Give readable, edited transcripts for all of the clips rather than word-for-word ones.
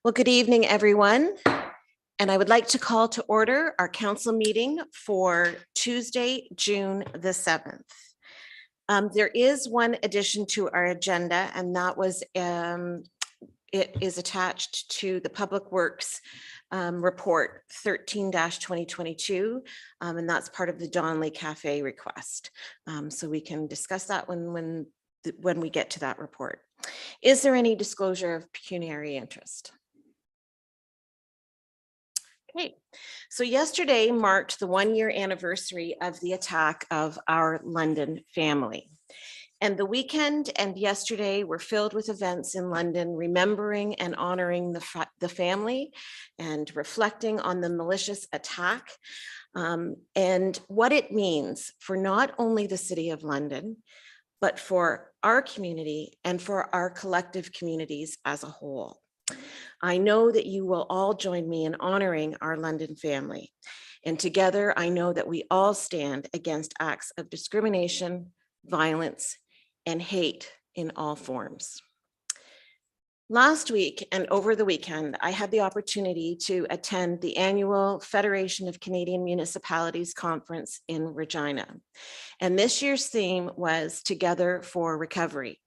Well, good evening, everyone. And I would like to call to order our council meeting for Tuesday, June the 7th. There is one addition to our agenda, and that was it is attached to the Public Works report 13-2022, and that's part of the Donnelly Cafe request. So we can discuss that when we get to that report. Is there any disclosure of pecuniary interest? Okay, so yesterday marked the 1-year anniversary of the attack of our London family. And the weekend and yesterday were filled with events in London, remembering and honoring the family and reflecting on the malicious attack and what it means for not only the City of London, but for our community and for our collective communities as a whole. I know that you will all join me in honoring our London family. And together, I know that we all stand against acts of discrimination, violence, and hate in all forms. Last week and over the weekend, I had the opportunity to attend the annual Federation of Canadian Municipalities conference in Regina. And this year's theme was Together for Recovery.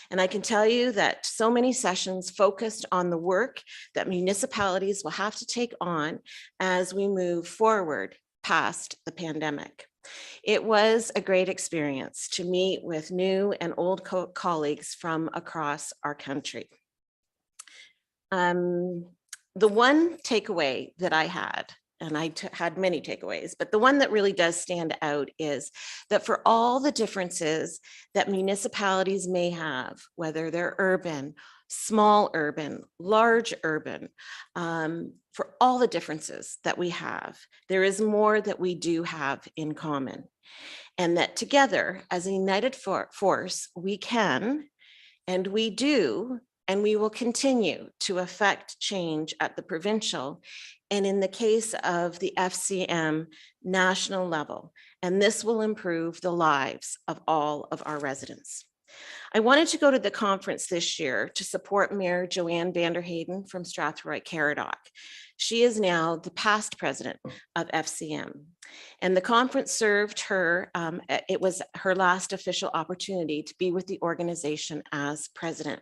And I can tell you that so many sessions focused on the work that municipalities will have to take on as we move forward past the pandemic. It was a great experience to meet with new and old colleagues from across our country. The one takeaway that I had, and I had many takeaways, but the one that really does stand out is that for all the differences that municipalities may have, whether they're urban, small urban, large urban, for all the differences that we have, there is more that we do have in common. And that together as a united force, we can, and we do, and we will continue to affect change at the provincial and in the case of the FCM national level. And this will improve the lives of all of our residents. I wanted to go to the conference this year to support Mayor Joanne Vanderheyden from Strathroy-Caradoc. She is now the past president of FCM. And the conference served her, it was her last official opportunity to be with the organization as president.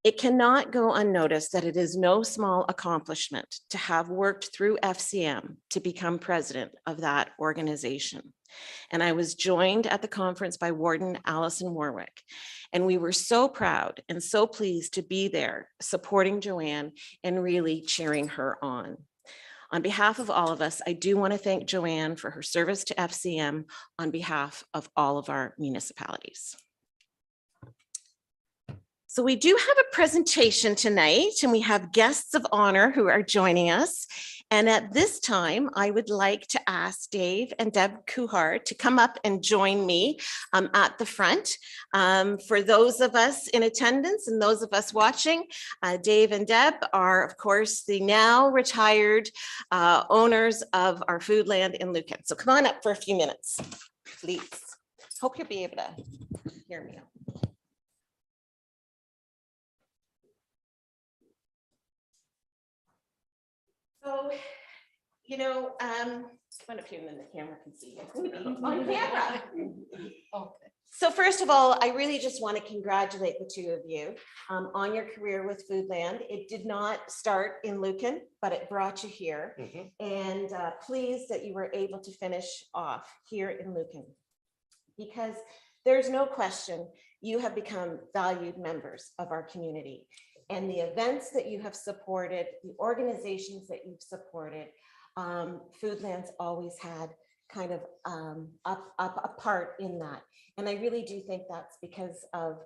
It cannot go unnoticed that it is no small accomplishment to have worked through FCM to become president of that organization. And I was joined at the conference by Warden Alison Warwick. And we were so proud and so pleased to be there supporting Joanne and really cheering her on. On behalf of all of us, I do want to thank Joanne for her service to FCM on behalf of all of our municipalities. So we do have a presentation tonight, and we have guests of honor who are joining us. And at this time, I would like to ask Dave and Deb Kuhar to come up and join me at the front. For those of us in attendance and those of us watching, Dave and Deb are, of course, the now retired owners of our food land in Lucan. So come on up for a few minutes, please. Hope you'll be able to hear me. So, you know, come on up here and then the camera can see you. On camera. Okay. So first of all, I really just want to congratulate the two of you on your career with Foodland. It did not start in Lucan, but it brought you here. And pleased that you were able to finish off here in Lucan, because there's no question you have become valued members of our community. And the events that you have supported, the organizations that you've supported, Foodland's always had kind of a part in that. And I really do think that's because of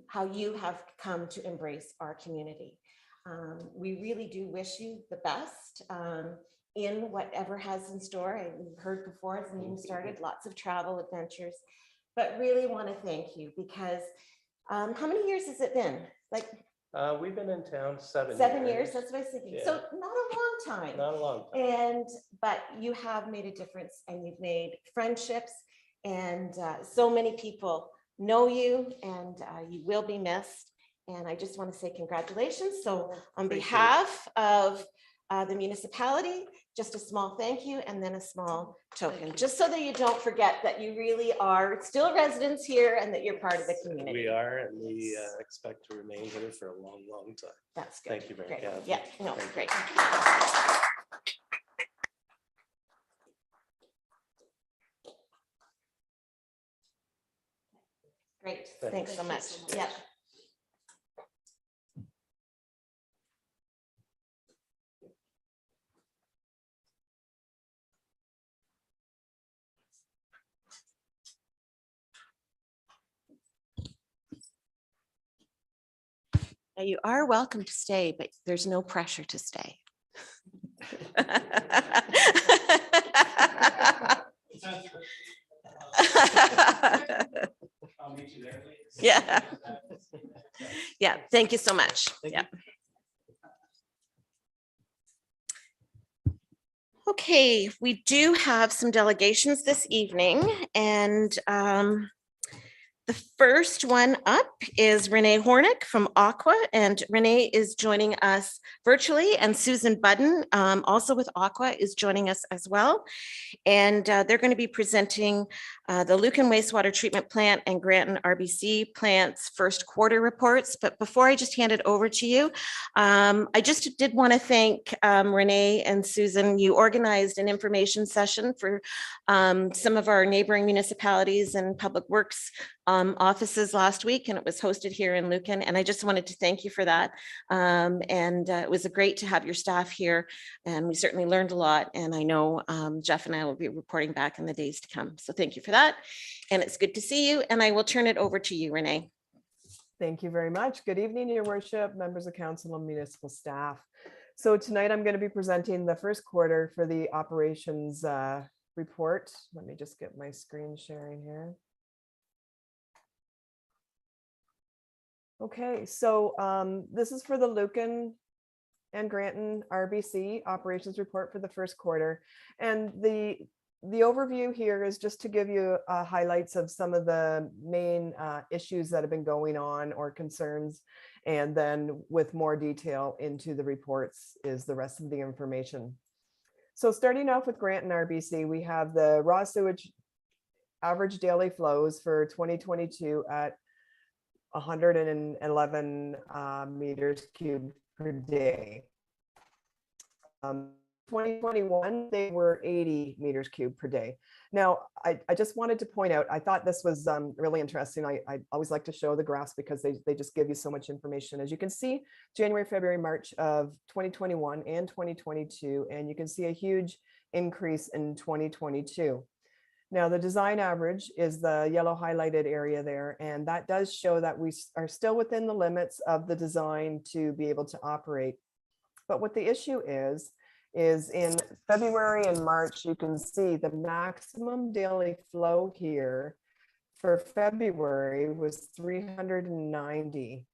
how you have come to embrace our community. We really do wish you the best in whatever has in store. I heard before as the meeting started, lots of travel adventures, but really want to thank you because how many years has it been? Like, we've been in town 7 years. That's what I was thinking. Yeah. So not a long time. Not a long time. But you have made a difference, and you've made friendships, and so many people know you, and you will be missed. And I just want to say congratulations. So on Appreciate it. behalf of the municipality, just a small thank you and then a small token, just so that you don't forget that you really are still residents here and that you're part of the community. We are, and we expect to remain here for a long, long time. That's good. Thank you very Great. much. Yeah, no, Thank you. great. Great, thanks so much. Yeah. Now, you are welcome to stay, but there's no pressure to stay. I'll meet you there. Yeah. Yeah, thank you so much. Yeah. Okay, we do have some delegations this evening, and the first one up is Renee Hornick from Aqua, and Renee is joining us virtually, and Susan Budden, also with Aqua, is joining us as well. And they're going to be presenting the Lucan wastewater treatment plant and Granton RBC plant's first quarter reports. But before I just hand it over to you, I just did want to thank Renee and Susan. You organized an information session for some of our neighboring municipalities and public works offices last week, and it was hosted here in Lucan. And I just wanted to thank you for that. It was great to have your staff here, and we certainly learned a lot. And I know Jeff and I will be reporting back in the days to come. So thank you for that. And it's good to see you. And I will turn it over to you, Renee. Thank you very much. Good evening, Your Worship, members of council and municipal staff. So tonight I'm going to be presenting the first quarter for the operations report. Let me just get my screen sharing here. Okay, so this is for the Lucan and Granton RBC operations report for the first quarter. And the overview here is just to give you highlights of some of the main issues that have been going on or concerns. And then with more detail into the reports is the rest of the information. So starting off with Granton RBC, we have the raw sewage average daily flows for 2022 at 111 meters cubed per day. 2021, they were 80 meters cubed per day. Now, I just wanted to point out, I thought this was really interesting. I always like to show the graphs because they just give you so much information. As you can see, January, February, March of 2021 and 2022, and you can see a huge increase in 2022. Now, the design average is the yellow highlighted area there, and that does show that we are still within the limits of the design to be able to operate. But what the issue is in February and March, you can see the maximum daily flow here for February was 390,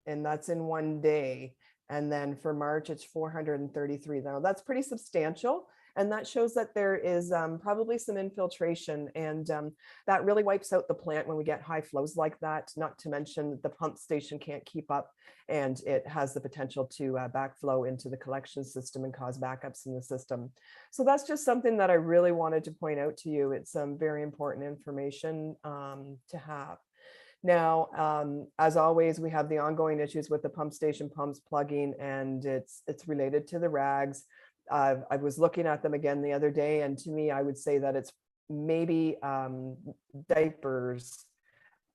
and that's in one day. And then for March, it's 433. Now, that's pretty substantial. And that shows that there is probably some infiltration, and that really wipes out the plant when we get high flows like that, not to mention the pump station can't keep up, and it has the potential to backflow into the collection system and cause backups in the system. So that's just something that I really wanted to point out to you. It's some very important information to have. Now, as always, we have the ongoing issues with the pump station pumps plugging, and it's related to the rags. I was looking at them again the other day, and to me, I would say that it's maybe diapers,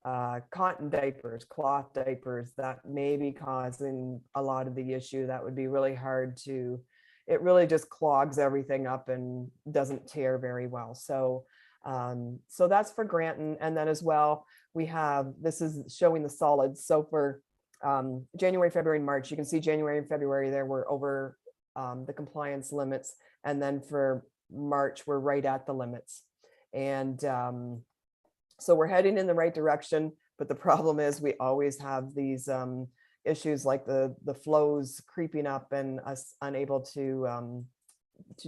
cotton diapers, cloth diapers that may be causing a lot of the issue. That would be really hard to, it really just clogs everything up and doesn't tear very well. So, so that's for Granton. And then as well, we have, this is showing the solids. So for January, February, and March, you can see January and February, there were over the compliance limits, and then for March we're right at the limits, and so we're heading in the right direction. But the problem is we always have these issues like the flows creeping up and us unable to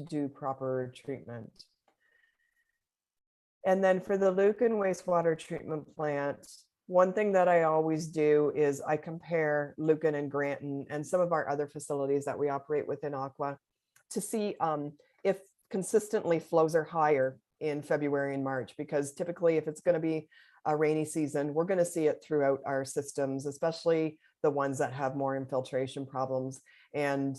do proper treatment. And then for the Lucan wastewater treatment plant, One thing that I always do is I compare Lucan and Granton and some of our other facilities that we operate within Aqua to see if consistently flows are higher in February and March, because typically if it's going to be a rainy season, we're going to see it throughout our systems, especially the ones that have more infiltration problems. And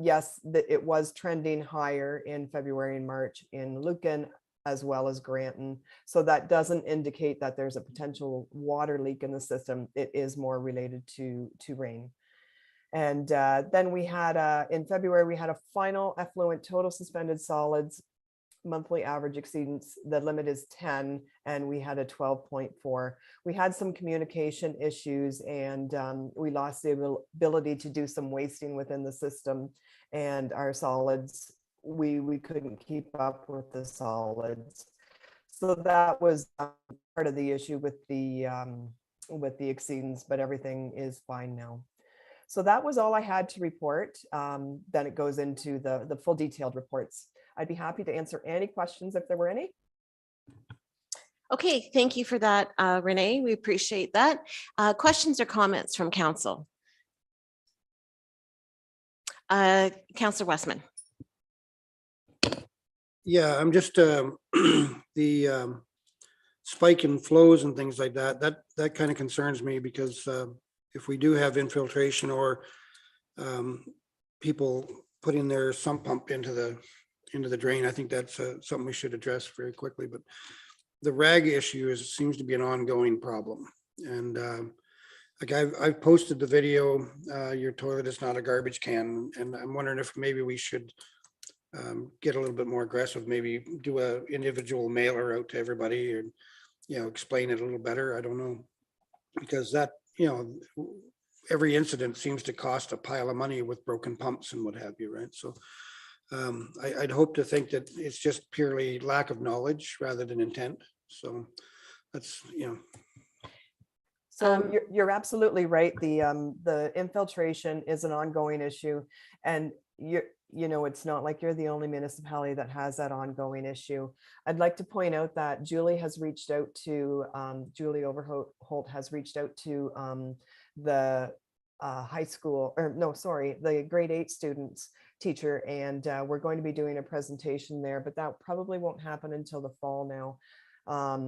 yes, it was trending higher in February and March in Lucan as well as Granton. So that doesn't indicate that there's a potential water leak in the system. It is more related to rain. And then we had, in February, we had a final effluent total suspended solids monthly average exceedance. The limit is 10, and we had a 12.4. We had some communication issues, and we lost the ability to do some wasting within the system, and our solids, we couldn't keep up with the solids. So that was part of the issue with the exceedance, but everything is fine now. So that was all I had to report. Then it goes into the full detailed reports. I'd be happy to answer any questions if there were any. Okay, thank you for that, Renee. We appreciate that. Questions or comments from council? Councillor Westman. Yeah, I'm just the spike in flows and things like that. That kind of concerns me, because if we do have infiltration or people putting their sump pump into the drain, I think that's something we should address very quickly. But the rag issue seems to be an ongoing problem, and like I've posted the video. Your toilet is not a garbage can, and I'm wondering if maybe we should get a little bit more aggressive, maybe do a individual mailer out to everybody, and explain it a little better. I don't know, because that every incident seems to cost a pile of money with broken pumps and what have you, right? So I'd hope to think that it's just purely lack of knowledge rather than intent. So that's So you're absolutely right. The infiltration is an ongoing issue, and it's not like you're the only municipality that has that ongoing issue. I'd like to point out that Julie has reached out to Julie Overholt has reached out to the high school, or no, sorry, the grade 8 students teacher, and we're going to be doing a presentation there, but that probably won't happen until the fall now.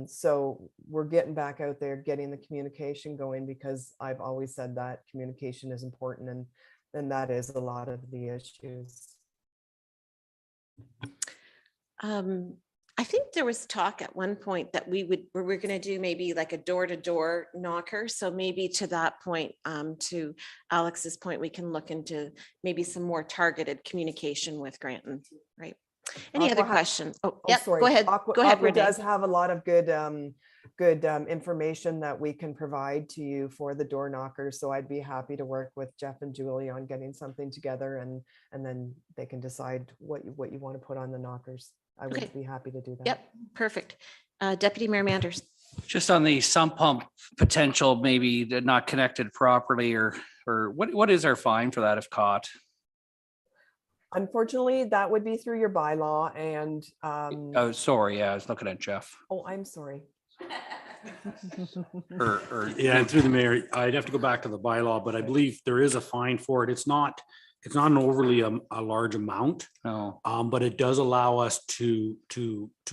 So we're getting back out there, getting the communication going, because I've always said that communication is important, and that is a lot of the issues. I think there was talk at one point that we're going to do maybe like a door-to-door knocker. So maybe to that point, to Alex's point, we can look into maybe some more targeted communication with Granton, right? Any other questions? Oh, yeah, sorry. go ahead. Aqua, Go ahead, Aqua Renee. does have a lot of good information that we can provide to you for the door knockers. So I'd be happy to work with Jeff and Julie on getting something together, and then they can decide what you want to put on the knockers. I would be happy to do that. Yep, perfect. Deputy Mayor Manders. Just on the sump pump potential, maybe they're not connected properly, or what is our fine for that if caught? Unfortunately, that would be through your bylaw, and Oh, sorry. Yeah, I was looking at Jeff. oh, I'm sorry. Yeah, and through the mayor, I'd have to go back to the bylaw, but I believe there is a fine for it. It's not an overly a large amount, No. but it does allow us to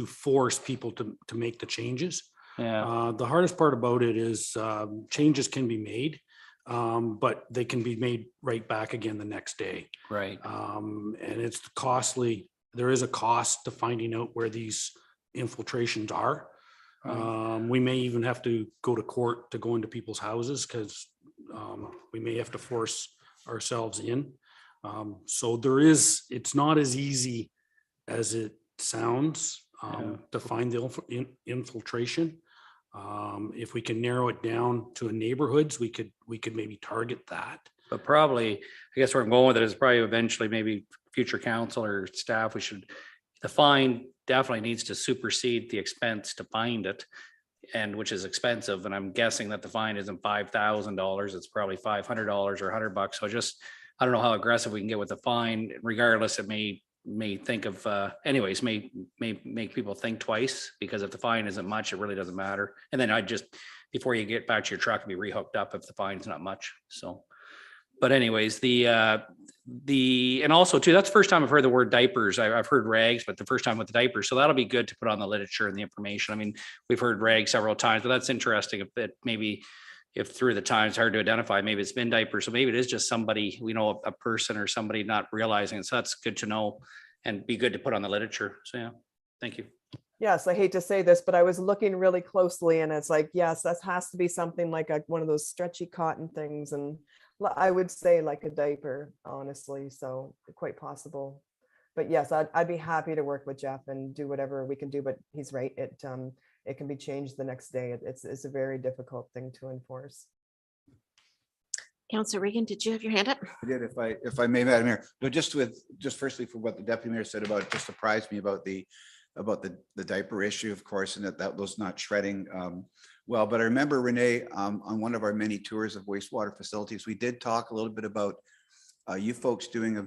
force people to make the changes. Yeah. The hardest part about it is changes can be made, but they can be made right back again the next day. Right. And it's costly. There is a cost to finding out where these infiltrations are. We may even have to go to court to go into people's houses, because we may have to force ourselves in. So it's not as easy as it sounds to find the infiltration. If we can narrow it down to neighborhoods, we could maybe target that. But probably, I guess where I'm going with it is probably eventually maybe future council or staff, the fine definitely needs to supersede the expense to find it, and which is expensive. And I'm guessing that the fine isn't $5,000. It's probably $500 or $100. So I don't know how aggressive we can get with the fine. Regardless, it may may think of, anyways, may make people think twice, because if the fine isn't much, it really doesn't matter. And then I just, before you get back to your truck, be rehooked up if the fine's not much, so. But anyways, and also too, that's the first time I've heard the word diapers. I've heard rags, but the first time with the diapers. So that'll be good to put on the literature and the information. I mean, we've heard rags several times, but that's interesting. If it maybe, if through the time it's hard to identify, maybe it's been diapers. So maybe it is just somebody, we know, a person or somebody not realizing it. So that's good to know and be good to put on the literature. So yeah, thank you. Yes, I hate to say this, but I was looking really closely and it's like, yes, that has to be something like one of those stretchy cotton things. And I would say like a diaper, honestly, so quite possible. But yes, I'd be happy to work with Jeff and do whatever we can do, but he's right. It can be changed the next day. It's a very difficult thing to enforce. Councillor Regan, did you have your hand up? I did, if I may, Madam Mayor. No, just firstly for what the Deputy Mayor said about, it just surprised me about the diaper issue, of course, and that was not shredding well. But I remember, Renee, on one of our many tours of wastewater facilities, we did talk a little bit about you folks doing a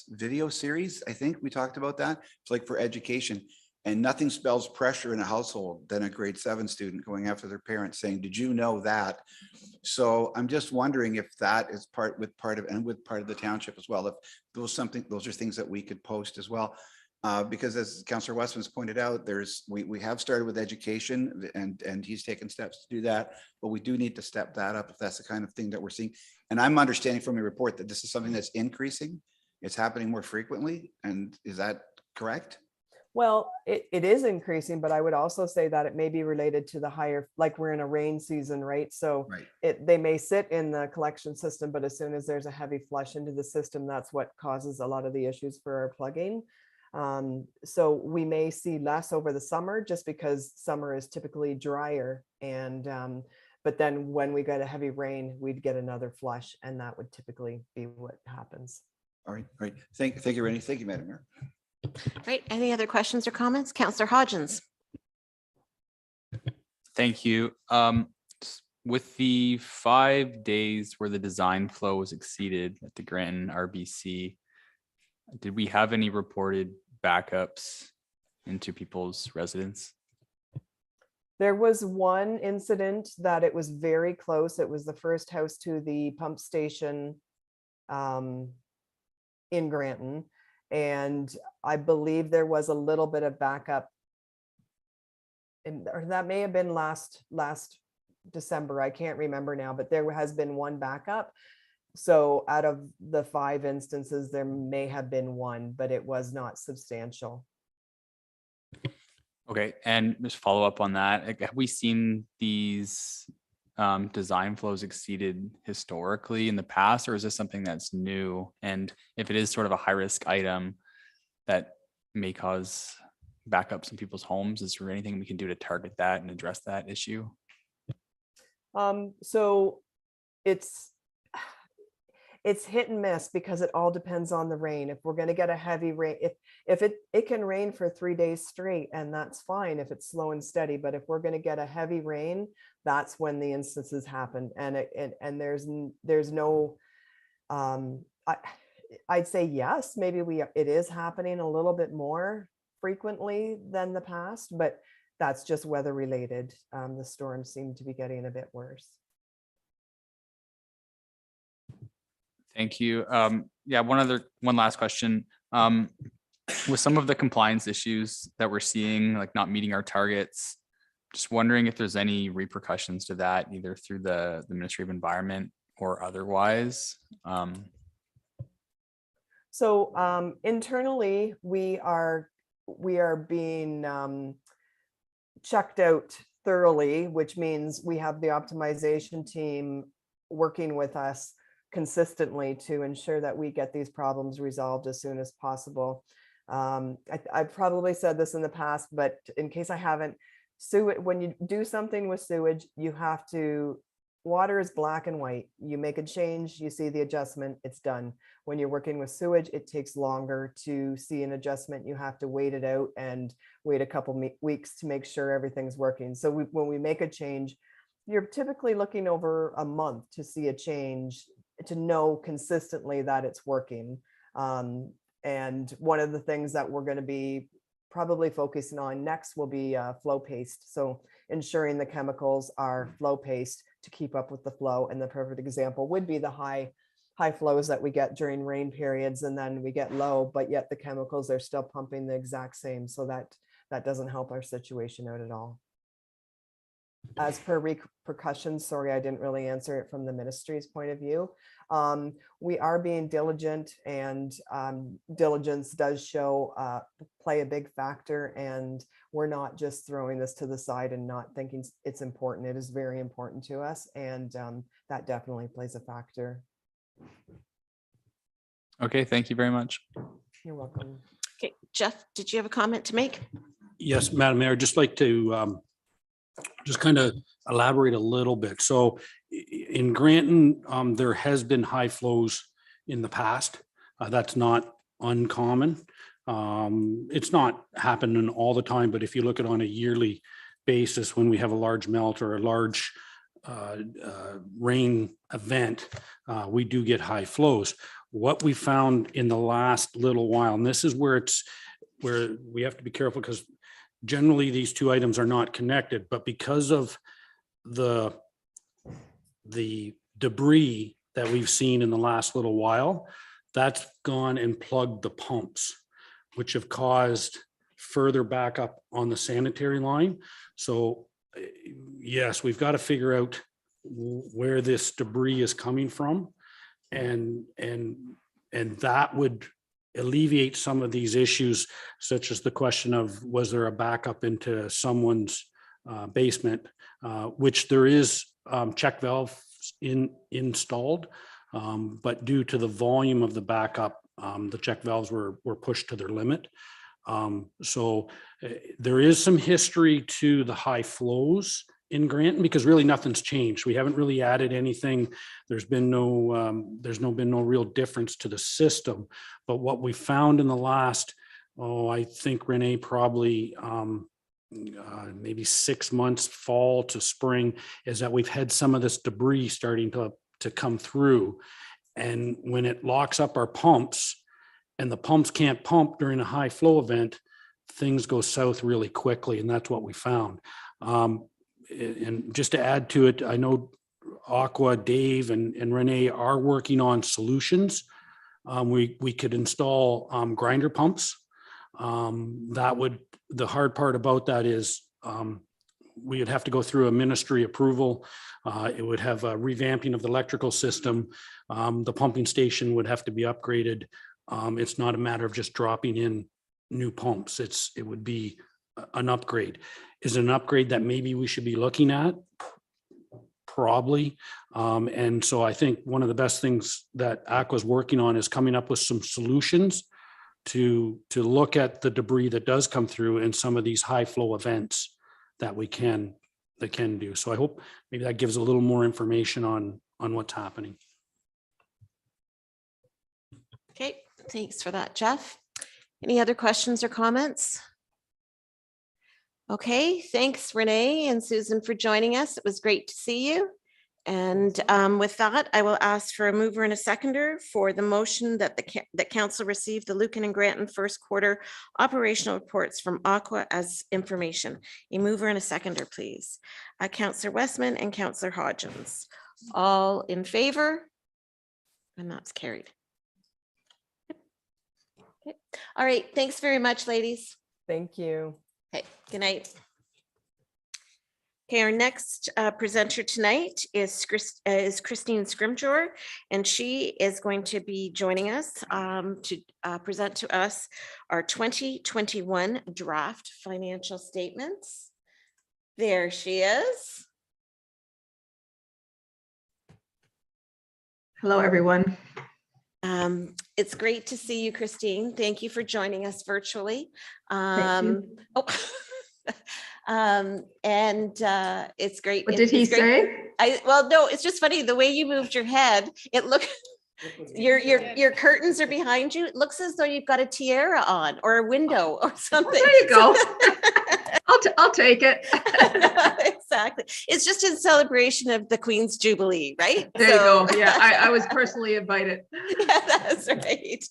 video series. I think we talked about that. It's like for education. And nothing spells pressure in a household than a grade 7 student going after their parents saying, did you know that? So I'm just wondering if that is part of the township as well. If those are things that we could post as well. Because as Councillor Westman's pointed out, we have started with education and he's taken steps to do that, but we do need to step that up if that's the kind of thing that we're seeing. And I'm understanding from your report that this is something that's increasing. It's happening more frequently. And is that correct? Well, it is increasing, but I would also say that it may be related to the higher, like we're in a rain season, right? So they may sit in the collection system, but as soon as there's a heavy flush into the system, that's what causes a lot of the issues for our plugging. So we may see less over the summer just because summer is typically drier. And but then when we get a heavy rain, we'd get another flush, and that would typically be what happens. All right. Thank you, Renee. Thank you, Madam Mayor. Right. Any other questions or comments? Councillor Hodgins. Thank you. With the 5 days where the design flow was exceeded at the Granton RBC, did we have any reported backups into people's residence? There was one incident that it was very close. It was the first house to the pump station in Granton. And I believe there was a little bit of backup. Or that may have been last December. I can't remember now, but there has been one backup. So out of the 5 instances, there may have been one, but it was not substantial. Okay, and just follow up on that. Like, have we seen these design flows exceeded historically in the past, or is this something that's new? And if it is sort of a high risk item that may cause backups in people's homes, is there anything we can do to target that and address that issue? So it's hit and miss because it all depends on the rain. If we're going to get a heavy rain, if it can rain for 3 days straight, and that's fine if it's slow and steady. But if we're going to get a heavy rain, that's when the instances happen. And there's no, I'd say yes, maybe it is happening a little bit more frequently than the past, but that's just weather related. The storms seem to be getting a bit worse. Thank you. Yeah, one last question. With some of the compliance issues that we're seeing, like not meeting our targets, just wondering if there's any repercussions to that, either through the Ministry of Environment or otherwise. So internally, we are being checked out thoroughly, which means we have the optimization team working with us consistently to ensure that we get these problems resolved as soon as possible. I've probably said this in the past, but in case I haven't, when you do something with sewage, you have to, water is black and white. You make a change, you see the adjustment, it's done. When you're working with sewage, it takes longer to see an adjustment. You have to wait it out and wait a couple weeks to make sure everything's working. So when we make a change, you're typically looking over a month to see a change, to know consistently that it's working. And one of the things that we're going to be probably focusing on next will be flow paste. So ensuring the chemicals are flow paced to keep up with the flow. And the perfect example would be the high flows that we get during rain periods, and then we get low, but yet the chemicals are still pumping the exact same. So that doesn't help our situation out at all. As per repercussions, sorry, I didn't really answer it from the ministry's point of view. We are being diligent, and diligence does play a big factor, and we're not just throwing this to the side and not thinking it's important. It is very important to us, and that definitely plays a factor. Okay, thank you very much. You're welcome. Okay, Jeff, did you have a comment to make? Yes, Madam Mayor, I'd just like to just kind of elaborate a little bit. So in Granton, there has been high flows in the past. That's not uncommon. It's not happening all the time, but if you look at on a yearly basis, when we have a large melt or a large rain event, we do get high flows. What we found in the last little while, and this is where we have to be careful, because generally these two items are not connected, but because of the debris that we've seen in the last little while, that's gone and plugged the pumps, which have caused further backup on the sanitary line. So yes, we've got to figure out where this debris is coming from, and that would alleviate some of these issues, such as the question of, was there a backup into someone's basement, which there is check valves installed, but due to the volume of the backup, the check valves were pushed to their limit. So there is some history to the high flows in Granton, because really nothing's changed. We haven't really added anything. There's been no real difference to the system. But what we found in the last, I think, Renee, probably maybe 6 months, fall to spring, is that we've had some of this debris starting to come through. And when it locks up our pumps and the pumps can't pump during a high flow event, things go south really quickly. And that's what we found. And just to add to it, I know Aqua, Dave, and Renee are working on solutions. We could install grinder pumps. The hard part about that is we would have to go through a ministry approval. It would have a revamping of the electrical system. The pumping station would have to be upgraded. It's not a matter of just dropping in new pumps. It would be an upgrade. Is it an upgrade that maybe we should be looking at? Probably. And so I think one of the best things that Aqua's working on is coming up with some solutions to look at the debris that does come through in some of these high flow events that can do. So I hope maybe that gives a little more information on what's happening. Okay, thanks for that, Jeff. Any other questions or comments? Okay, thanks Renee and Susan for joining us. It was great to see you. And with that, I will ask for a mover and a seconder for the motion that that council received the Lucan and Granton first quarter operational reports from Aqua as information. A mover and a seconder, please. Councillor Westman and Councillor Hodgins. All in favor? And that's carried. Okay. All right, thanks very much, ladies. Thank you. Okay, good night. Okay, our next presenter tonight is Christine Scrimgeour, and she is going to be joining us to present to us our 2021 draft financial statements. There she is. Hello, everyone. It's great to see you, Christine. Thank you for joining us virtually. Thank you. It's great. What did he say? Well, no, it's just funny the way you moved your head. It looked your curtains are behind you. It looks as though you've got a tiara on or a window or something. There you go. I'll take it. Exactly. It's just in celebration of the Queen's Jubilee, right? There you go. So- Yeah, I was personally invited. Yeah, that's right.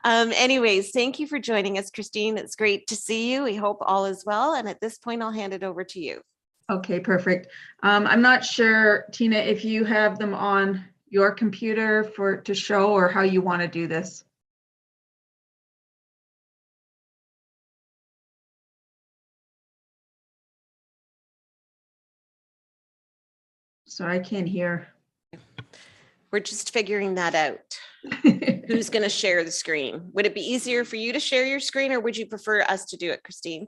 Anyways, thank you for joining us, Christine. It's great to see you. We hope all is well. And at this point, I'll hand it over to you. Okay, perfect. I'm not sure, Tina, if you have them on your computer to show or how you want to do this. So I can't hear. We're just figuring that out. Who's going to share the screen? Would it be easier for you to share your screen, or would you prefer us to do it, Christine?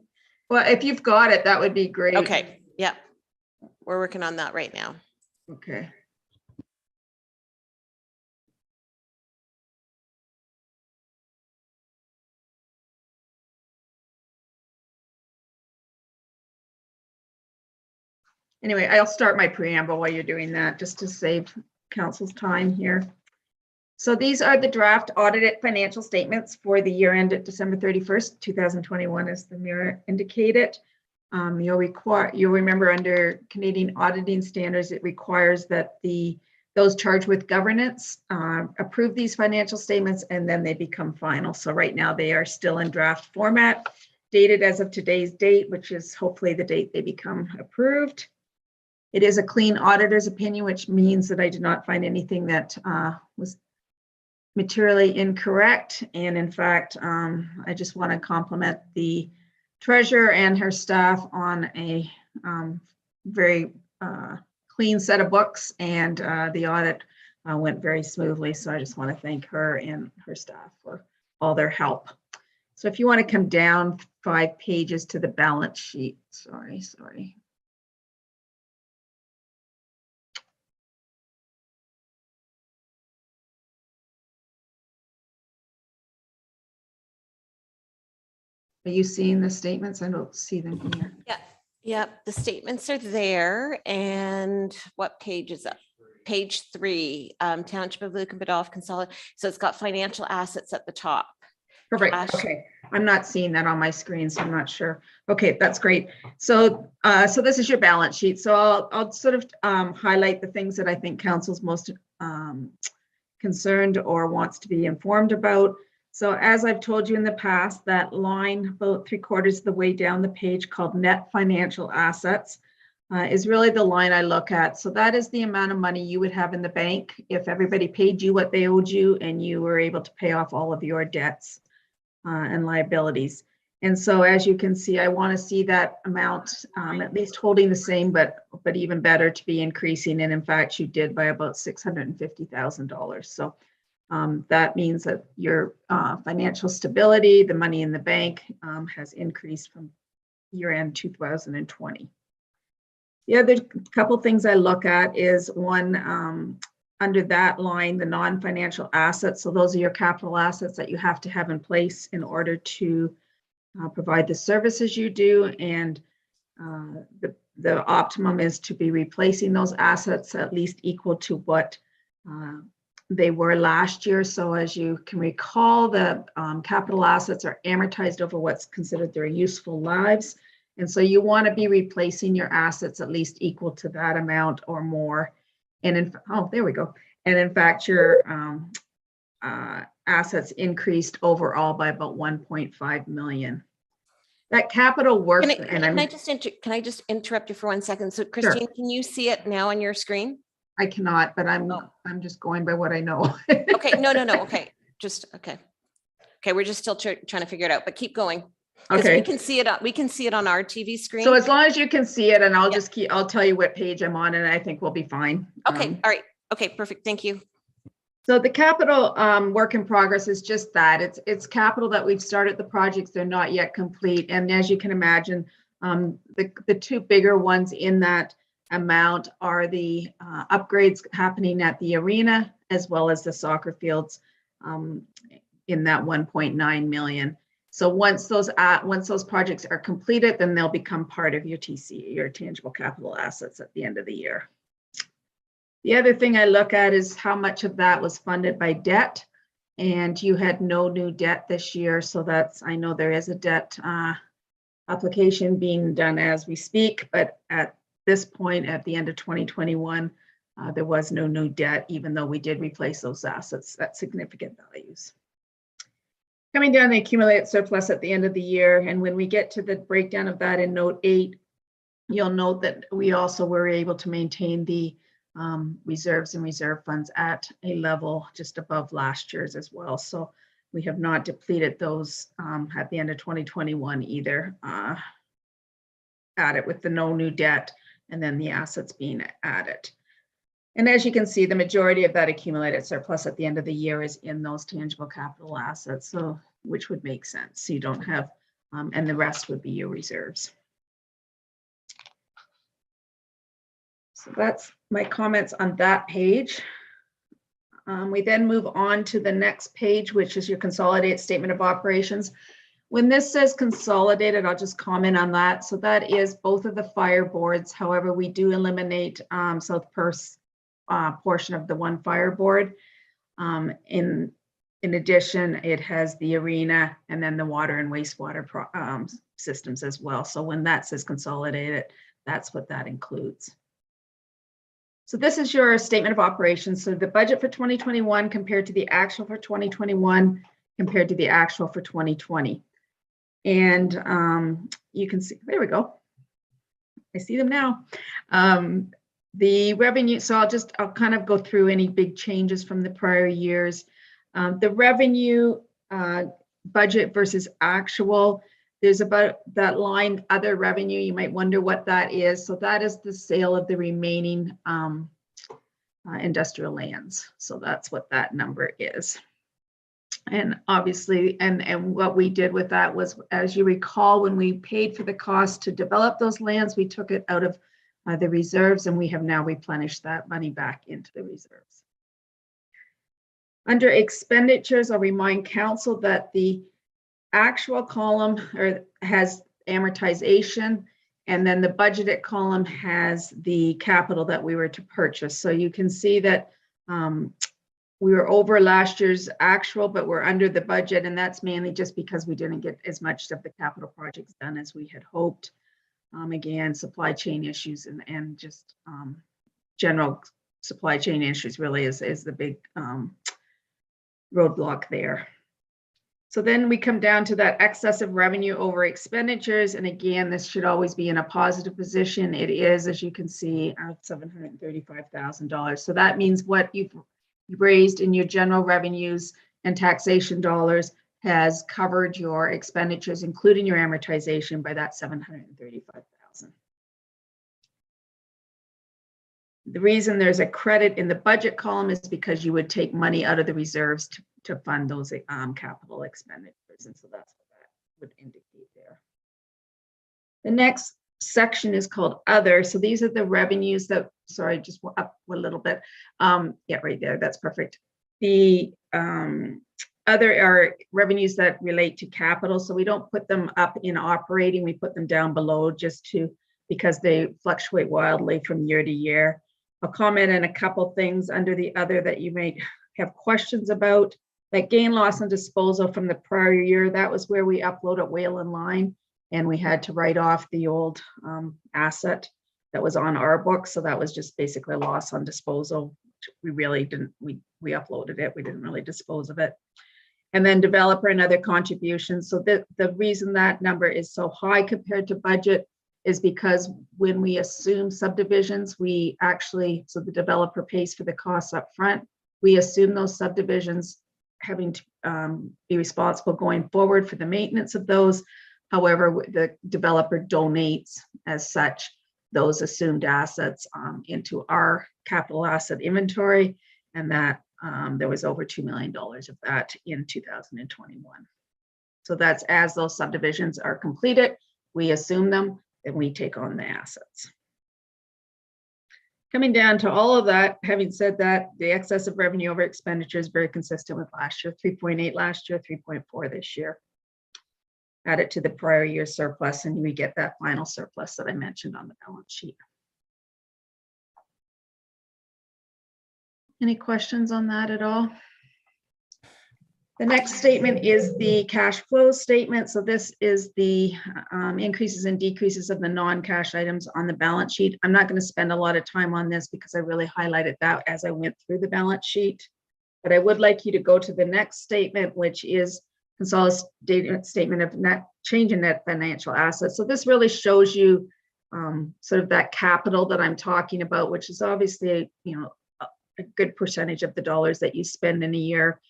Well, if you've got it, that would be great. Okay. Yeah. We're working on that right now. Okay. Anyway, I'll start my preamble while you're doing that, just to save council's time here. So these are the draft audited financial statements for the year ended December 31st, 2021, as the mirror indicated. You'll remember under Canadian auditing standards, it requires that those charged with governance approve these financial statements, and then they become final. So right now they are still in draft format, dated as of today's date, which is hopefully the date they become approved. It is a clean auditor's opinion, which means that I did not find anything that was materially incorrect. And in fact, I just want to compliment the treasurer and her staff on a very clean set of books, and the audit went very smoothly. So I just want to thank her and her staff for all their help. So if you want to come down 5 pages to the balance sheet, sorry. Are you seeing the statements? I don't see them here. Yeah. Yep. The statements are there. And what page is up? Page 3, Township of Lucan Biddulph Consolidated. So it's got financial assets at the top. Perfect. Cash. Okay. I'm not seeing that on my screen, so I'm not sure. Okay, that's great. So so this is your balance sheet. So I'll sort of highlight the things that I think council's most concerned or wants to be informed about. So as I've told you in the past, that line about 3/4 of the way down the page called net financial assets is really the line I look at. So that is the amount of money you would have in the bank if everybody paid you what they owed you and you were able to pay off all of your debts and liabilities. And so as you can see, I want to see that amount at least holding the same, but even better to be increasing. And in fact, you did by about $650,000. So that means that your financial stability, the money in the bank, has increased from year-end 2020. The other couple things I look at is one, under that line, the non-financial assets. So those are your capital assets that you have to have in place in order to provide the services you do. And the optimum is to be replacing those assets at least equal to what they were last year. So as you can recall, the capital assets are amortized over what's considered their useful lives. And so you want to be replacing your assets at least equal to that amount or more. And there we go. And in fact, your assets increased overall by about 1.5 million. That capital work. Can I just interrupt you for 1 second? So Christine, Sure. Can you see it now on your screen? I cannot, but I'm just going by what I know. Okay, no. Okay, okay. We're just still trying to figure it out, but keep going. Okay. We can see it on our TV screen. So as long as you can see it, and I'll tell you what page I'm on, and I think we'll be fine. Okay, all right. Okay, perfect. Thank you. So the capital work in progress is just that. It's capital that we've started the projects. They're not yet complete. And as you can imagine, the 2 bigger ones in that amount are the upgrades happening at the arena, as well as the soccer fields in that 1.9 million. So once those projects are completed, then they'll become part of your TC, your tangible capital assets, at the end of the year. The other thing I look at is how much of that was funded by debt, and you had no new debt this year. So I know there is a debt application being done as we speak, but at this point, at the end of 2021, there was no new debt, even though we did replace those assets at significant values. Coming down to accumulated surplus at the end of the year, and when we get to the breakdown of that in note 8, you'll note that we also were able to maintain the reserves and reserve funds at a level just above last year's as well. So we have not depleted those at the end of 2021 either. Added with the no new debt and then the assets being added. And as you can see, the majority of that accumulated surplus at the end of the year is in those tangible capital assets, so which would make sense. So you don't have, and the rest would be your reserves. So that's my comments on that page. We then move on to the next page, which is your consolidated statement of operations. When this says consolidated, I'll just comment on that. So that is both of the fire boards. However, we do eliminate South Perth's portion of the one fire board. In addition, it has the arena and then the water and wastewater systems as well. So when that says consolidated, that's what that includes. So this is your statement of operations. So the budget for 2021 compared to the actual for 2021 compared to the actual for 2020. And you can see, there we go. I see them now. The revenue, so I'll kind of go through any big changes from the prior years. The revenue budget versus actual, there's about that line other revenue. You might wonder what that is. So that is the sale of the remaining industrial lands. So that's what that number is. And obviously, and what we did with that was, as you recall, when we paid for the cost to develop those lands, we took it out of the reserves, and we have now replenished that money back into the reserves. Under expenditures, I'll remind council that the actual column has amortization, and then the budgeted column has the capital that we were to purchase. So you can see that we were over last year's actual, but we're under the budget, and that's mainly just because we didn't get as much of the capital projects done as we had hoped. Again, supply chain issues and just general supply chain issues really is the big roadblock there. So then we come down to that excessive revenue over expenditures. And again, this should always be in a positive position. It is, as you can see, $735,000. So that means what you've raised in your general revenues and taxation dollars has covered your expenditures, including your amortization, by that $735,000. The reason there's a credit in the budget column is because you would take money out of the reserves to fund those capital expenditures, and so that's what that would indicate there. The next section is called other. So these are the revenues that, sorry, just up a little bit. Yeah, right there, that's perfect. The other are revenues that relate to capital. So we don't put them up in operating, we put them down below just because they fluctuate wildly from year to year. I'll comment on a couple things under the other that you may have questions about. That gain, loss, and disposal from the prior year, that was where we uploaded Whalen Line, and we had to write off the old asset that was on our books. So that was just basically a loss on disposal. We really didn't, we uploaded it, we didn't really dispose of it. And then developer and other contributions. So the reason that number is so high compared to budget is because when we assume subdivisions, we actually, so the developer pays for the costs up front. We assume those subdivisions having to be responsible going forward for the maintenance of those. However, the developer donates as such those assumed assets into our capital asset inventory, and that there was over $2 million of that in 2021. So that's as those subdivisions are completed, we assume them, and we take on the assets. Coming down to all of that, having said that, the excess of revenue over expenditure is very consistent with last year, 3.8 last year, 3.4 this year. Add it to the prior year surplus, and we get that final surplus that I mentioned on the balance sheet. Any questions on that at all? The next statement is the cash flow statement. So this is the increases and decreases of the non-cash items on the balance sheet. I'm not going to spend a lot of time on this because I really highlighted that as I went through the balance sheet. But I would like you to go to the next statement, which is consolidated statement of net change in net financial assets. So this really shows you sort of that capital that I'm talking about, which is obviously, you know, a good percentage of the dollars that you spend in a year.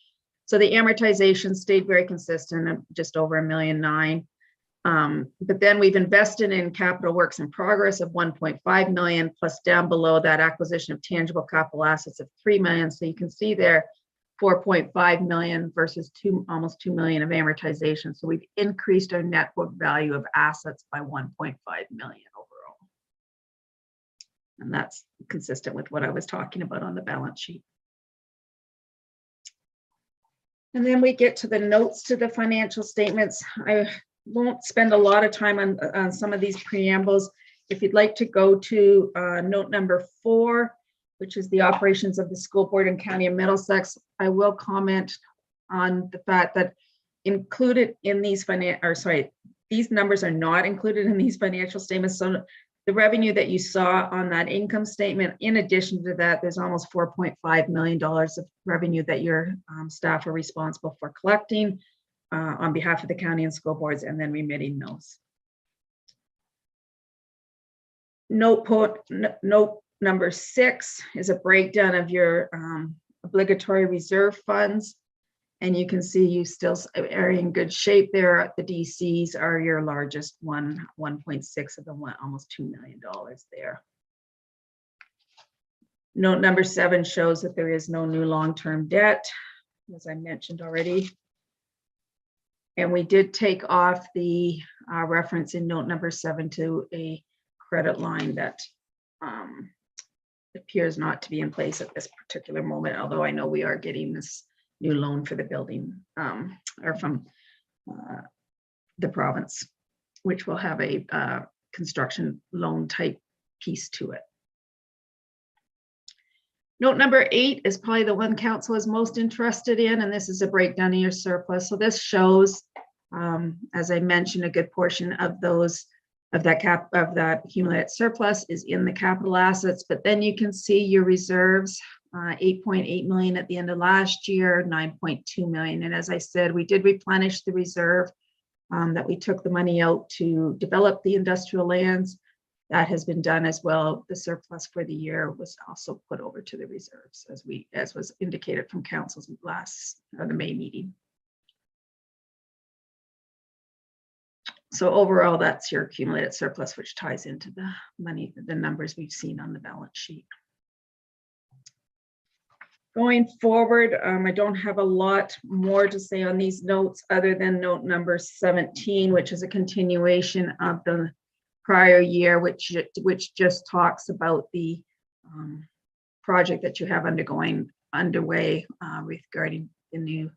So the amortization stayed very consistent at just over $1.9 million. But then we've invested in capital works in progress of 1.5 million, plus down below that acquisition of tangible capital assets of 3 million. So you can see there 4.5 million versus almost 2 million of amortization. So we've increased our net book value of assets by 1.5 million overall. And that's consistent with what I was talking about on the balance sheet. And then we get to the notes to the financial statements. I won't spend a lot of time on some of these preambles. If you'd like to go to note number 4, which is the operations of the school board in County of Middlesex, I will comment on the fact that included in these these numbers are not included in these financial statements. So the revenue that you saw on that income statement, in addition to that, there's almost $4.5 million of revenue that your staff are responsible for collecting on behalf of the county and school boards, and then remitting those. Note number 6 is a breakdown of your obligatory reserve funds. And you can see you still are in good shape there. The DCs are your largest one, 1.6 of them, almost $2 million there. Note number 7 shows that there is no new long-term debt, as I mentioned already. And we did take off the reference in note number 7 to a credit line that appears not to be in place at this particular moment, although I know we are getting this new loan for the building or from the province, which will have a construction loan type piece to it. Note number 8 is probably the one council is most interested in, and this is a breakdown of your surplus. So this shows, as I mentioned, a good portion of that accumulated surplus is in the capital assets, but then you can see your reserves, 8.8 million at the end of last year, 9.2 million. And as I said, we did replenish the reserve that we took the money out to develop the industrial lands. That has been done as well. The surplus for the year was also put over to the reserves as was indicated from council's the May meeting. So overall, that's your accumulated surplus, which ties into the money, the numbers we've seen on the balance sheet. Going forward, I don't have a lot more to say on these notes other than note number 17, which is a continuation of the prior year, which just talks about the project that you have underway regarding the new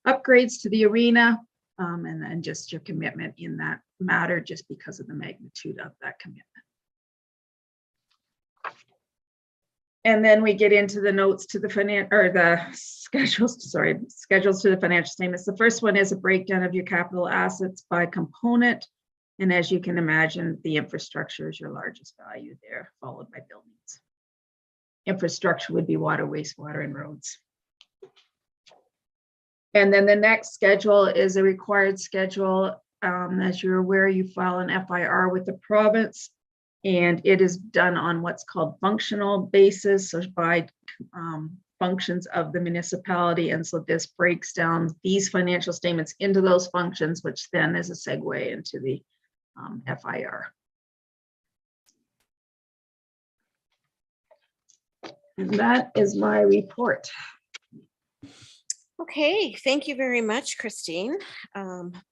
upgrades to the arena, and then just your commitment in that matter, just because of the magnitude of that commitment. And then we get into the notes to the schedules to the financial statements. The first one is a breakdown of your capital assets by component. And as you can imagine, the infrastructure is your largest value there, followed by buildings. Infrastructure would be water, wastewater, and roads. And then the next schedule is a required schedule. As you're aware, you file an FIR with the province, and it is done on what's called functional basis, so by functions of the municipality. And so this breaks down these financial statements into those functions, which then is a segue into the FIR. And that is my report. Okay, thank you very much, Christine.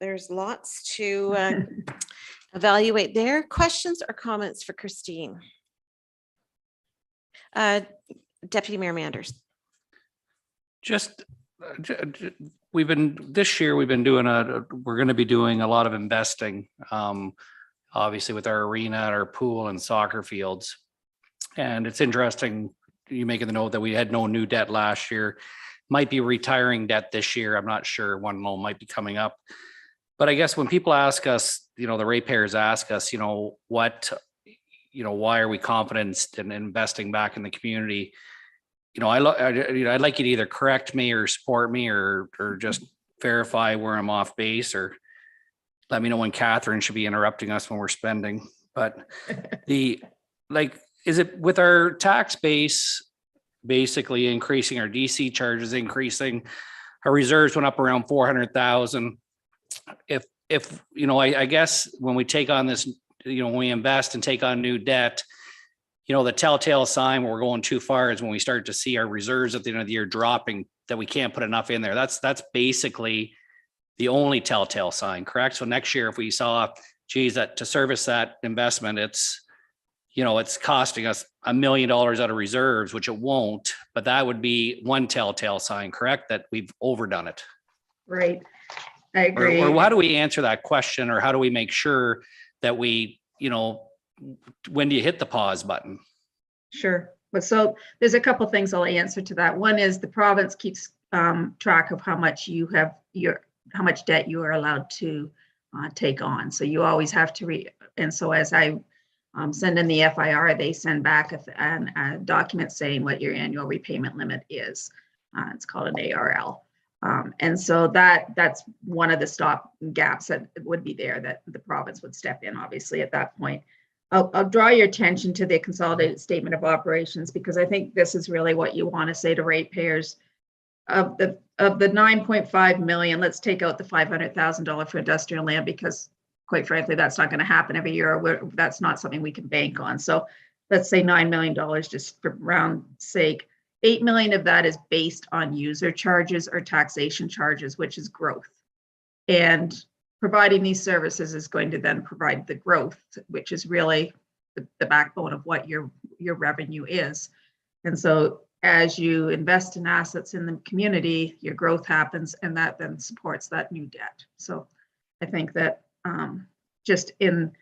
There's lots to evaluate there. Questions or comments for Christine? Deputy Mayor Manders. We're going to be doing a lot of investing, obviously with our arena, our pool and soccer fields. And it's interesting, you making the note that we had no new debt last year. might be retiring debt this year. I'm not sure. One loan might be coming up. But I guess when people ask us, the ratepayers ask us, why are we confident in investing back in the community? I'd like you to either correct me or support me or just verify where I'm off base, or let me know when Catherine should be interrupting us when we're spending. But is it with our tax base basically increasing, our DC charges increasing, our reserves went up around 400,000. If I guess when we take on this, when we invest and take on new debt, the telltale sign when we're going too far is when we start to see our reserves at the end of the year dropping, that we can't put enough in there. That's basically the only telltale sign, correct? So next year, if we saw, that to service that investment, it's costing us $1 million out of reserves, which it won't, but that would be one telltale sign, correct? That we've overdone it. Right. I agree. Or how do we answer that question? Or how do we make sure that we, when do you hit the pause button? Sure. But so there's a couple things I'll answer to that. One is the province keeps track of how much how much debt you are allowed to take on. So you always have to and so as I send in the FIR, they send back a document saying what your annual repayment limit is. It's called an ARL. And so that's one of the stop gaps that would be there, that the province would step in, obviously, at that point. I'll draw your attention to the Consolidated Statement of Operations, because I think this is really what you want to say to ratepayers. Of the 9.5 million, let's take out the $500,000 for industrial land, because quite frankly, that's not going to happen every year. That's not something we can bank on. So let's say $9 million, just for round sake. 8 million of that is based on user charges or taxation charges, which is growth. And providing these services is going to then provide the growth, which is really the backbone of what your revenue is. And so as you invest in assets in the community, your growth happens, and that then supports that new debt. So I think that just in,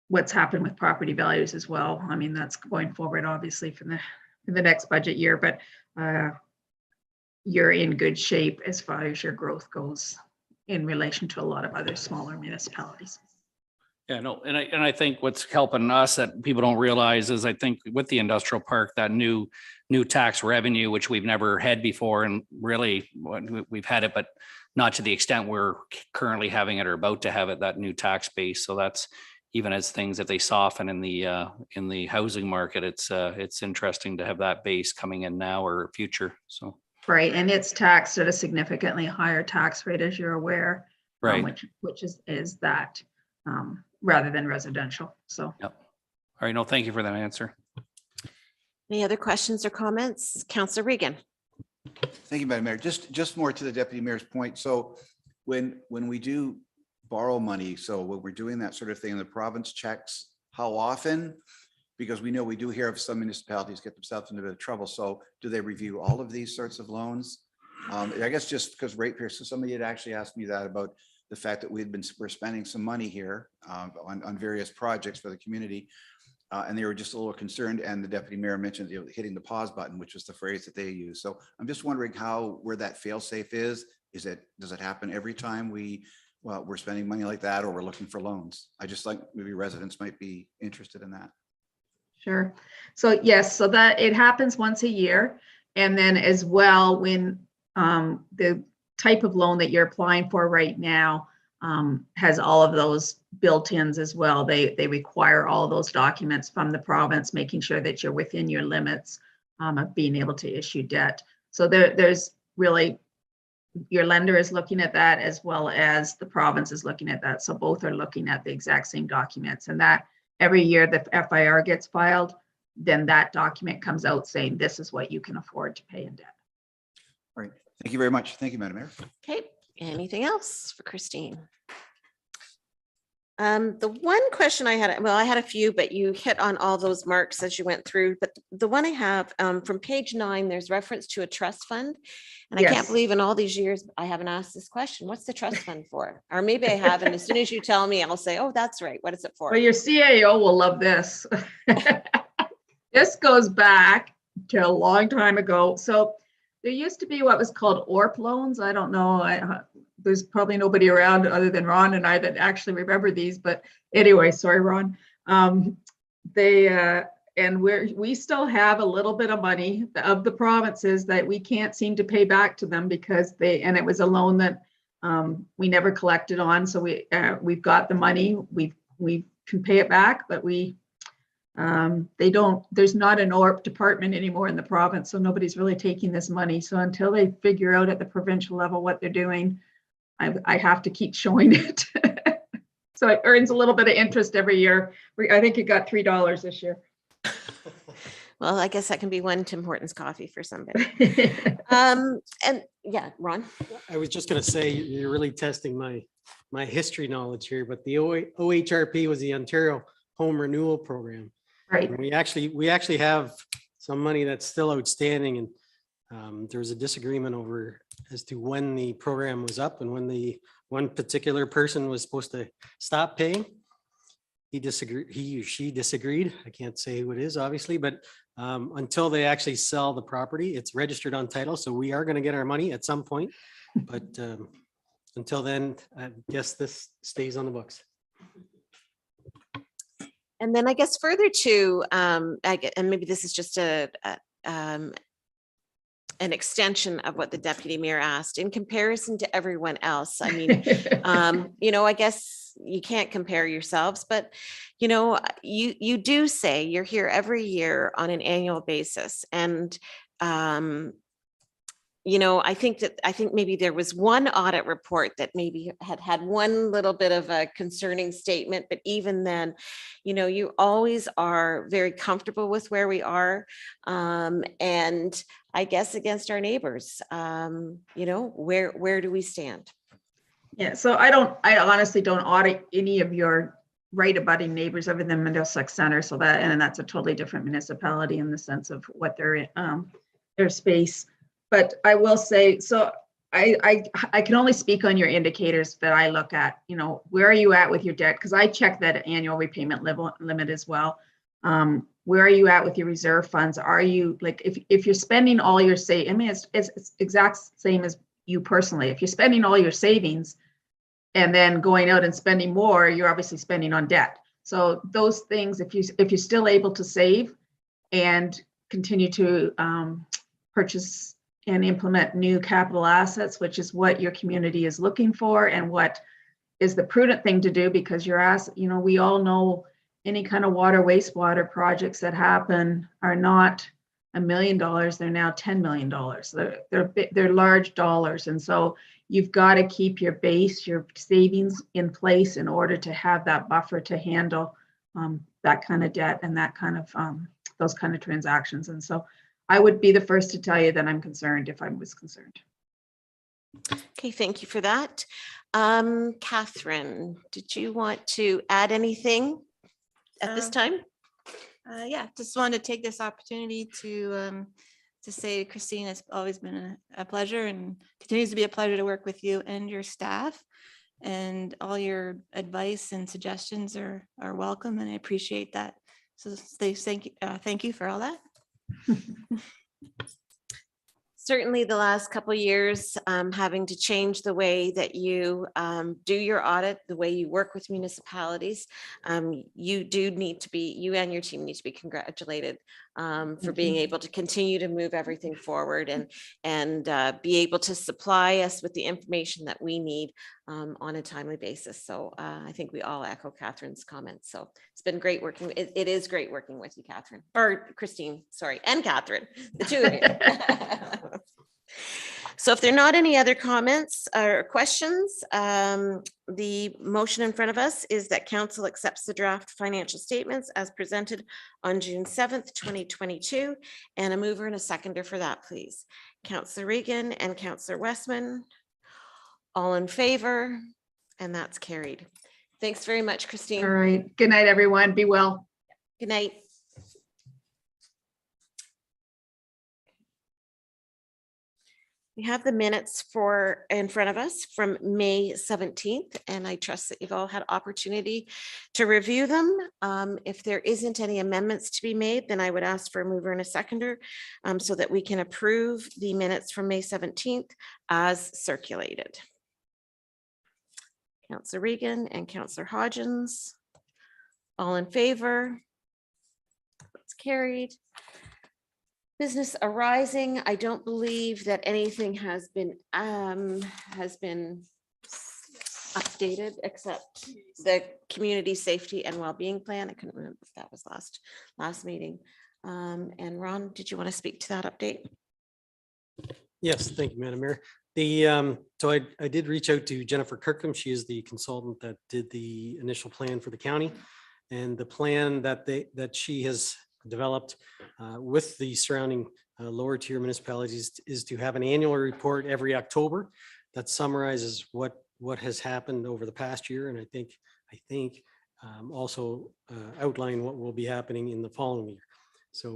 what's happened with property values as well. I mean, that's going forward, obviously, for the next budget year, but you're in good shape as far as your growth goes in relation to a lot of other smaller municipalities. Yeah, no, and I think what's helping us that people don't realize is, I think with the industrial park, that new tax revenue, which we've never had before, and really we've had it, but not to the extent we're currently having it or about to have it, that new tax base. So that's, even as things, if they soften in the housing market, it's interesting to have that base coming in now or future. So right, and it's taxed at a significantly higher tax rate, as you're aware, right, which is that rather than residential. So yep. All right, no, thank you for that answer. Any other questions or comments? Councillor Regan. Thank you, Madam Mayor. Just more to the Deputy Mayor's point. So when we do borrow money, so when we're doing that sort of thing, and the province checks how often, because we know we do hear of some municipalities get themselves into a bit of trouble. So do they review all of these sorts of loans? I guess just because ratepayers, so somebody had actually asked me that about the fact that we're spending some money here on various projects for the community. And they were just a little concerned, and the Deputy Mayor mentioned hitting the pause button, which was the phrase that they use. So I'm just wondering where that fail safe is. Does it happen every time we're spending money like that, or we're looking for loans? I just like, maybe residents might be interested in that. sure. So yes, so that it happens once a year. And then as well, when the type of loan that you're applying for right now has all of those built-ins as well. They require all of those documents from the province, making sure that you're within your limits of being able to issue debt. So there's really, your lender is looking at that as well as the province is looking at that. So both are looking at the exact same documents, and that every year the FIR gets filed, then that document comes out saying this is what you can afford to pay in debt. All right. Thank you very much. Thank you, Madam Mayor. Okay, anything else for Christine? The one question I had, well, I had a few, but you hit on all those marks as you went through. But the one I have from page 9, there's reference to a trust fund. And I can't Yes. believe in all these years, I haven't asked this question. What's the trust fund for? Or maybe I have, and as soon as you tell me, I'll say, oh, that's right. What is it for? Well, your CAO will love this. This goes back to a long time ago. So there used to be what was called ORP loans. I don't know. There's probably nobody around other than Ron and I that actually remember these, but anyway, sorry, Ron. And we still have a little bit of money of the provinces that we can't seem to pay back to them because and it was a loan that we never collected on. So we've got the money, we can pay it back, but there's not an ORP department anymore in the province. So nobody's really taking this money. So until they figure out at the provincial level what they're doing, I have to keep showing it. So it earns a little bit of interest every year. I think it got $3 this year. Well, I guess that can be one Tim Hortons coffee for somebody. And yeah, Ron. I was just gonna say, you're really testing my history knowledge here, but the OHRP was the Ontario Home Renewal Program. Right. And we actually have some money that's still outstanding, and there was a disagreement over as to when the program was up and when the one particular person was supposed to stop paying. He or she disagreed. I can't say who it is, obviously, but until they actually sell the property, it's registered on title. So we are going to get our money at some point. But until then, I guess this stays on the books. And then I guess further to, and maybe this is just an extension of what the deputy mayor asked in comparison to everyone else. I mean, I guess you can't compare yourselves, but you do say you're here every year on an annual basis. And I think maybe there was one audit report that maybe had one little bit of a concerning statement, but even then, you always are very comfortable with where we are. And I guess against our neighbors, where do we stand? Yeah, so I honestly don't audit any of your right abutting neighbors other than Middlesex Center. So that's a totally different municipality in the sense of what their space. But I will say, so I can only speak on your indicators that I look at, where are you at with your debt? Because I check that annual repayment limit as well. Where are you at with your reserve funds? Are you like, if you're spending all your it's exact same as you personally. If you're spending all your savings and then going out and spending more, you're obviously spending on debt. So those things, if you're still able to save and continue to purchase and implement new capital assets, which is what your community is looking for and what is the prudent thing to do, because we all know any kind of water, wastewater projects that happen are not $1 million. They're now $10 million. They're large dollars. And so you've got to keep your base, your savings in place in order to have that buffer to handle that kind of debt and that kind of those kind of transactions. And so I would be the first to tell you that I'm concerned if I was concerned. Okay, thank you for that. Catherine, did you want to add anything at this time? Yeah, just wanted to take this opportunity to say, Christine, it's always been a pleasure and continues to be a pleasure to work with you and your staff. And all your advice and suggestions are welcome, and I appreciate that. So thank you for all that. Certainly the last couple of years, having to change the way that you do your audit, the way you work with municipalities, you and your team need to be congratulated for being able to continue to move everything forward and be able to supply us with the information that we need on a timely basis. So I think we all echo Catherine's comments. So it's been great working. It is great working with you, Catherine, or Christine, sorry, and Catherine, the two of you. So if there are not any other comments or questions, the motion in front of us is that council accepts the draft financial statements as presented on June 7th, 2022, and a mover and a seconder for that, please. Councillor Regan and Councillor Westman, all in favor, and that's carried. Thanks very much, Christine. All right. Good night, everyone. Be well. Good night. We have the minutes in front of us from May 17th, and I trust that you've all had opportunity to review them. If there isn't any amendments to be made, then I would ask for a mover and a seconder so that we can approve the minutes from May 17th as circulated. Councillor Regan and Councillor Hodgins. All in favor? That's carried. Business arising, I don't believe that anything has been updated except the community safety and well-being plan. I couldn't remember if that was last meeting. And Ron, did you want to speak to that update? Yes, thank you, Madam Mayor. So I did reach out to Jennifer Kirkham. She is the consultant that did the initial plan for the county. And the plan that she has developed with the surrounding lower tier municipalities is to have an annual report every October that summarizes what has happened over the past year. And I think also outline what will be happening in the following year. So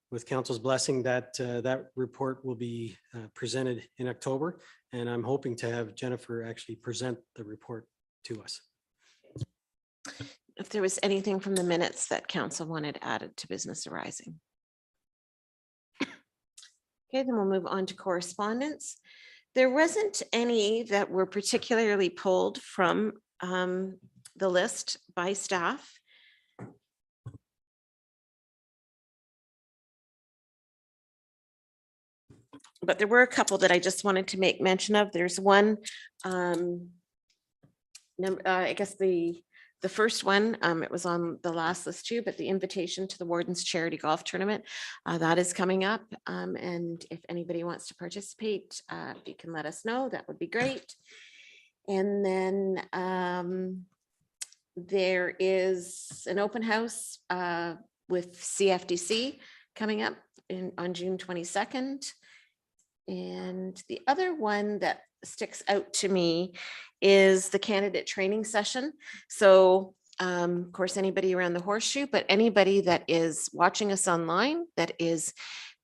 with council's blessing, that report will be presented in October, and I'm hoping to have Jennifer actually present the report to us. If there was anything from the minutes that council wanted added to business arising. Okay, then we'll move on to correspondence. There wasn't any that were particularly pulled from the list by staff. But there were a couple that I just wanted to make mention of. There's one, I guess the first one, it was on the last list too, but the invitation to the Warden's Charity Golf Tournament, that is coming up. And if anybody wants to participate, you can let us know, that would be great. And then there is an open house with CFDC coming up on June 22nd. And the other one that sticks out to me is the candidate training session. So of course, anybody around the horseshoe, but anybody that is watching us online that is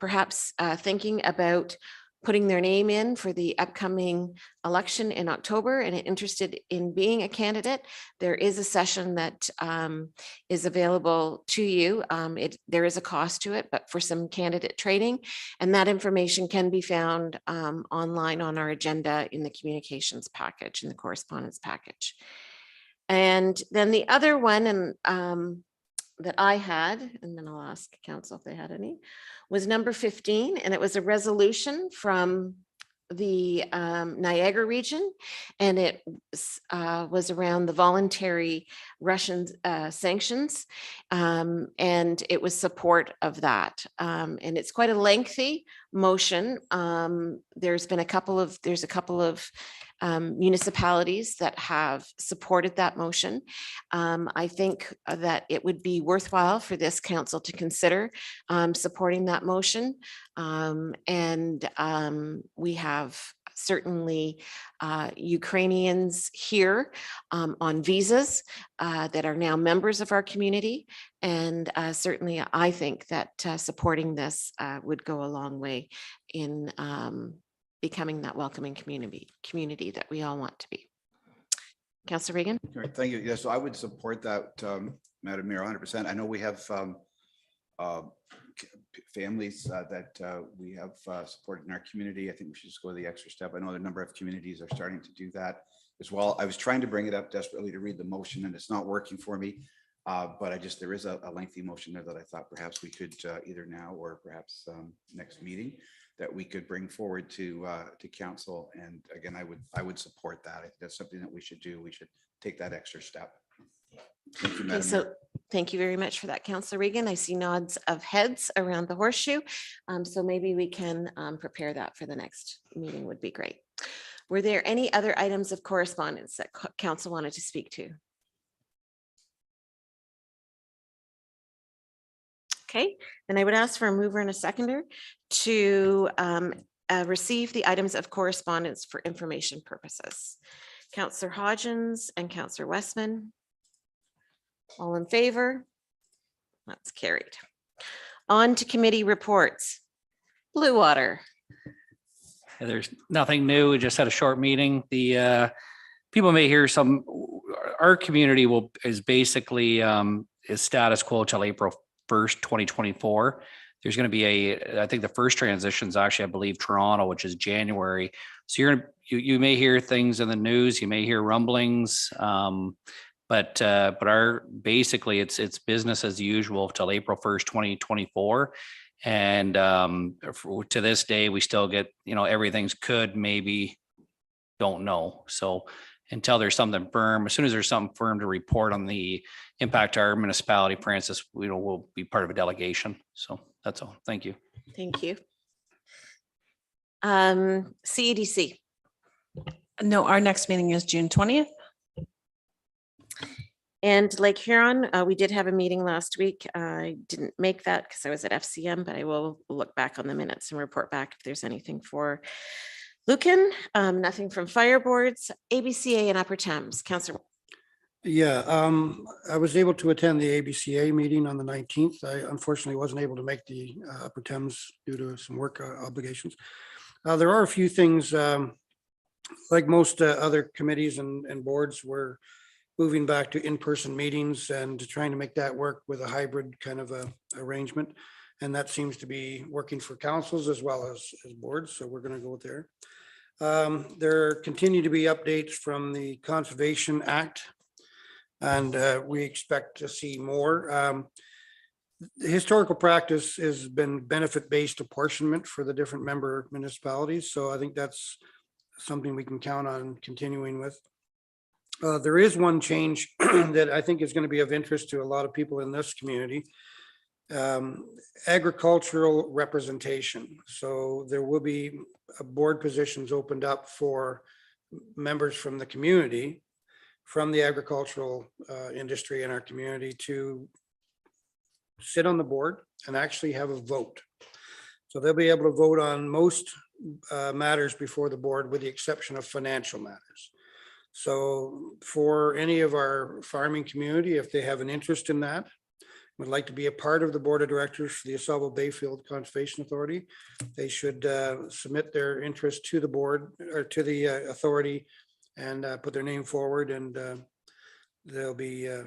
perhaps thinking about putting their name in for the upcoming election in October and interested in being a candidate, there is a session that is available to you. There is a cost to it, but for some candidate training, and that information can be found online on our agenda in the communications package, in the correspondence package. And then the other one, and that I had, and then I'll ask council if they had any, was number 15, and it was a resolution from the Niagara region, and it was around the voluntary Russian sanctions, and it was support of that. And it's quite a lengthy motion. There's a couple of municipalities that have supported that motion. I think that it would be worthwhile for this council to consider supporting that motion. And we have certainly Ukrainians here on visas that are now members of our community. And certainly I think that supporting this would go a long way in becoming that welcoming community that we all want to be. Councillor Regan. All right, thank you. Yeah, so I would support that, Madam Mayor, 100%. I know we have families that we have supported in our community. I think we should just go the extra step. I know a number of communities are starting to do that as well. I was trying to bring it up desperately to read the motion, and it's not working for me. But there is a lengthy motion there that I thought perhaps we could either now or perhaps next meeting that we could bring forward to council. And again, I would support that. I think that's something that we should do. We should take that extra step. Thank you, Madam Mayor. Thank you very much for that, Councillor Regan. I see nods of heads around the horseshoe. So maybe we can prepare that for the next meeting would be great. Were there any other items of correspondence that council wanted to speak to? Okay, then I would ask for a mover and a seconder to receive the items of correspondence for information purposes. Councillor Hodgins and Councillor Westman. All in favor? That's carried. On to committee reports. Blue Water. There's nothing new. We just had a short meeting. The people may hear some, our community is basically is status quo till April 1st, 2024. There's going to be I think the first transition is actually, I believe, Toronto, which is January. So you may hear things in the news, you may hear rumblings, but our basically it's business as usual till April 1st, 2024. And to this day, we still get, everything's could, maybe, don't know. So until there's something firm, as soon as there's something firm to report on the impact to our municipality, Francis, we'll be part of a delegation. So that's all. Thank you. Thank you. CEDC. No, our next meeting is June 20th. And Lake Huron, we did have a meeting last week. I didn't make that because I was at FCM, but I will look back on the minutes and report back if there's anything for Lucan. Nothing from fire boards, ABCA and Upper Thames. Councillor. Yeah, I was able to attend the ABCA meeting on the 19th. I unfortunately wasn't able to make the Upper Thames due to some work obligations. There are a few things, like most other committees and boards, we're moving back to in-person meetings and trying to make that work with a hybrid kind of a arrangement. And that seems to be working for councils as well as boards. So we're going to go there. There continue to be updates from the Conservation Act, and we expect to see more. The historical practice has been benefit-based apportionment for the different member municipalities. So I think that's something we can count on continuing with. There is one change that I think is going to be of interest to a lot of people in this community. Agricultural representation. So there will be board positions opened up for members from the community, from the agricultural industry in our community, to sit on the board and actually have a vote. So they'll be able to vote on most matters before the board, with the exception of financial matters. So for any of our farming community, if they have an interest in that, would like to be a part of the board of directors for the Asselvo Bayfield Conservation Authority, they should submit their interest to the board or to the authority and put their name forward, and there'll be a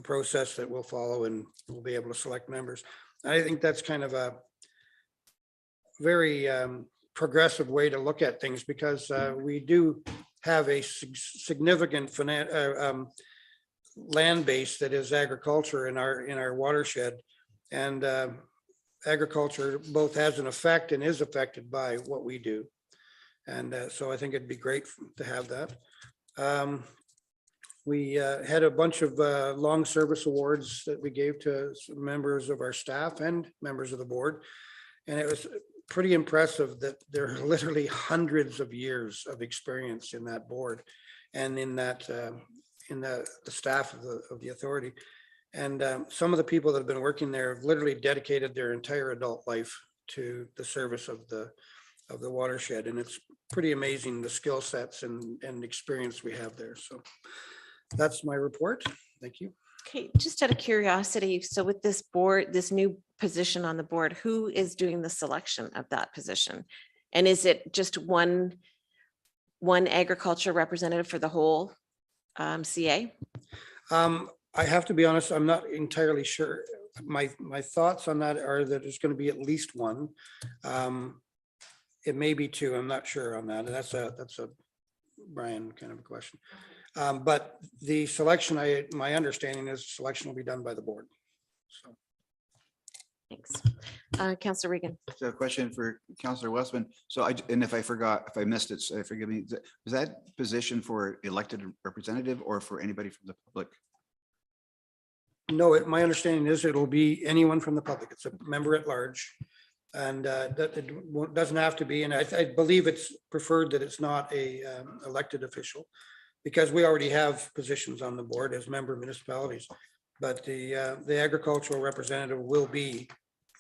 process that will follow, and we'll be able to select members. I think that's kind of a very progressive way to look at things, because we do have a significant land base that is agriculture in our watershed, and agriculture both has an effect and is affected by what we do. And so I think it'd be great to have that. We had a bunch of long service awards that we gave to members of our staff and members of the board. And it was pretty impressive that there are literally hundreds of years of experience in that board and in that in the staff of the authority. And some of the people that have been working there have literally dedicated their entire adult life to the service of the watershed. And it's pretty amazing, the skill sets and experience we have there. So that's my report. Thank you. Okay, just out of curiosity, so with this board, this new position on the board, who is doing the selection of that position? And is it just one agriculture representative for the whole CA? I have to be honest, I'm not entirely sure. My thoughts on that are that there's going to be at least one. It may be two. I'm not sure on that. That's a Brian kind of a question. But the selection, my understanding is selection will be done by the board. So. Thanks. Councillor Regan. So a question for Councillor Westman. So if I missed it, so forgive me. Was that position for elected representative or for anybody from the public? No, my understanding is it'll be anyone from the public. It's a member at large. And that it doesn't have to be. And I believe it's preferred that it's not a elected official, because we already have positions on the board as member municipalities. But the agricultural representative will be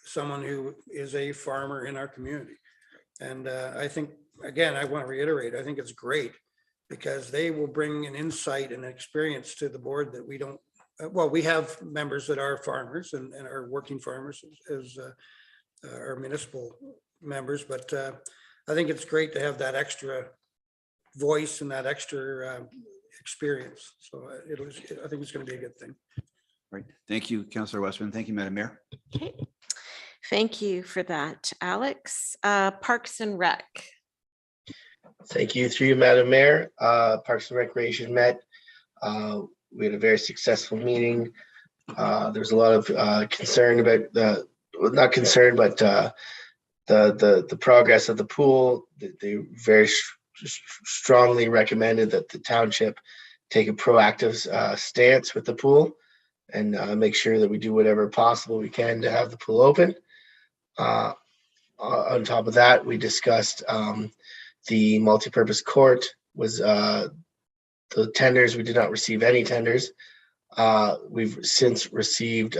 someone who is a farmer in our community. And I think, again, I want to reiterate, I think it's great, because they will bring an insight and experience to the board that we don't, well, we have members that are farmers and are working farmers as our municipal members, but I think it's great to have that extra voice and that extra experience. So I think it's going to be a good thing. Right. Thank you, Councillor Westman. Thank you, Madam Mayor. Okay. Thank you for that, Alex. Parks and Rec. Thank you, through you, Madam Mayor. Parks and Recreation met. We had a very successful meeting. There's a lot of concern about not concern, but the progress of the pool. They very strongly recommended that the township take a proactive stance with the pool and make sure that we do whatever possible we can to have the pool open. On top of that, we discussed the multipurpose court was the tenders. We did not receive any tenders. We've since received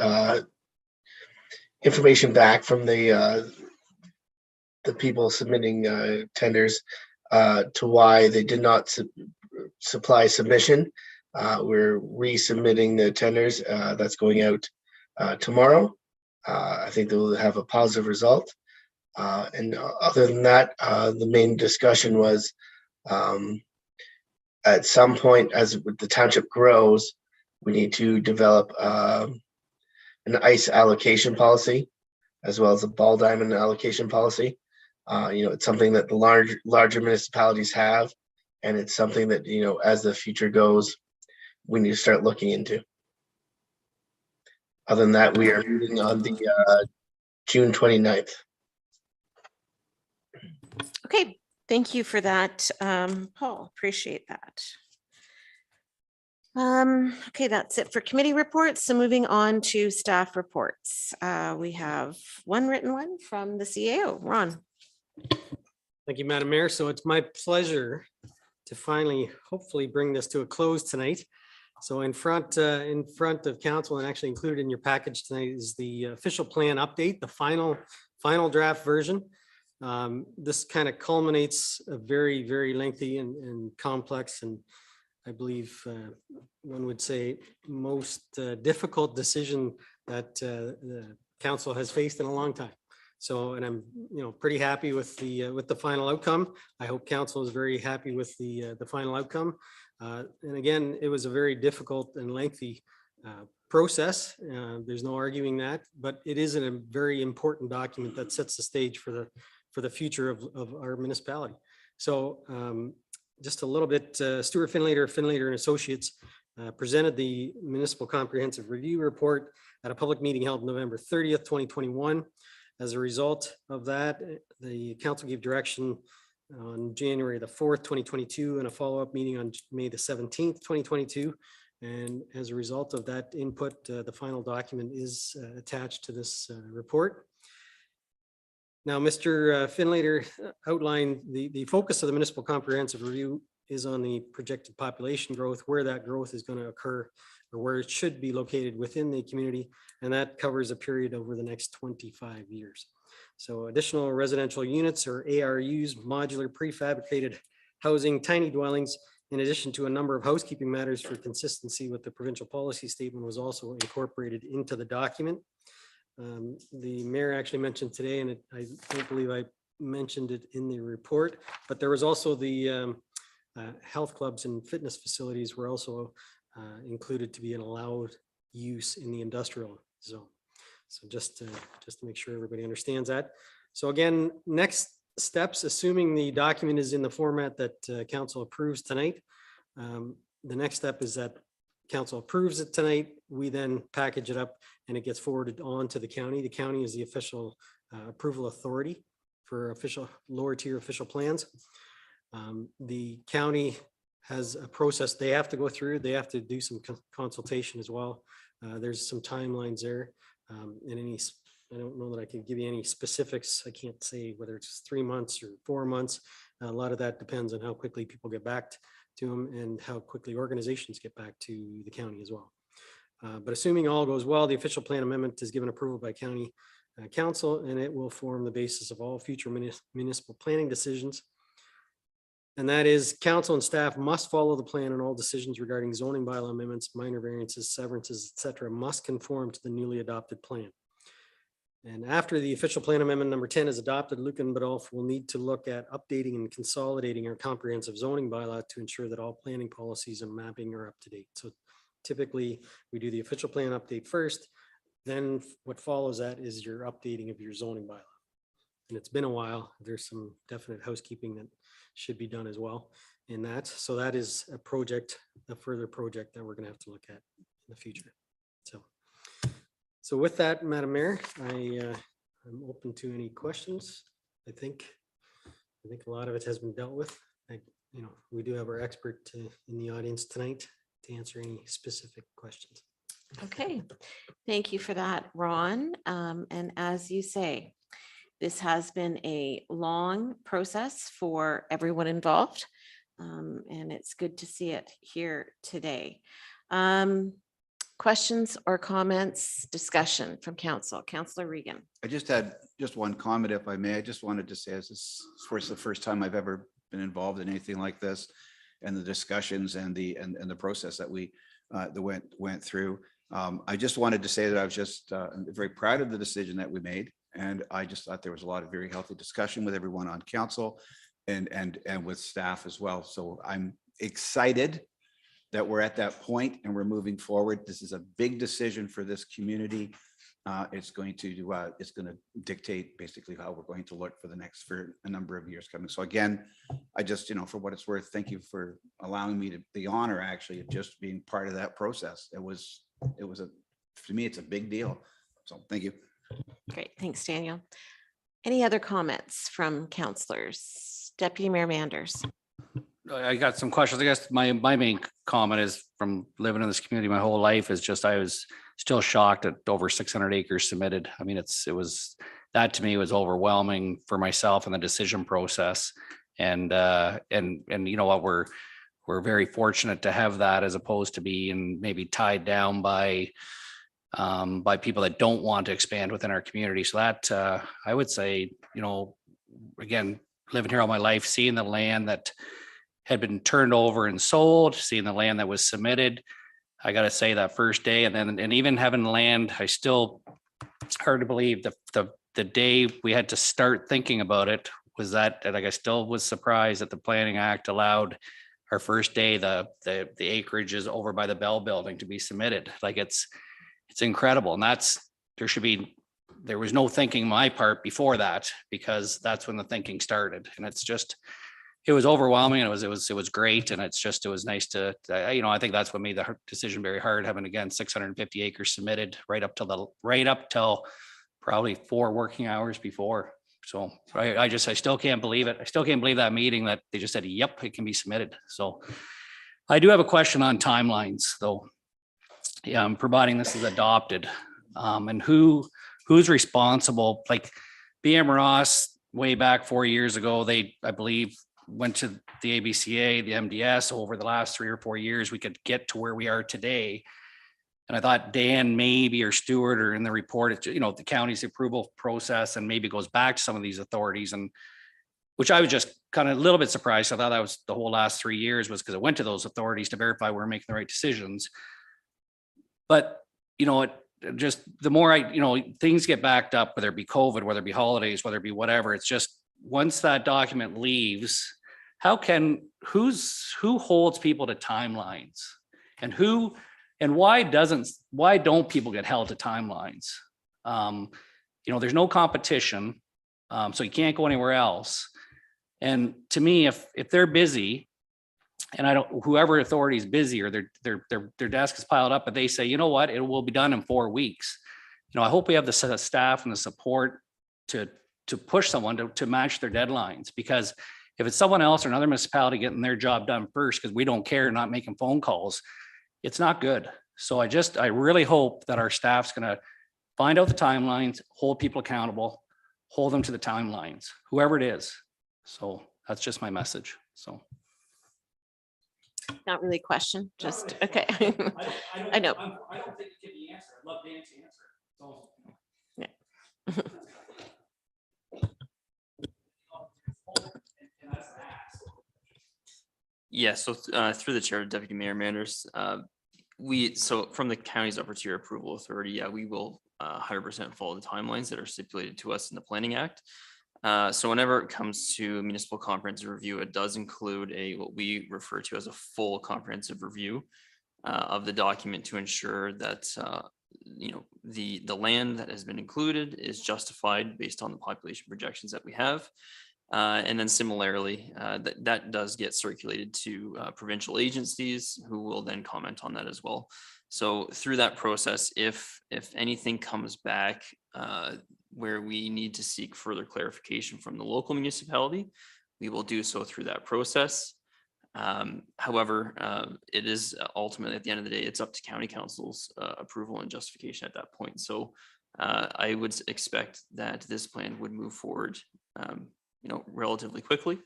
information back from the people submitting tenders to why they did not supply submission. We're resubmitting the tenders. That's going out tomorrow. I think they will have a positive result. And other than that, the main discussion was at some point, as the township grows, we need to develop an ice allocation policy, as well as a ball diamond allocation policy. It's something that the larger municipalities have, and it's something that, as the future goes, we need to start looking into. Other than that, we are meeting on the June 29th. Okay, thank you for that, Paul. Appreciate that. Okay, that's it for committee reports. So moving on to staff reports. We have one written one from the CAO. Ron. Thank you, Madam Mayor. So it's my pleasure to finally, hopefully, bring this to a close tonight. So in front of council, and actually included in your package tonight, is the official plan update, the final draft version. This kind of culminates a very, very lengthy and complex, and I believe one would say most difficult decision that the council has faced in a long time. So, and I'm pretty happy with the final outcome. I hope council is very happy with the final outcome. And again, it was a very difficult and lengthy process. There's no arguing that, but it is a very important document that sets the stage for the future of our municipality. So just a little bit, Stuart Finlater and Associates presented the Municipal Comprehensive Review Report at a public meeting held November 30th, 2021. As a result of that, the council gave direction on January the 4th, 2022, and a follow-up meeting on May the 17th, 2022. And as a result of that input, the final document is attached to this report. Now, Mr. Finlater outlined the focus of the Municipal Comprehensive Review is on the projected population growth, where that growth is going to occur, or where it should be located within the community. And that covers a period over the next 25 years. So additional residential units, or ARUs, modular prefabricated housing, tiny dwellings, in addition to a number of housekeeping matters for consistency with the provincial policy statement, was also incorporated into the document. The mayor actually mentioned today, and I don't believe I mentioned it in the report, but there was also the health clubs and fitness facilities were also included to be an allowed use in the industrial zone. So just to make sure everybody understands that. So again, next steps, assuming the document is in the format that council approves tonight, the next step is that council approves it tonight. We then package it up and it gets forwarded on to the county. The county is the official approval authority for official lower tier official plans. The county has a process they have to go through. They have to do some consultation as well. There's some timelines there. And I don't know that I can give you any specifics. I can't say whether it's 3 months or 4 months. A lot of that depends on how quickly people get back to them and how quickly organizations get back to the county as well. But assuming all goes well, the official plan amendment is given approval by county council, and it will form the basis of all future municipal planning decisions. And that is, council and staff must follow the plan, and all decisions regarding zoning bylaw amendments, minor variances, severances, etc., must conform to the newly adopted plan. And after the official plan amendment number 10 is adopted, Lucan Biddulph will need to look at updating and consolidating our comprehensive zoning bylaw to ensure that all planning policies and mapping are up to date. So typically, we do the official plan update first, then what follows that is your updating of your zoning bylaw. And it's been a while. There's some definite housekeeping that should be done as well in that. So that is a project, a further project that we're gonna have to look at in the future. So with that, Madam Mayor, I'm open to any questions. I think a lot of it has been dealt with. We do have our expert in the audience tonight to answer any specific questions. Okay, thank you for that, Ron. And as you say, this has been a long process for everyone involved. And it's good to see it here today. Questions or comments, discussion from council? Councillor Regan. I just had one comment, if I may. I just wanted to say, this is of course the first time I've ever been involved in anything like this, and the discussions and the process that we went through. I just wanted to say that I was just very proud of the decision that we made, and I just thought there was a lot of very healthy discussion with everyone on council and with staff as well. So I'm excited that we're at that point and we're moving forward. This is a big decision for this community. It's going to dictate basically how we're going to look for a number of years coming. So again, I just, for what it's worth, thank you for allowing me the honor actually of just being part of that process. To me, it's a big deal. So thank you. Great, thanks, Daniel. Any other comments from councillors? Deputy Mayor Manders. I got some questions. I guess my main comment is, from living in this community my whole life, is just I was still shocked at over 600 acres submitted. I mean, that to me was overwhelming for myself in the decision process. And you know what, we're very fortunate to have that, as opposed to being maybe tied down by people that don't want to expand within our community. So that I would say, again, living here all my life, seeing the land that had been turned over and sold, seeing the land that was submitted, I got to say that first day, and even having land, it's hard to believe the day we had to start thinking about it was that, like, I still was surprised that the Planning Act allowed our first day the acreage is over by the Bell Building to be submitted. Like, it's incredible, and there was no thinking on my part before that, because that's when the thinking started, and it was overwhelming, and it was great, and it was nice to, I think that's what made the decision very hard, having, again, 650 acres submitted right up till probably 4 working hours before. So I still can't believe it. I still can't believe that meeting that they just said, yep, it can be submitted. So I do have a question on timelines, though. Yeah, providing this is adopted, and who's responsible? Like BM Ross, way back 4 years ago, I believe went to the ABCA, the MDS. Over the last 3 or 4 years, we could get to where we are today. And I thought Dan maybe, or Stewart, or in the report, the county's approval process, and maybe goes back to some of these authorities, and which I was just kind of a little bit surprised. I thought that was the whole last 3 years, was because it went to those authorities to verify we're making the right decisions. But, just the more things get backed up, whether it be COVID, whether it be holidays, whether it be whatever, it's just, once that document leaves, who holds people to timelines, and why don't people get held to timelines? There's no competition, so you can't go anywhere else. And to me, if they're busy, and whoever authority is busy, or their desk is piled up, but they say, you know what, it will be done in 4 weeks. I hope we have the staff and the support to push someone to match their deadlines, because if it's someone else or another municipality getting their job done first, because we don't care, not making phone calls, it's not good. So I really hope that our staff's going to find out the timelines, hold people accountable, hold them to the timelines, whoever it is. So that's just my message. So. Not really a question, just, okay. I know. I don't think it can be answered. I'd love Dan to answer it. So. Yeah. Yeah, so through the chair, Deputy Mayor Manders, so from the county's upper tier approval authority, yeah, we will 100% follow the timelines that are stipulated to us in the Planning Act. So whenever it comes to municipal comprehensive review, it does include what we refer to as a full comprehensive review of the document to ensure that the land that has been included is justified based on the population projections that we have. And then similarly, that does get circulated to provincial agencies who will then comment on that as well. So through that process, if anything comes back where we need to seek further clarification from the local municipality, we will do so through that process. However, it is ultimately, at the end of the day, it's up to county council's approval and justification at that point. So I would expect that this plan would move forward relatively quickly.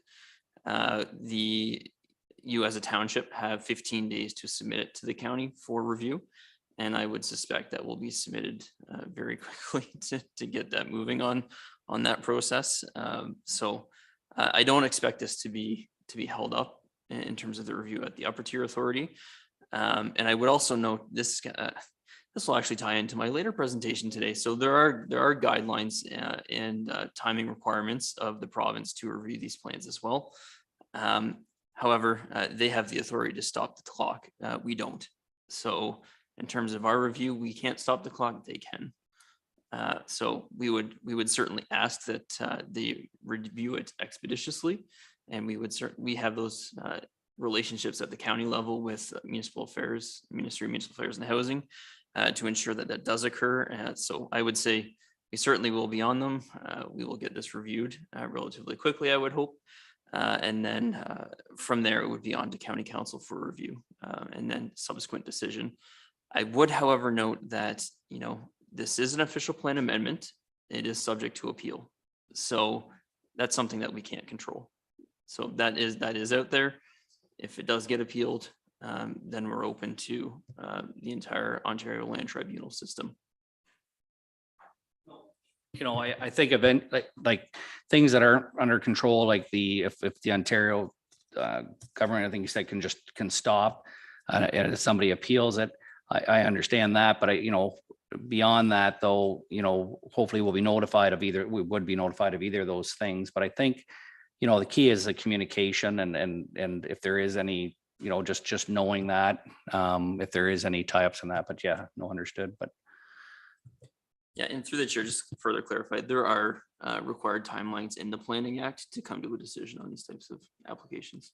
You as a township have 15 days to submit it to the county for review. And I would suspect that will be submitted very quickly to get that moving on that process. So I don't expect this to be held up in terms of the review at the upper tier authority. And I would also note this will actually tie into my later presentation today. So there are guidelines and timing requirements of the province to review these plans as well. However, they have the authority to stop the clock. We don't. So in terms of our review, we can't stop the clock, they can. So we would certainly ask that they review it expeditiously. And we have those relationships at the county level with Municipal Affairs, Ministry of Municipal Affairs and Housing to ensure that that does occur. So I would say we certainly will be on them. We will get this reviewed relatively quickly, I would hope. And then from there, it would be on to county council for review and then subsequent decision. I would, however, note that, this is an official plan amendment. It is subject to appeal. So that's something that we can't control. So that is out there. If it does get appealed, then we're open to the entire Ontario Land Tribunal system. I think of like things that are under control, like if the Ontario government, I think you said, can stop and if somebody appeals it, I understand that, but beyond that though, hopefully we would be notified of either of those things. But I think, the key is the communication and if there is any, just knowing that, if there is any tie-ups in that, but yeah, no, understood, but. Yeah, and through the chair, just to further clarify, there are required timelines in the Planning Act to come to a decision on these types of applications.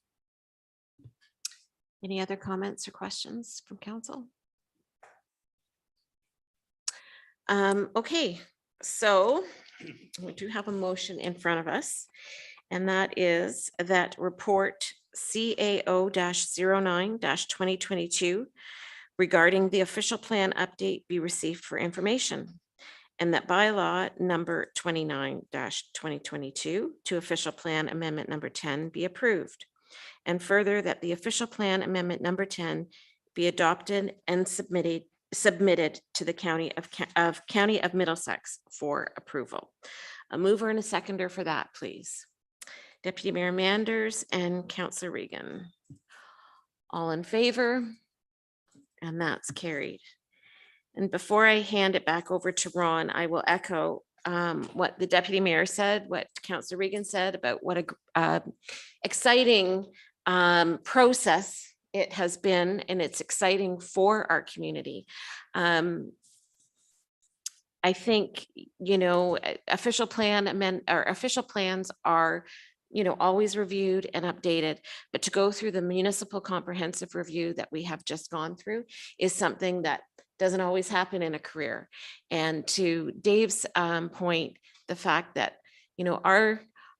Any other comments or questions from council? Okay, so we do have a motion in front of us, and that is that report CAO-09-2022 regarding the official plan update be received for information, and that bylaw number 29-2022 to official plan amendment number 10 be approved. And further, that the official plan amendment number 10 be adopted and submitted to the County of Middlesex for approval. A mover and a seconder for that, please. Deputy Mayor Manders and Councillor Regan. All in favor? And that's carried. And before I hand it back over to Ron, I will echo what the Deputy Mayor said, what Councillor Regan said about what a exciting process it has been, and it's exciting for our community. I think, official plans are, always reviewed and updated, but to go through the municipal comprehensive review that we have just gone through is something that doesn't always happen in a career. And to Dave's point, the fact that,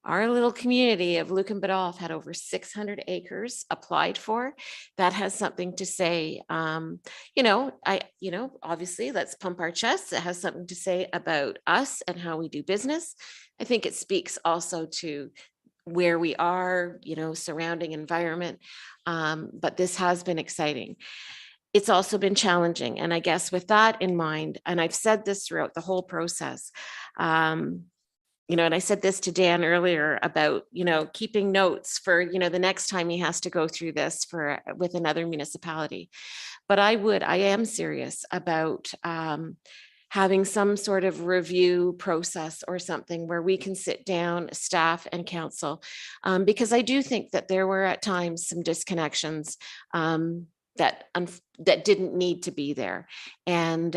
our little community of Lucan Biddulph had over 600 acres applied for, that has something to say. Obviously let's pump our chests. It has something to say about us and how we do business. I think it speaks also to where we are, surrounding environment. But this has been exciting. It's also been challenging. And I guess with that in mind, and I've said this throughout the whole process, and I said this to Dan earlier about, keeping notes for, the next time he has to go through this with another municipality. But I am serious about having some sort of review process or something where we can sit down, staff and council. Because I do think that there were at times some disconnections that didn't need to be there. And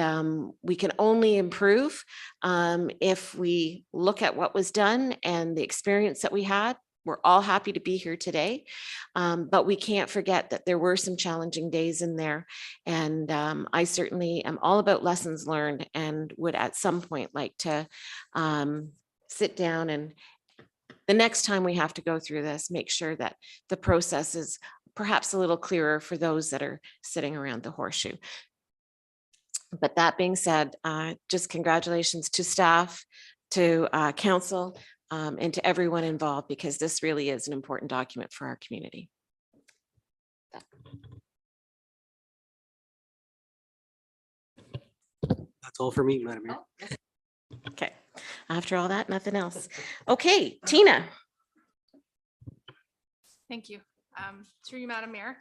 we can only improve if we look at what was done and the experience that we had. We're all happy to be here today, but we can't forget that there were some challenging days in there. And I certainly am all about lessons learned and would at some point like to sit down and the next time we have to go through this, make sure that the process is perhaps a little clearer for those that are sitting around the horseshoe. But that being said, just congratulations to staff, to council, and to everyone involved, because this really is an important document for our community. That's all for me, Madam Mayor. Okay, after all that, nothing else. Okay, Tina. Thank you. Through you, Madam Mayor,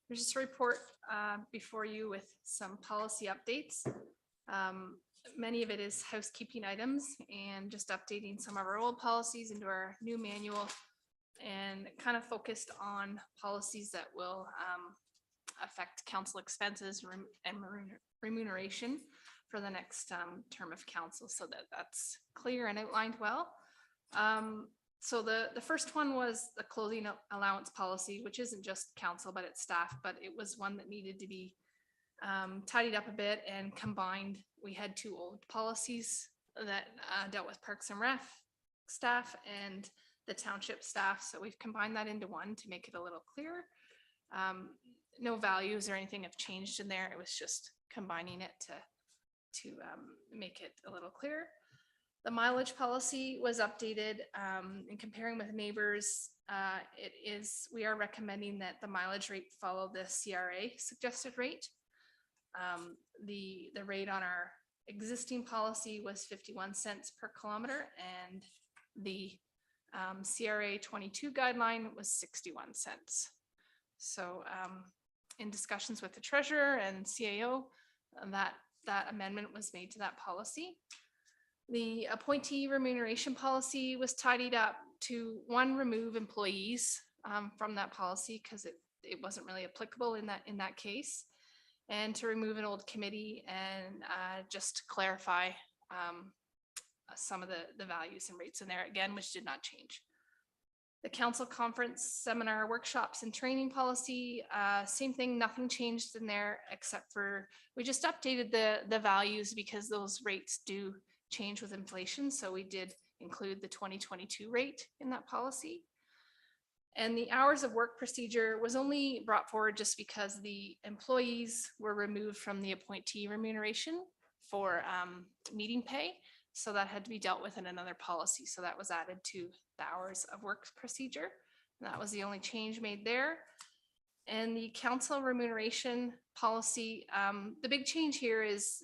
there's just a report before you with some policy updates. Many of it is housekeeping items and just updating some of our old policies into our new manual, and kind of focused on policies that will affect council expenses and remuneration for the next term of council, so that that's clear and outlined well. So the first one was the clothing allowance policy, which isn't just council, but it's staff, but it was one that needed to be tidied up a bit and combined. We had two old policies that dealt with Parks and Rec staff and the township staff. So we've combined that into one to make it a little clearer. No values or anything have changed in there. It was just combining it to make it a little clearer. The mileage policy was updated in comparing with neighbors. We are recommending that the mileage rate follow the CRA suggested rate. The rate on our existing policy was 51 cents per kilometer, and the CRA 22 guideline was 61 cents. So in discussions with the treasurer and CAO, that amendment was made to that policy. The appointee remuneration policy was tidied up to remove employees from that policy because it wasn't really applicable in that case, and to remove an old committee and just clarify some of the values and rates in there again, which did not change. The council conference, seminar, workshops, and training policy, same thing, nothing changed in there except for we just updated the values because those rates do change with inflation. So we did include the 2022 rate in that policy. And the hours of work procedure was only brought forward just because the employees were removed from the appointee remuneration for meeting pay. So that had to be dealt with in another policy. So that was added to the hours of work procedure. And that was the only change made there. And the council remuneration policy, the big change here is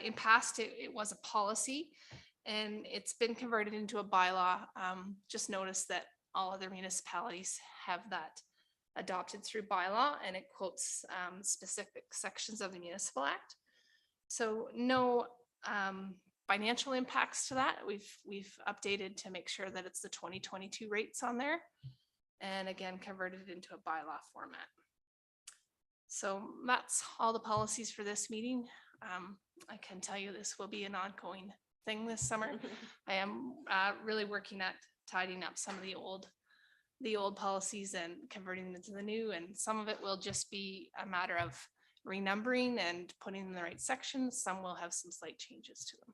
in past, it was a policy and it's been converted into a bylaw. Just notice that all other municipalities have that adopted through bylaw, and it quotes specific sections of the Municipal Act. So no financial impacts to that. We've updated to make sure that it's the 2022 rates on there, and again converted it into a bylaw format. So that's all the policies for this meeting. I can tell you this will be an ongoing thing this summer. I am really working at tidying up some of the old policies and converting them into the new, and some of it will just be a matter of renumbering and putting in the right sections. Some will have some slight changes to them.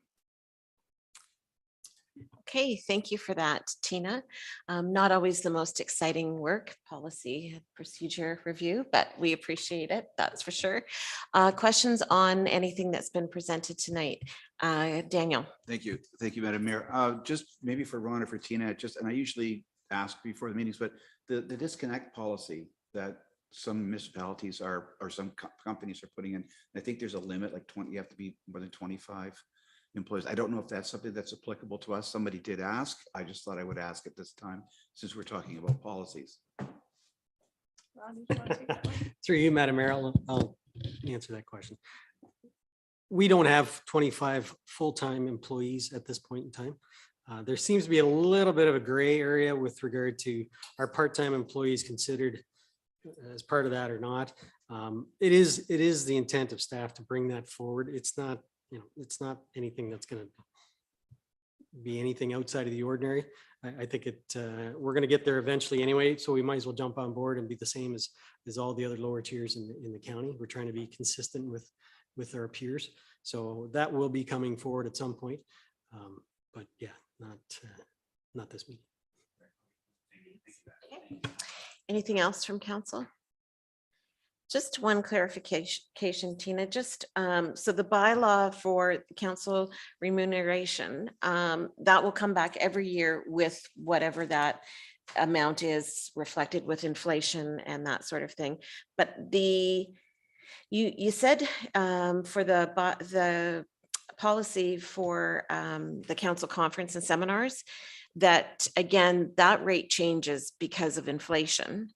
Okay, thank you for that, Tina. Not always the most exciting work, policy procedure review, but we appreciate it, that's for sure. Questions on anything that's been presented tonight? Daniel. Thank you, Madam Mayor. Just maybe for Ron or for Tina, and I usually ask before the meetings, but the disconnect policy that some municipalities or some companies are putting in, I think there's a limit, like 20, you have to be more than 25 employees. I don't know if that's something that's applicable to us. Somebody did ask. I just thought I would ask at this time, since we're talking about policies. Through you, Madam Mayor, I'll answer that question. we don't have 25 full-time employees at this point in time. There seems to be a little bit of a gray area with regard to our part-time employees considered as part of that or not. It is the intent of staff to bring that forward. It's not, it's not anything that's going to be anything outside of the ordinary. I think we're going to get there eventually anyway, so we might as well jump on board and be the same as all the other lower tiers in the county. We're trying to be consistent with our peers. So that will be coming forward at some point. But yeah, not this meeting. Anything else from council? Just one clarification, Tina, just so the bylaw for council remuneration, that will come back every year with whatever that amount is reflected with inflation and that sort of thing. But you said for the policy for the council conference and seminars, that again, that rate changes because of inflation.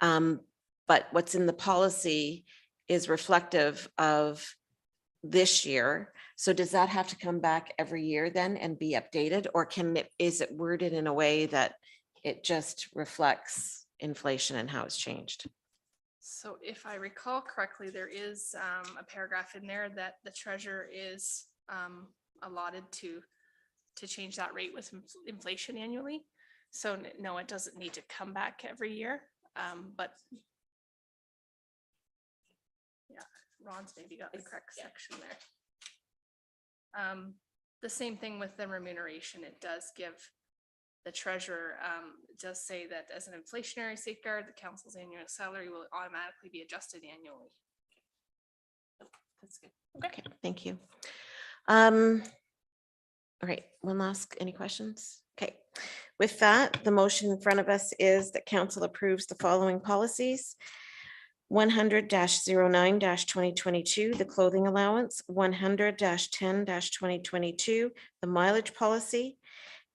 But what's in the policy is reflective of this year. So does that have to come back every year then and be updated, or is it worded in a way that it just reflects inflation and how it's changed? So if I recall correctly, there is a paragraph in there that the treasurer is allotted to change that rate with inflation annually. So no, it doesn't need to come back every year. But yeah, Ron's maybe got the correct section there. The same thing with the remuneration. It does give the treasurer, it does say that as an inflationary safeguard, the council's annual salary will automatically be adjusted annually. That's good. Okay, thank you. All right, one last, any questions? Okay, with that, the motion in front of us is that council approves the following policies. 100-09-2022, the clothing allowance, 100-10-2022, the mileage policy,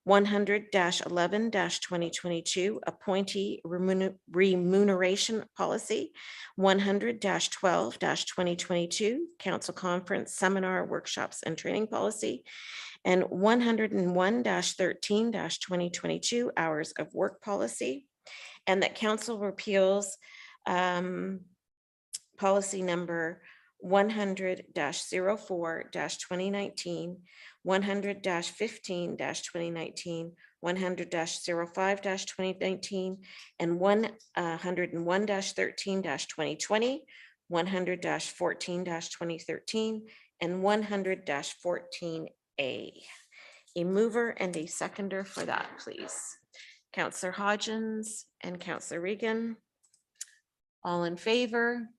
100-11-2022, appointee remuneration policy, 100-12-2022, council conference, seminar, workshops, and training policy, and 101-13-2022, hours of work policy, and that council repeals policy number 100-04-2019, 100-15-2019, 100-05-2019, and 101-13-2020, 100-14-2013, and 100-14A. A mover and a seconder for that, please. Councillor Hodgins and Councillor Regan. All in favor?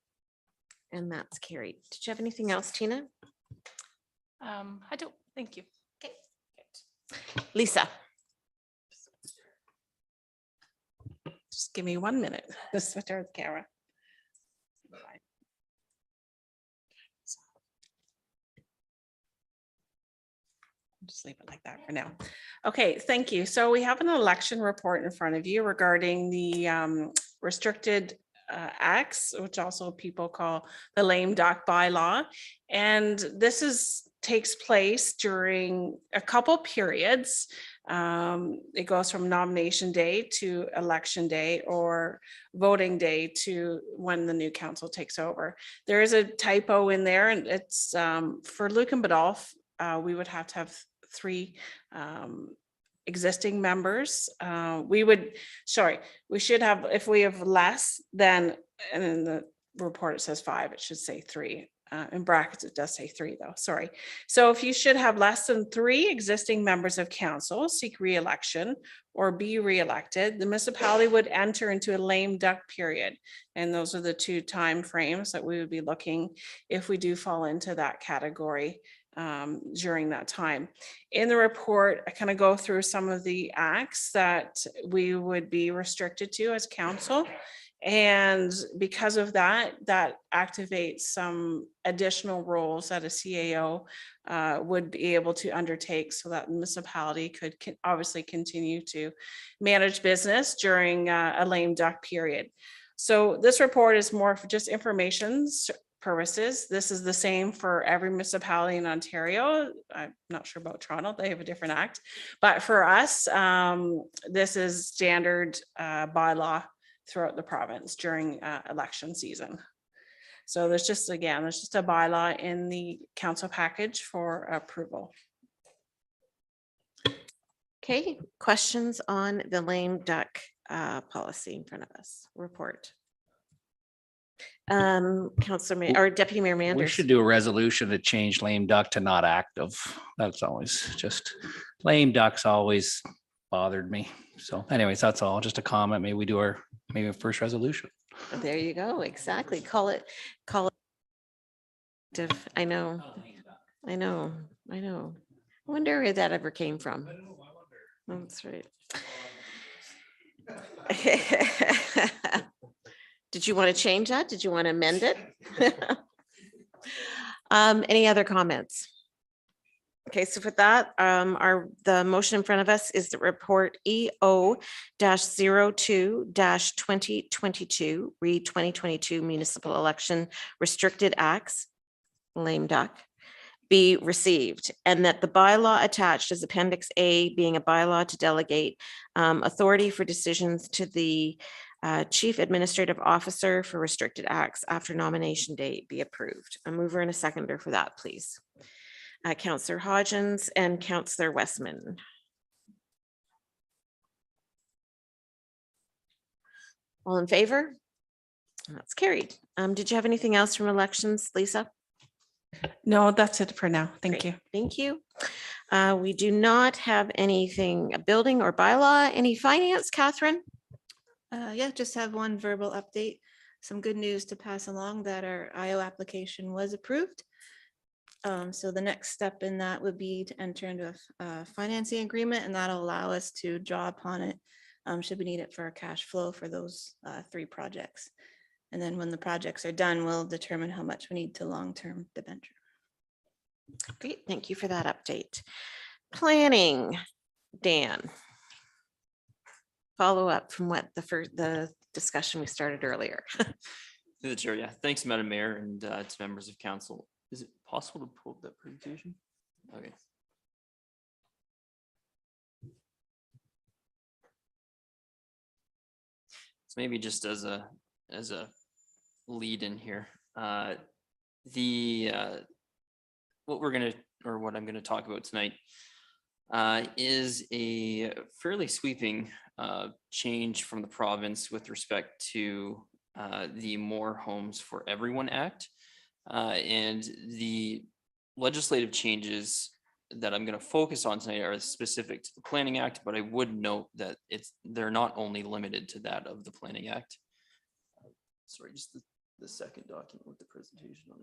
And that's carried. Did you have anything else, Tina? I don't, thank you. Okay. Lisa. Just give me 1 minute. Let's switch our camera. Just leave it like that for now. Okay, thank you. So we have an election report in front of you regarding the restricted acts, which also people call the lame duck bylaw. And this takes place during a couple periods. It goes from nomination day to election day, or voting day to when the new council takes over. There is a typo in there, and it's for Lucan Biddulph. We would have to have 3 existing members. We should have, if we have less than, and in the report it says 5, it should say 3. In brackets, it does say 3 though, sorry. So if you should have less than 3 existing members of council seek re-election or be re-elected, the municipality would enter into a lame duck period. And those are the 2 time frames that we would be looking if we do fall into that category during that time. In the report, I kind of go through some of the acts that we would be restricted to as council. And because of that, that activates some additional roles that a CAO would be able to undertake, so that the municipality could obviously continue to manage business during a lame duck period. So this report is more for just information purposes. This is the same for every municipality in Ontario. I'm not sure about Toronto, they have a different act. But for us, this is standard bylaw throughout the province during election season. So there's just a bylaw in the council package for approval. Okay, questions on the lame duck policy in front of us, report. Councillor May or Deputy Mayor We Manders. should do a resolution to change lame duck to not active. That's always just, lame ducks always bothered me. So anyways, that's all, just a comment. Maybe we do our first resolution. There you go, exactly. Call it. I know. I wonder where that ever came from. That's right. Did you want to change that? Did you want to amend it? Any other comments? Okay, so for that, the motion in front of us is the report EO-02-2022, read 2022 municipal election restricted acts, lame duck, be received, and that the bylaw attached as Appendix A, being a bylaw to delegate authority for decisions to the Chief Administrative Officer for restricted acts after nomination date, be approved. A mover and a seconder for that, please. Councillor Hodgins and Councillor Westman. All in favor? That's carried. Did you have anything else from elections, Lisa? No, that's it for now. Thank Great, you. Thank you. We do not have anything, a building or bylaw, any finance, Catherine? Yeah, just have one verbal update. Some good news to pass along that our IO application was approved. So the next step in that would be to enter into a financing agreement, and that'll allow us to draw upon it should we need it for our cash flow for those 3 projects. And then when the projects are done, we'll determine how much we need to long-term debenture. Great, thank you for that update. Planning, Dan. Follow up from what the discussion we started earlier. Through the chair, yeah. Thanks, Madam Mayor, and to members of council. Is it possible to pull up that presentation? Okay. So maybe just as a lead in here, what I'm gonna talk about tonight is a fairly sweeping change from the province with respect to the More Homes for Everyone Act. And the legislative changes that I'm going to focus on tonight are specific to the Planning Act, but I would note that they're not only limited to that of the Planning Act. Sorry, just the second document with the presentation on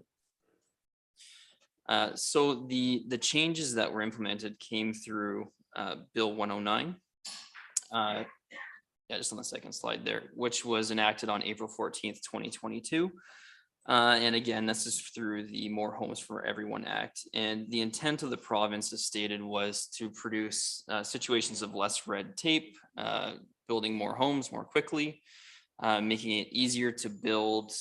it. So the changes that were implemented came through Bill 109. Yeah, just on the second slide there, which was enacted on April 14th, 2022. And again, this is through the More Homes for Everyone Act. And the intent of the province, as stated, was to produce situations of less red tape, building more homes more quickly, making it easier to build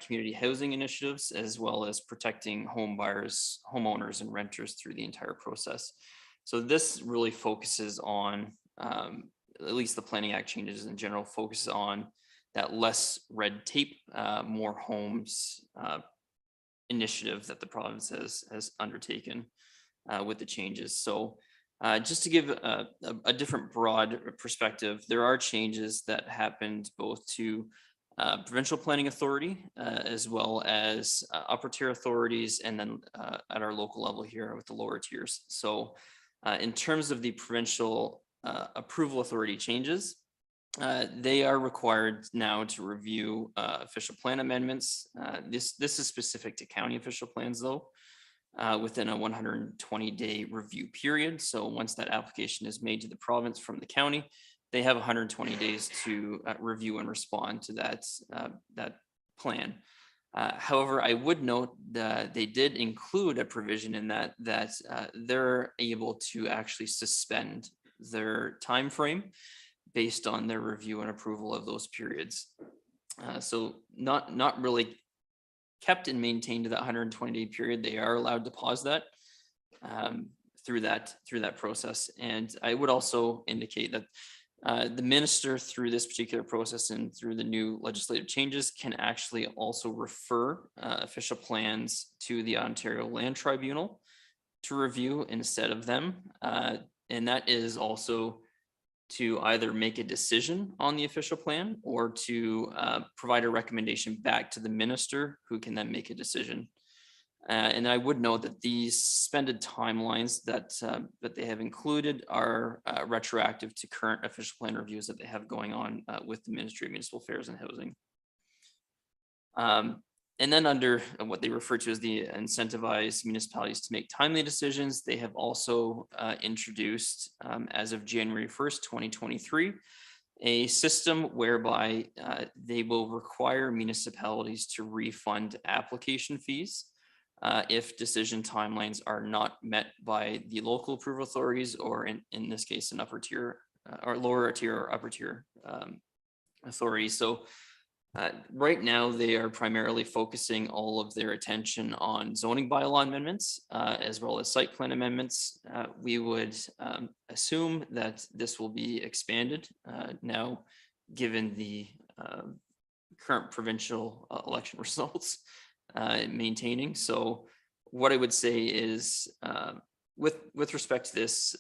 community housing initiatives, as well as protecting home buyers, homeowners, and renters through the entire process. So this really focuses on, at least the Planning Act changes in general, focus on that less red tape, more homes initiative that the province has undertaken with the changes. So just to give a different broad perspective, there are changes that happened both to provincial planning authority as well as upper tier authorities, and then at our local level here with the lower tiers. So in terms of the provincial approval authority changes, they are required now to review official plan amendments. This is specific to county official plans, though, within a 120-day review period. So once that application is made to the province from the county, they have 120 days to review and respond to that plan. However, I would note that they did include a provision in that they're able to actually suspend their time frame based on their review and approval of those periods. So not really kept and maintained to that 120-day period, they are allowed to pause that through that process. And I would also indicate that the minister, through this particular process and through the new legislative changes, can actually also refer official plans to the Ontario Land Tribunal to review instead of them. And that is also to either make a decision on the official plan or to provide a recommendation back to the minister, who can then make a decision. And I would note that these suspended timelines that they have included are retroactive to current official plan reviews that they have going on with the Ministry of Municipal Affairs and Housing. And then under what they refer to as the incentivize municipalities to make timely decisions, they have also introduced, as of January 1st, 2023, a system whereby they will require municipalities to refund application fees if decision timelines are not met by the local approval authorities, or in this case, an upper tier or lower tier or upper tier authorities. So right now, they are primarily focusing all of their attention on zoning bylaw amendments, as well as site plan amendments. We would assume that this will be expanded now, given the current provincial election results maintaining. So what I would say is, with respect to this,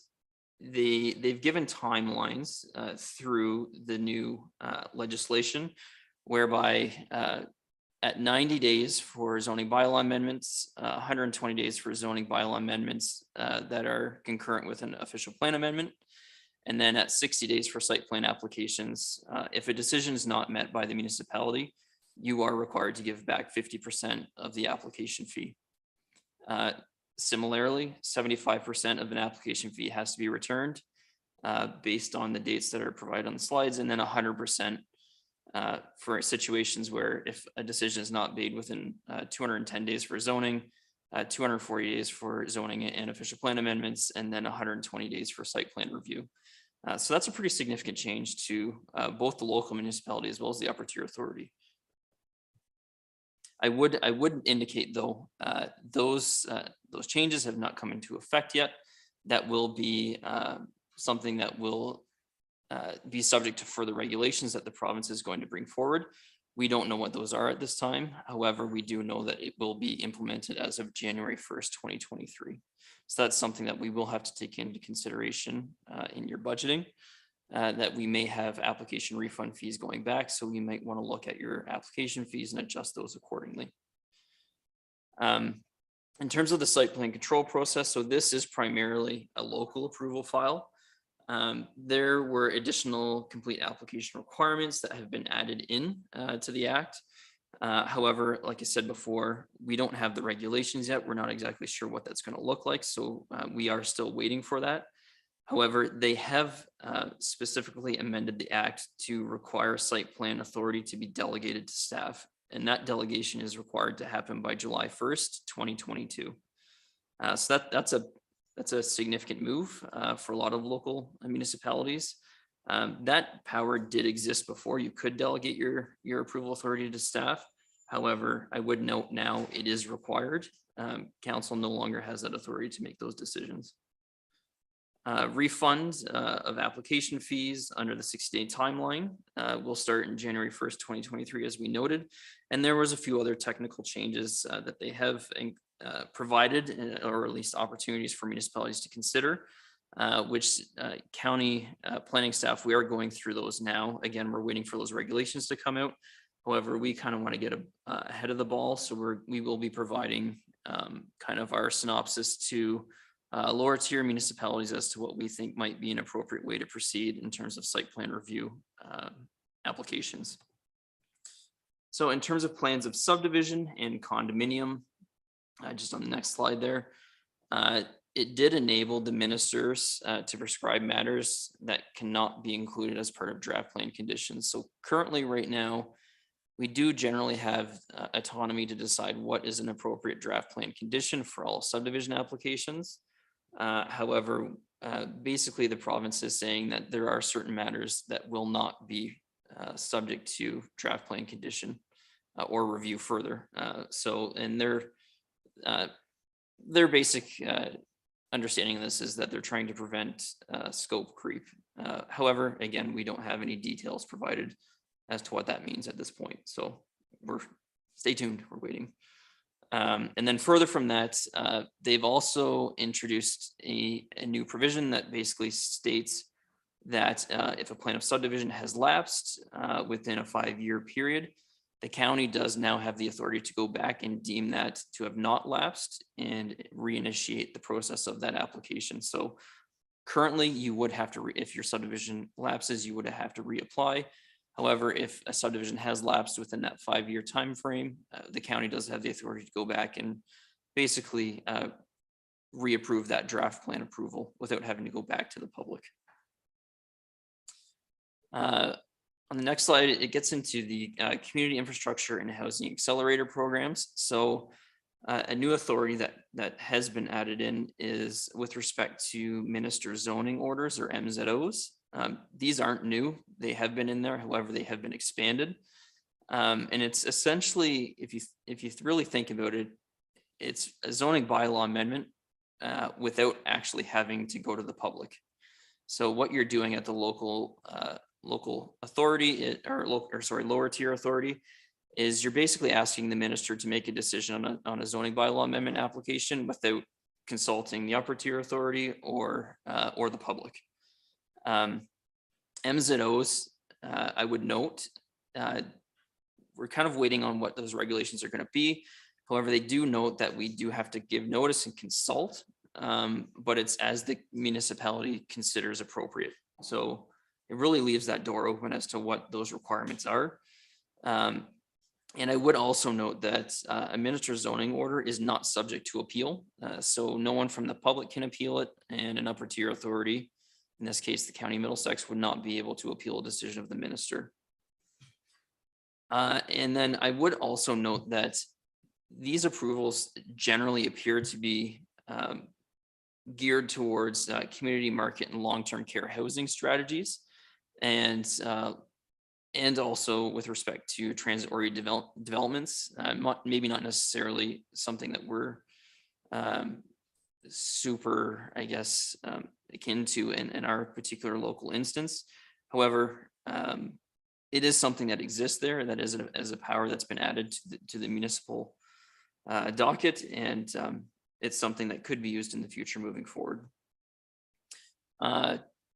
they've given timelines through the new legislation, whereby at 90 days for zoning bylaw amendments, 120 days for zoning bylaw amendments that are concurrent with an official plan amendment, and then at 60 days for site plan applications. If a decision is not met by the municipality, you are required to give back 50% of the application fee. Similarly, 75% of an application fee has to be returned based on the dates that are provided on the slides, and then 100% for situations where if a decision is not made within 210 days for zoning, 240 days for zoning and official plan amendments, and then 120 days for site plan review. So that's a pretty significant change to both the local municipality as well as the upper tier authority. I would indicate though, those changes have not come into effect yet. That will be something that will be subject to further regulations that the province is going to bring forward. We don't know what those are at this time. However, we do know that it will be implemented as of January 1st, 2023. So that's something that we will have to take into consideration in your budgeting, that we may have application refund fees going back. So we might want to look at your application fees and adjust those accordingly. In terms of the site plan control process, so this is primarily a local approval file. There were additional complete application requirements that have been added in to the Act. However, like I said before, we don't have the regulations yet. We're not exactly sure what that's going to look like. So we are still waiting for that. However, they have specifically amended the Act to require site plan authority to be delegated to staff. And that delegation is required to happen by July 1st, 2022. So that's a significant move for a lot of local municipalities. That power did exist before. You could delegate your approval authority to staff. However, I would note now it is required. Council no longer has that authority to make those decisions. Refund of application fees under the 60-day timeline will start in January 1st, 2023, as we noted. And there was a few other technical changes that they have provided, or at least opportunities for municipalities to consider, which county planning staff, we are going through those now. Again, we're waiting for those regulations to come out. However, we kind of want to get ahead of the ball. So we will be providing kind of our synopsis to lower tier municipalities as to what we think might be an appropriate way to proceed in terms of site plan review applications. So in terms of plans of subdivision and condominium, just on the next slide there, it did enable the ministers to prescribe matters that cannot be included as part of draft plan conditions. So currently right now, we do generally have autonomy to decide what is an appropriate draft plan condition for all subdivision applications. However, basically the province is saying that there are certain matters that will not be subject to draft plan condition. or review further. So, and their basic understanding of this is that they're trying to prevent scope creep. However, again, we don't have any details provided as to what that means at this point. So stay tuned, we're waiting. And then further from that, they've also introduced a new provision that basically states that if a plan of subdivision has lapsed within a 5-year period, the county does now have the authority to go back and deem that to have not lapsed and reinitiate the process of that application. So currently you would have to, if your subdivision lapses, you would have to reapply. However, if a subdivision has lapsed within that 5-year time frame, the county does have the authority to go back and basically reapprove that draft plan approval without having to go back to the public. On the next slide, it gets into the community infrastructure and housing accelerator programs. So a new authority that has been added in is with respect to minister zoning orders, or MZOs. These aren't new. They have been in there. However, they have been expanded. And it's essentially, if you really think about it, it's a zoning bylaw amendment without actually having to go to the public. So what you're doing at the local authority, lower tier authority, is you're basically asking the minister to make a decision on a zoning bylaw amendment application without consulting the upper tier authority or the public. MZOs, I would note, we're kind of waiting on what those regulations are going to be. However, they do note that we do have to give notice and consult, but it's as the municipality considers appropriate. So it really leaves that door open as to what those requirements are. And I would also note that a minister's zoning order is not subject to appeal. So no one from the public can appeal it, and an upper tier authority, in this case, the County of Middlesex, would not be able to appeal a decision of the minister. And then I would also note that these approvals generally appear to be geared towards community market and long-term care housing strategies. And also with respect to transit-oriented developments, maybe not necessarily something that we're super, I guess, akin to in our particular local instance. However, it is something that exists there, that is as a power that's been added to the municipal docket, and it's something that could be used in the future moving forward.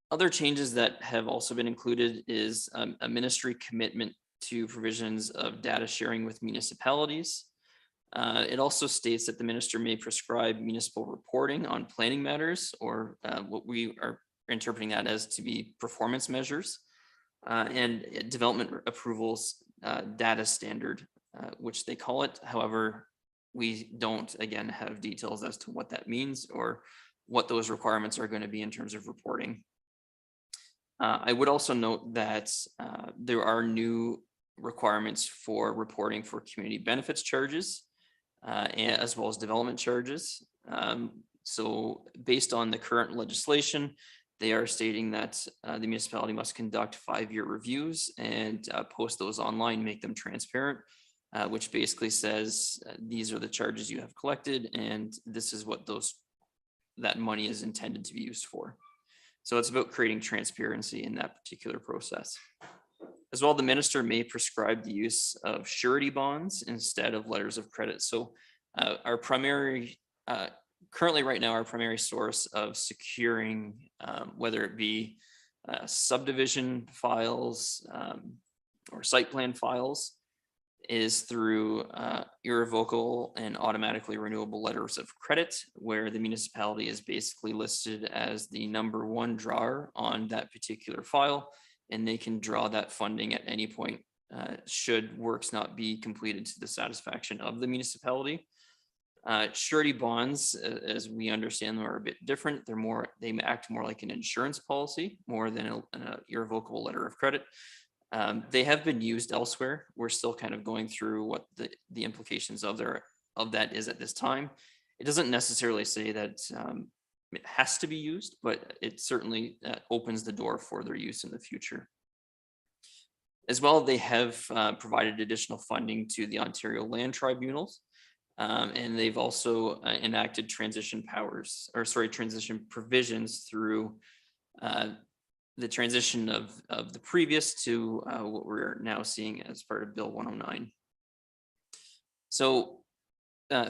Other changes that have also been included is a ministry commitment to provisions of data sharing with municipalities. It also states that the minister may prescribe municipal reporting on planning matters, or what we are interpreting that as to be performance measures, and development approvals data standard, which they call it. However, we don't, again, have details as to what that means or what those requirements are going to be in terms of reporting. I would also note that there are new requirements for reporting for community benefits charges, as well as development charges. So based on the current legislation, they are stating that the municipality must conduct 5-year reviews and post those online, make them transparent, which basically says these are the charges you have collected and this is what that money is intended to be used for. So it's about creating transparency in that particular process. As well, the minister may prescribe the use of surety bonds instead of letters of credit. So our primary, currently right now, our primary source of securing, whether it be subdivision files or site plan files, is through irrevocable and automatically renewable letters of credit, where the municipality is basically listed as the #1 drawer on that particular file, and they can draw that funding at any point should works not be completed to the satisfaction of the municipality. Surety bonds, as we understand them, are a bit different. They act more like an insurance policy more than an irrevocable letter of credit. They have been used elsewhere. We're still kind of going through what the implications of that is at this time. It doesn't necessarily say that it has to be used, but it certainly opens the door for their use in the future. As well, they have provided additional funding to the Ontario Land Tribunals. And they've also enacted transition provisions through the transition of the previous to what we're now seeing as part of Bill 109. So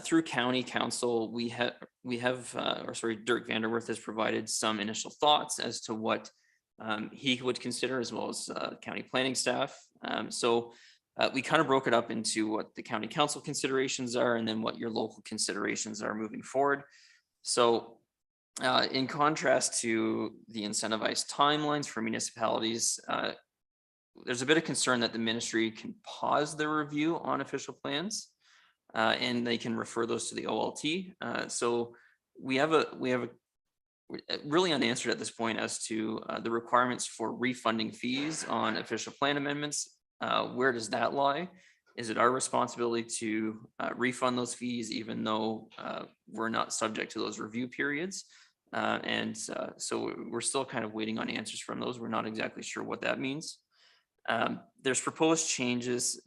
through County Council, Dirk Vanderwerth has provided some initial thoughts as to what he would consider, as well as county planning staff. We kind of broke it up into what the County Council considerations are and then what your local considerations are moving forward. So in contrast to the incentivized timelines for municipalities, there's a bit of concern that the ministry can pause their review on official plans and they can refer those to the OLT. So we have really unanswered at this point as to the requirements for refunding fees on official plan amendments. Where does that lie? Is it our responsibility to refund those fees even though we're not subject to those review periods? So we're still kind of waiting on answers from those. We're not exactly sure what that means. There's proposed changes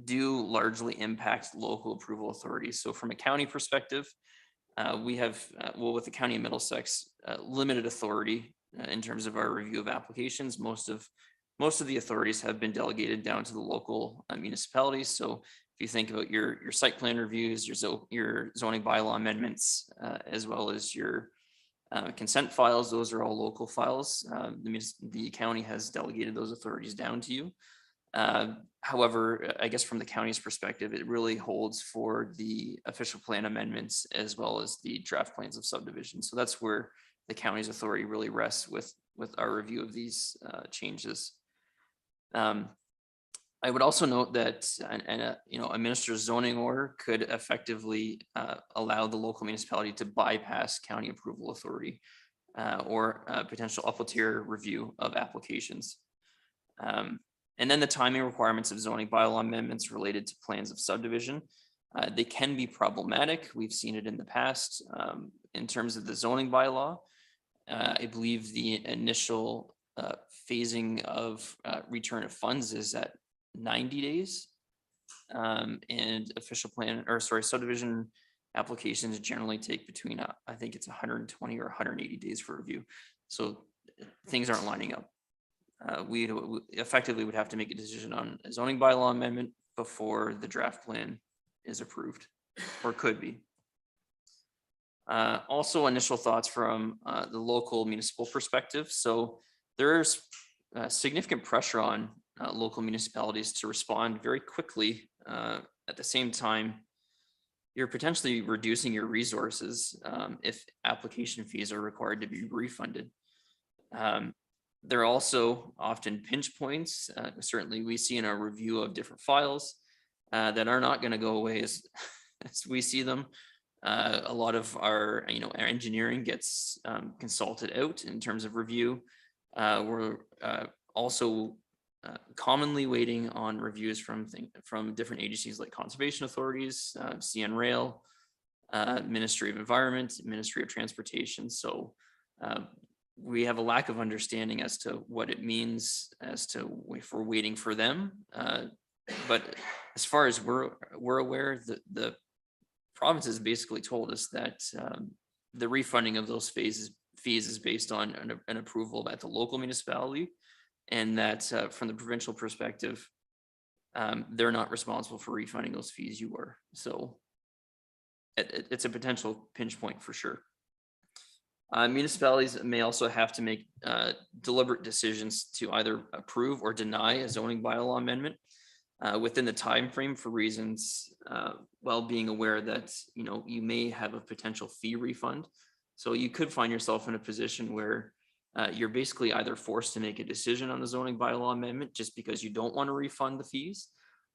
do largely impact local approval authorities. So from a county perspective, we have, with the County of Middlesex, limited authority in terms of our review of applications. Most of the authorities have been delegated down to the local municipalities. So if you think about your site plan reviews, your zoning bylaw amendments, as well as your consent files, those are all local files. The county has delegated those authorities down to you. However, I guess from the county's perspective, it really holds for the official plan amendments as well as the draft plans of subdivision. So that's where the county's authority really rests with our review of these changes. I would also note that a minister's zoning order could effectively allow the local municipality to bypass county approval authority or potential upper-tier review of applications. And then the timing requirements of zoning bylaw amendments related to plans of subdivision, they can be problematic. We've seen it in the past. In terms of the zoning bylaw, I believe the initial phasing of return of funds is at 90 days. And subdivision applications generally take between, I think it's 120 or 180 days for review. So things aren't lining up. We effectively would have to make a decision on a zoning bylaw amendment before the draft plan is approved, or could be. Also, initial thoughts from the local municipal perspective. So there's significant pressure on local municipalities to respond very quickly. At the same time, you're potentially reducing your resources if application fees are required to be refunded. There are also often pinch points. Certainly we see in our review of different files that are not going to go away as we see them. A lot of our engineering gets consulted out in terms of review. We're also commonly waiting on reviews from different agencies like conservation authorities, CN Rail, Ministry of Environment, Ministry of Transportation. So we have a lack of understanding as to what it means as to if we're waiting for them. But as far as we're aware, the province has basically told us that the refunding of those fees is based on an approval at the local municipality, and that from the provincial perspective, they're not responsible for refunding those fees, you are. So it's a potential pinch point for sure. Municipalities may also have to make deliberate decisions to either approve or deny a zoning bylaw amendment within the time frame for reasons while being aware that you may have a potential fee refund. So you could find yourself in a position where you're basically either forced to make a decision on the zoning bylaw amendment just because you don't want to refund the fees,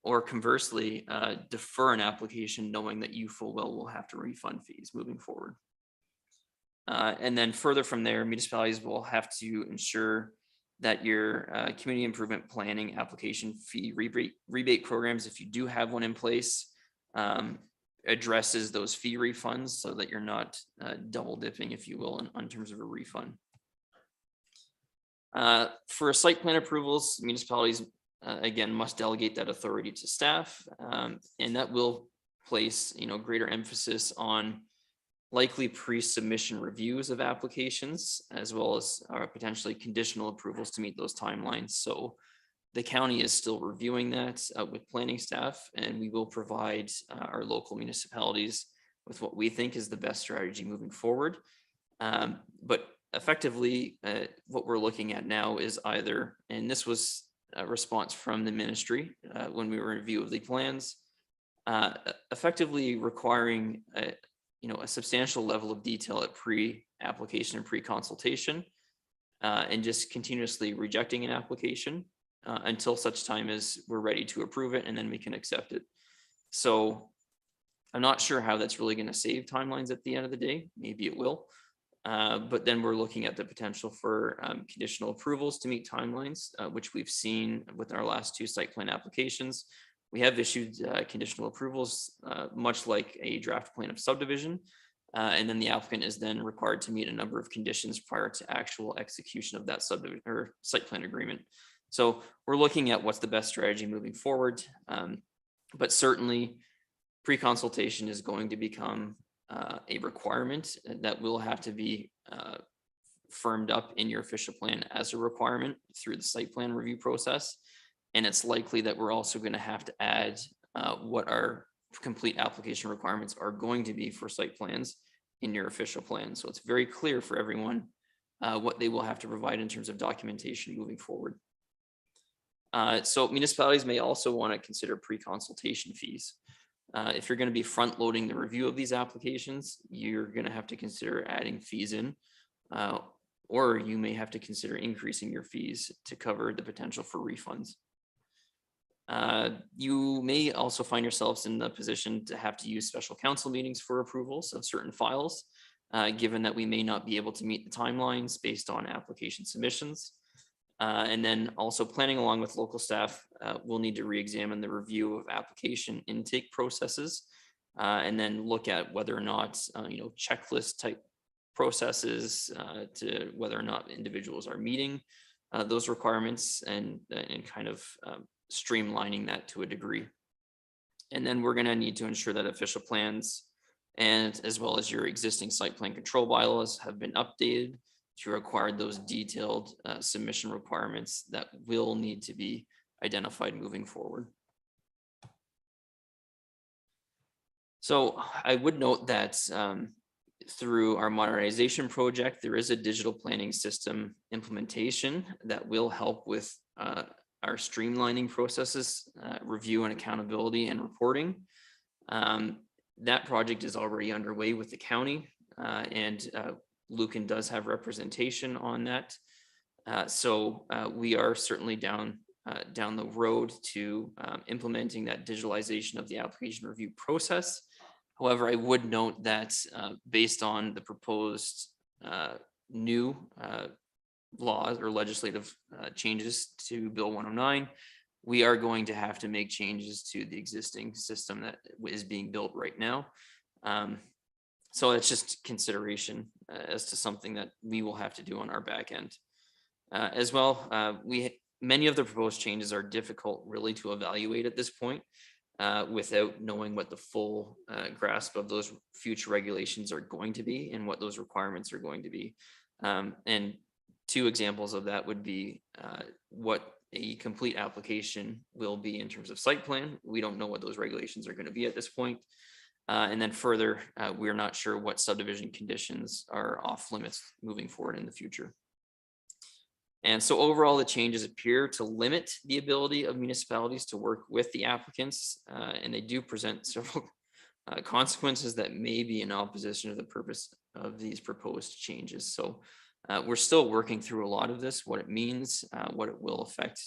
or conversely defer an application knowing that you full well will have to refund fees moving forward. And then further from there, municipalities will have to ensure that your community improvement planning application fee rebate programs, if you do have one in place, addresses those fee refunds so that you're not double dipping, if you will, in terms of a refund. For site plan approvals, municipalities again, must delegate that authority to staff. And that will place, greater emphasis on likely pre-submission reviews of applications, as well as potentially conditional approvals to meet those timelines. So the county is still reviewing that with planning staff, and we will provide our local municipalities with what we think is the best strategy moving forward. But effectively, what we're looking at now is either, and this was a response from the ministry when we were in review of the plans, effectively requiring a substantial level of detail at pre-application and pre-consultation, and just continuously rejecting an application until such time as we're ready to approve it, and then we can accept it. So I'm not sure how that's really going to save timelines at the end of the day. Maybe it will. But then we're looking at the potential for conditional approvals to meet timelines, which we've seen with our last 2 site plan applications. We have issued conditional approvals, much like a draft plan of subdivision. And then the applicant is then required to meet a number of conditions prior to actual execution of that subdivision or site plan agreement. So we're looking at what's the best strategy moving forward. But certainly pre-consultation is going to become a requirement that will have to be firmed up in your official plan as a requirement through the site plan review process. And it's likely that we're also going to have to add what our complete application requirements are going to be for site plans in your official plan. So it's very clear for everyone what they will have to provide in terms of documentation moving forward. So municipalities may also want to consider pre-consultation fees. If you're going to be front loading the review of these applications, you're going to have to consider adding fees in, or you may have to consider increasing your fees to cover the potential for refunds. You may also find yourselves in the position to have to use special council meetings for approvals of certain files, given that we may not be able to meet the timelines based on application submissions. And then also planning along with local staff, we'll need to re-examine the review of application intake processes, and then look at whether or not, checklist type processes to whether or not individuals are meeting those requirements, and kind of streamlining that to a degree. And then we're going to need to ensure that official plans and as well as your existing site plan control bylaws have been updated to require those detailed submission requirements that will need to be identified moving forward. So I would note that through our modernization project, there is a digital planning system implementation that will help with our streamlining processes, review and accountability and reporting. That project is already underway with the county, and Lucan does have representation on that. So we are certainly down the road to implementing that digitalization of the application review process. However, I would note that based on the proposed new laws or legislative changes to Bill 109, we are going to have to make changes to the existing system that is being built right now. So it's just consideration as to something that we will have to do on our back end. As well, many of the proposed changes are difficult really to evaluate at this point without knowing what the full grasp of those future regulations are going to be and what those requirements are going to be. And 2 examples of that would be what a complete application will be in terms of site plan. We don't know what those regulations are going to be at this point. And then further, we're not sure what subdivision conditions are off limits moving forward in the future. And so overall, the changes appear to limit the ability of municipalities to work with the applicants, and they do present several consequences that may be in opposition to the purpose of these proposed changes. So we're still working through a lot of this, what it means, what it will affect,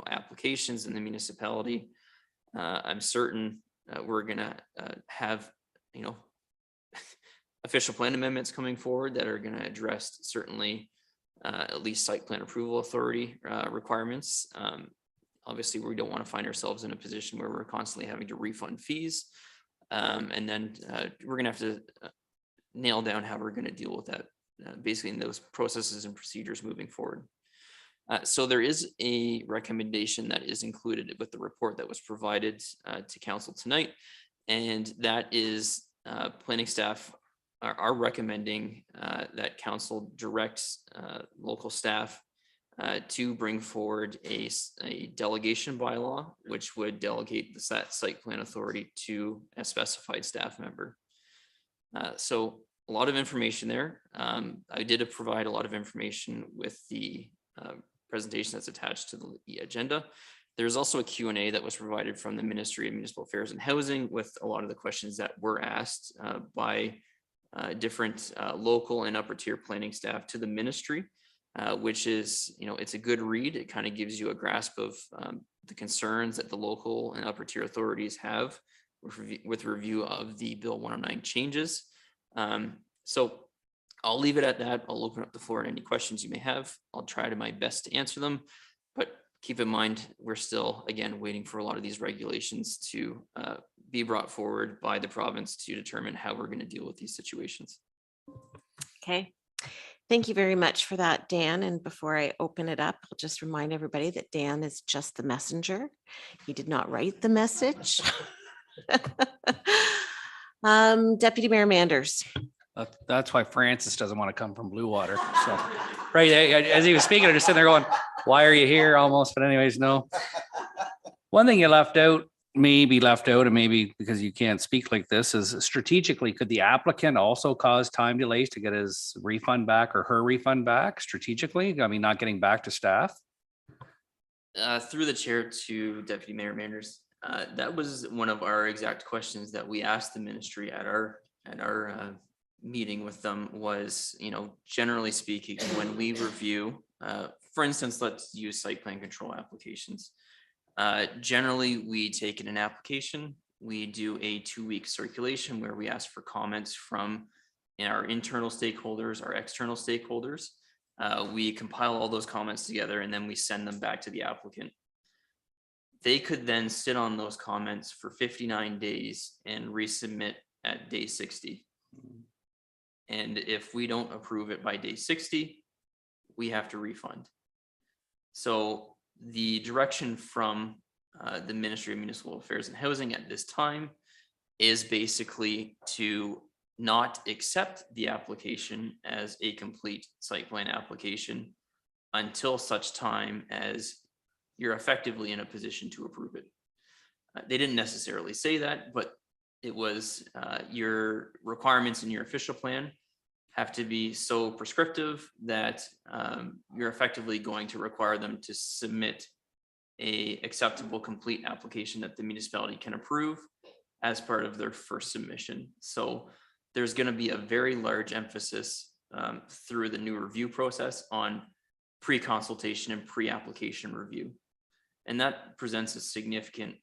applications in the municipality. I'm certain we're going to have, official plan amendments coming forward that are going to address certainly at least site plan approval authority requirements. Obviously, we don't want to find ourselves in a position where we're constantly having to refund fees. And then we're going to have to nail down how we're going to deal with that, basically in those processes and procedures moving forward. So there is a recommendation that is included with the report that was provided to council tonight. And that is planning staff are recommending that council directs local staff to bring forward a delegation bylaw, which would delegate the site plan authority to a specified staff member. So a lot of information there. I did provide a lot of information with the presentation that's attached to the agenda. There's also a Q&A that was provided from the Ministry of Municipal Affairs and Housing with a lot of the questions that were asked by different local and upper tier planning staff to the ministry, which is, it's a good read. It kind of gives you a grasp of the concerns that the local and upper tier authorities have with review of the Bill 109 changes. So I'll leave it at that. I'll open up the floor to any questions you may have. I'll try to my best to answer them, but keep in mind, we're still, again, waiting for a lot of these regulations to be brought forward by the province to determine how we're going to deal with these situations. Okay. Thank you very much for that, Dan. And before I open it up, I'll just remind everybody that Dan is just the messenger. He did not write the message. Deputy Mayor Manders. That's why Francis doesn't want to come from Blue Water. So, right, as he was speaking, I'm just sitting there going, why are you here almost? But anyways, no. One thing you left out, maybe left out, and maybe because you can't speak like this, is strategically, could the applicant also cause time delays to get his refund back or her refund back strategically? I mean, not getting back to staff? Through the chair to Deputy Mayor Manders, that was one of our exact questions that we asked the ministry at our meeting with them was, generally speaking, when we review, for instance, let's use site plan control applications. Generally, we take in an application, we do a 2-week circulation where we ask for comments from our internal stakeholders, our external stakeholders. We compile all those comments together and then we send them back to the applicant. They could then sit on those comments for 59 days and resubmit at day 60. And if we don't approve it by day 60, we have to refund. So the direction from the Ministry of Municipal Affairs and Housing at this time is basically to not accept the application as a complete site plan application until such time as you're effectively in a position to approve it. They didn't necessarily say that, but it was your requirements in your official plan have to be so prescriptive that you're effectively going to require them to submit a acceptable complete application that the municipality can approve as part of their first submission. So there's going to be a very large emphasis through the new review process on pre-consultation and pre-application review. And that presents a significant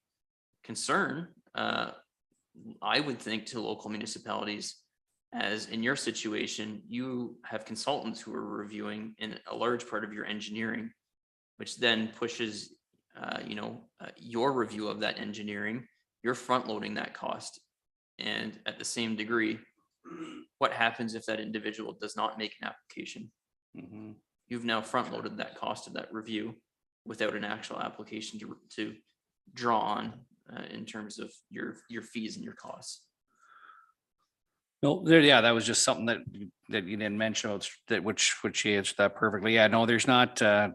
concern, I would think, to local municipalities, as in your situation, you have consultants who are reviewing in a large part of your engineering, which then pushes, your review of that engineering. You're front loading that cost. And at the same degree, what happens if that individual does not make an application? Mm-hmm. You've now front loaded that cost of that review without an actual application to draw on in terms of your fees and your costs. No, there, yeah, that was just something that you didn't mention about that, which you answered that perfectly. Yeah, no, there's not to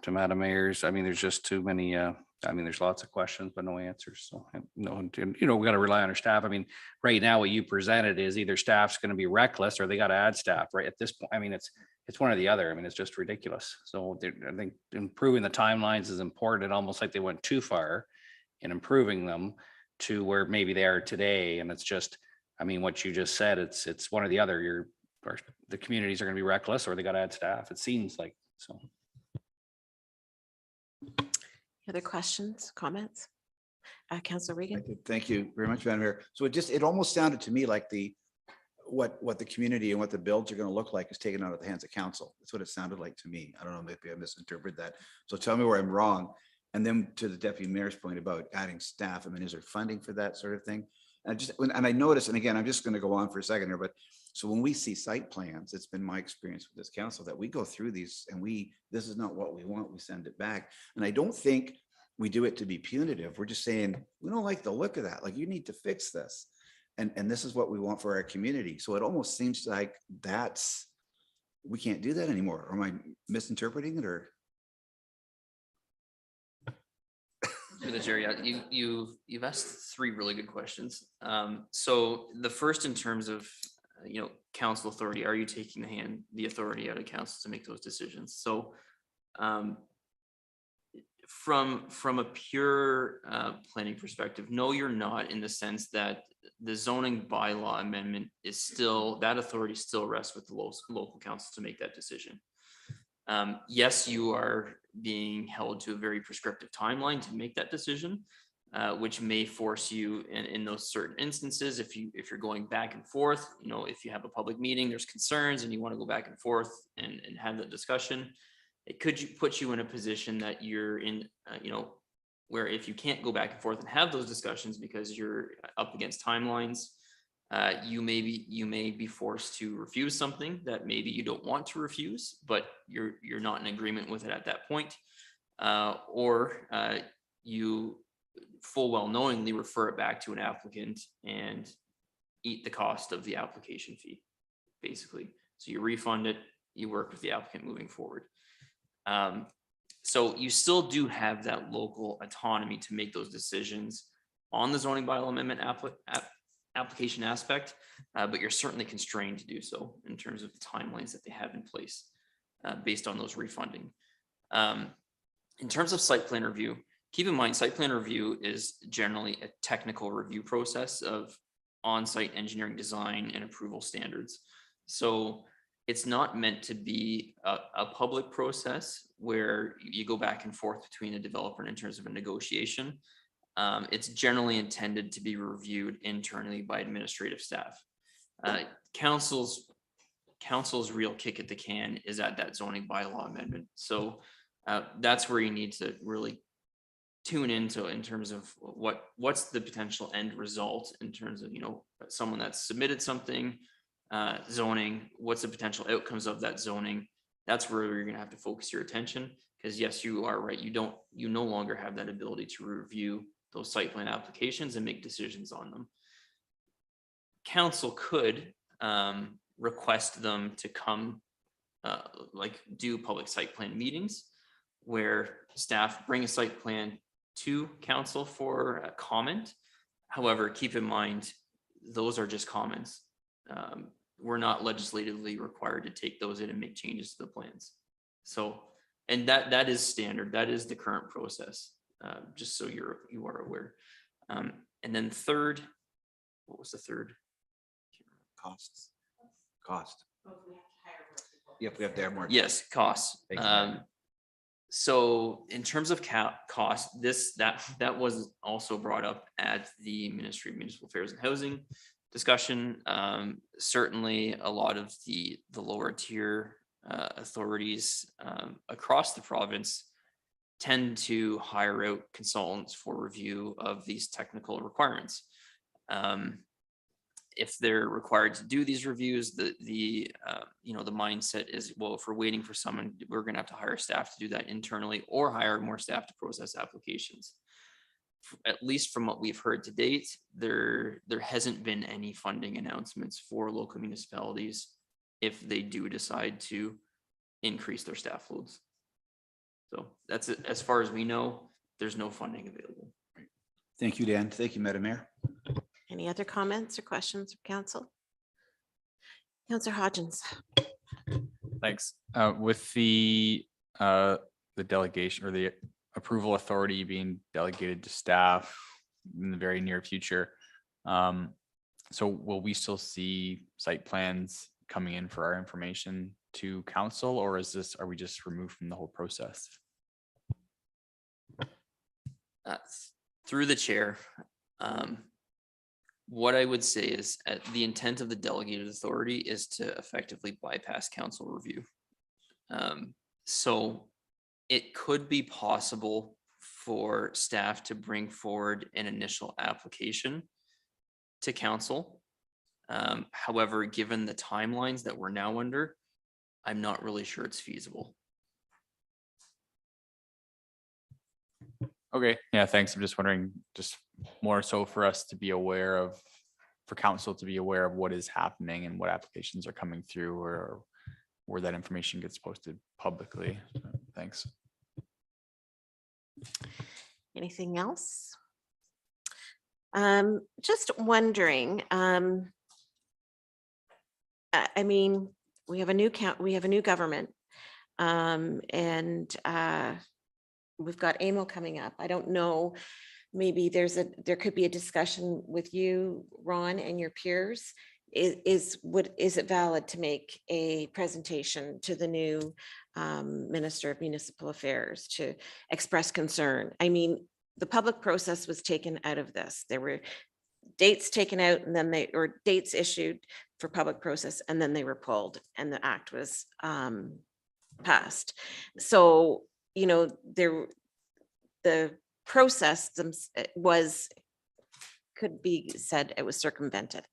Madam Mayor's. I mean, there's just too many. I mean, there's lots of questions, but no answers. So, no, and, we got to rely on our staff. I mean, right now, what you presented is either staff's going to be reckless or they got to add staff. Right at this point, I mean, it's one or the other. I mean, it's just ridiculous. So, I think improving the timelines is important. Almost like they went too far in improving them to where maybe they are today, and it's just. I mean, what you just said, it's one or the other. The communities are going to be reckless or they got to add staff. It seems like so. Other questions, comments? Councilor Regan. Thank you very much, Madam Mayor. So it almost sounded to me like what the community and what the builds are going to look like is taken out of the hands of council. That's what it sounded like to me. I don't know, maybe I misinterpreted that. So tell me where I'm wrong. And then to the Deputy Mayor's point about adding staff, I mean, is there funding for that sort of thing? And I noticed, and again, I'm just going to go on for a second here, but So when we see site plans, it's been my experience with this council that we go through these and this is not what we want, we send it back. And I don't think we do it to be punitive. We're just saying, we don't like the look of that. Like, you need to fix this. And this is what we want for our community. So it almost seems like we can't do that anymore. Am I misinterpreting it, or? Through the chair, yeah, you've asked three really good questions. So the first, in terms of, council authority, are you taking the authority out of council to make those decisions? So from a pure planning perspective, no, you're not, in the sense that the zoning bylaw amendment is still, that authority still rests with the local council to make that decision. Yes, you are being held to a very prescriptive timeline to make that decision, which may force you in those certain instances, if you're going back and forth, if you have a public meeting, there's concerns and you want to go back and forth and have that discussion, it could put you in a position that you're in, where if you can't go back and forth and have those discussions because you're up against timelines, you may be forced to refuse something that maybe you don't want to refuse, but you're not in agreement with it at that point, or you full well knowingly refer it back to an applicant and eat the cost of the application fee, basically. So you refund it, you work with the applicant moving forward. So you still do have that local autonomy to make those decisions on the zoning bylaw amendment application aspect, but you're certainly constrained to do so in terms of the timelines that they have in place based on those refunding. In terms of site plan review, keep in mind, site plan review is generally a technical review process of on-site engineering design and approval standards. So it's not meant to be a public process where you go back and forth between a developer and in terms of a negotiation. It's generally intended to be reviewed internally by administrative staff. Council's real kick at the can is at that zoning bylaw amendment. So that's where you need to really tune into in terms of what's the potential end result in terms of, someone that's submitted something, zoning, what's the potential outcomes of that zoning. That's where you're going to have to focus your attention, because yes, you are right. You no longer have that ability to review those site plan applications and make decisions on them. Council could request them to come do public site plan meetings where staff bring a site plan to council for a comment. However, keep in mind, those are just comments. We're not legislatively required to take those in and make changes to the plans. So, and that is standard. That is the current process, just so you are aware. And then third, what was the third? Costs. Cost. Yep, we have to have more. Yes, costs. Exactly. So in terms of cost, that was also brought up at the Ministry of Municipal Affairs and Housing discussion. Certainly a lot of the lower tier authorities across the province tend to hire out consultants for review of these technical requirements. If they're required to do these reviews, the mindset is, well, if we're waiting for someone, we're going to have to hire staff to do that internally or hire more staff to process applications. At least from what we've heard to date, there hasn't been any funding announcements for local municipalities if they do decide to increase their staff loads. So that's it. As far as we know, there's no funding available. Thank you, Dan. Thank you, Madam Mayor. Any other comments or questions from council? Councillor Hodgins. Thanks. With the delegation or the approval authority being delegated to staff in the very near future, so will we still see site plans coming in for our information to council, or are we just removed from the whole process? Through the chair, what I would say is the intent of the delegated authority is to effectively bypass council review. So it could be possible for staff to bring forward an initial application to council However, given the timelines that we're now under, I'm not really sure it's feasible. Okay, yeah, thanks. I'm just wondering, just more so for us to be aware of, for council to be aware of what is happening and what applications are coming through, or where that information gets posted publicly. So, thanks. Anything else? Just wondering, I mean, we have a new government, and we've got AMO coming up. I don't know, maybe there could be a discussion with you, Ron, and your peers. Is it valid to make a presentation to the new Minister of Municipal Affairs to express concern? I mean, the public process was taken out of this. There were dates taken out, and then dates issued for public process, and then they were pulled, and the act was passed. So, you know, the process could be said it was circumvented.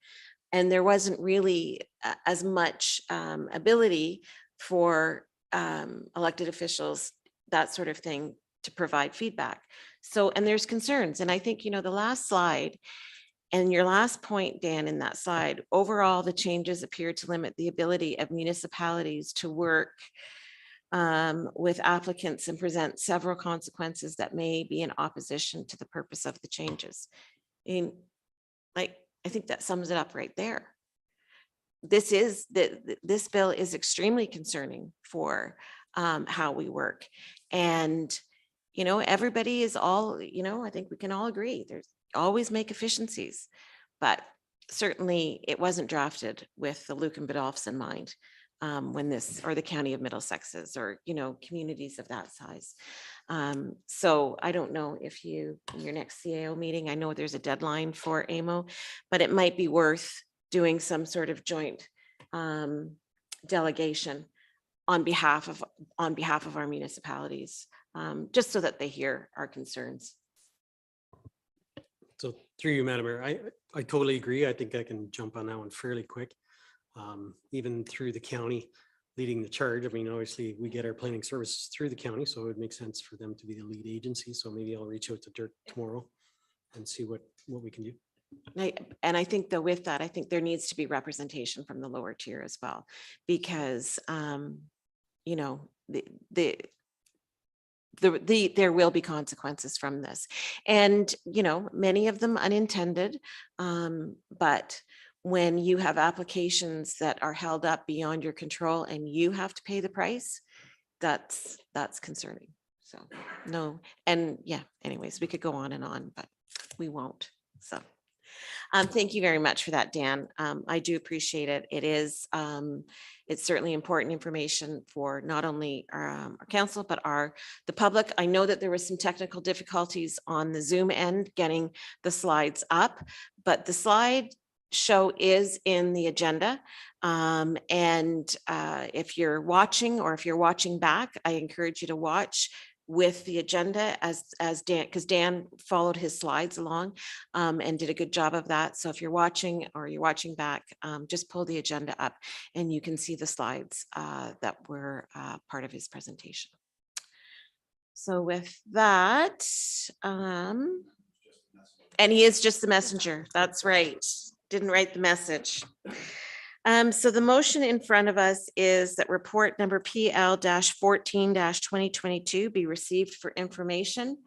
And there wasn't really as much ability for elected officials, that sort of thing, to provide feedback. So, and there's concerns. And I think, you know, the last slide and your last point, Dan, in that slide, overall, the changes appear to limit the ability of municipalities to work with applicants and present several consequences that may be in opposition to the purpose of the changes. I think that sums it up right there. This bill is extremely concerning for how we work. And, you know, everybody is all, you know, I think we can all agree there's always make efficiencies, but certainly it wasn't drafted with the Lucan Biddulphs in mind when this, or the County of Middlesex's, or, you know, communities of that size. So I don't know if in your next CAO meeting, I know there's a deadline for AMO, but it might be worth doing some sort of joint delegation on behalf of our municipalities, just so that they hear our concerns. So through you, Madam Mayor, I totally agree. I think I can jump on that one fairly quick. Even through the county leading the charge. I mean, obviously we get our planning services through the county, so it would make sense for them to be the lead agency. So maybe I'll reach out to Dirk tomorrow and see what we can do. And I think that with that, I think there needs to be representation from the lower tier as well, because, you know, there will be consequences from this, and, you know, many of them unintended, but when you have applications that are held up beyond your control and you have to pay the price, that's concerning. So no, and yeah, anyways, we could go on and on, but we won't. So thank you very much for that, Dan. I do appreciate it. It's certainly important information for not only our council, but the public. I know that there was some technical difficulties on the Zoom end getting the slides up, but the slide show is in the agenda. And if you're watching, or if you're watching back, I encourage you to watch with the agenda as Dan, because Dan followed his slides along and did a good job of that. So if you're watching or you're watching back, just pull the agenda up and you can see the slides that were part of his presentation. So with that, and he is just the messenger. That's right. Didn't write the message. So the motion in front of us is that report number PL-14-2022 be received for information,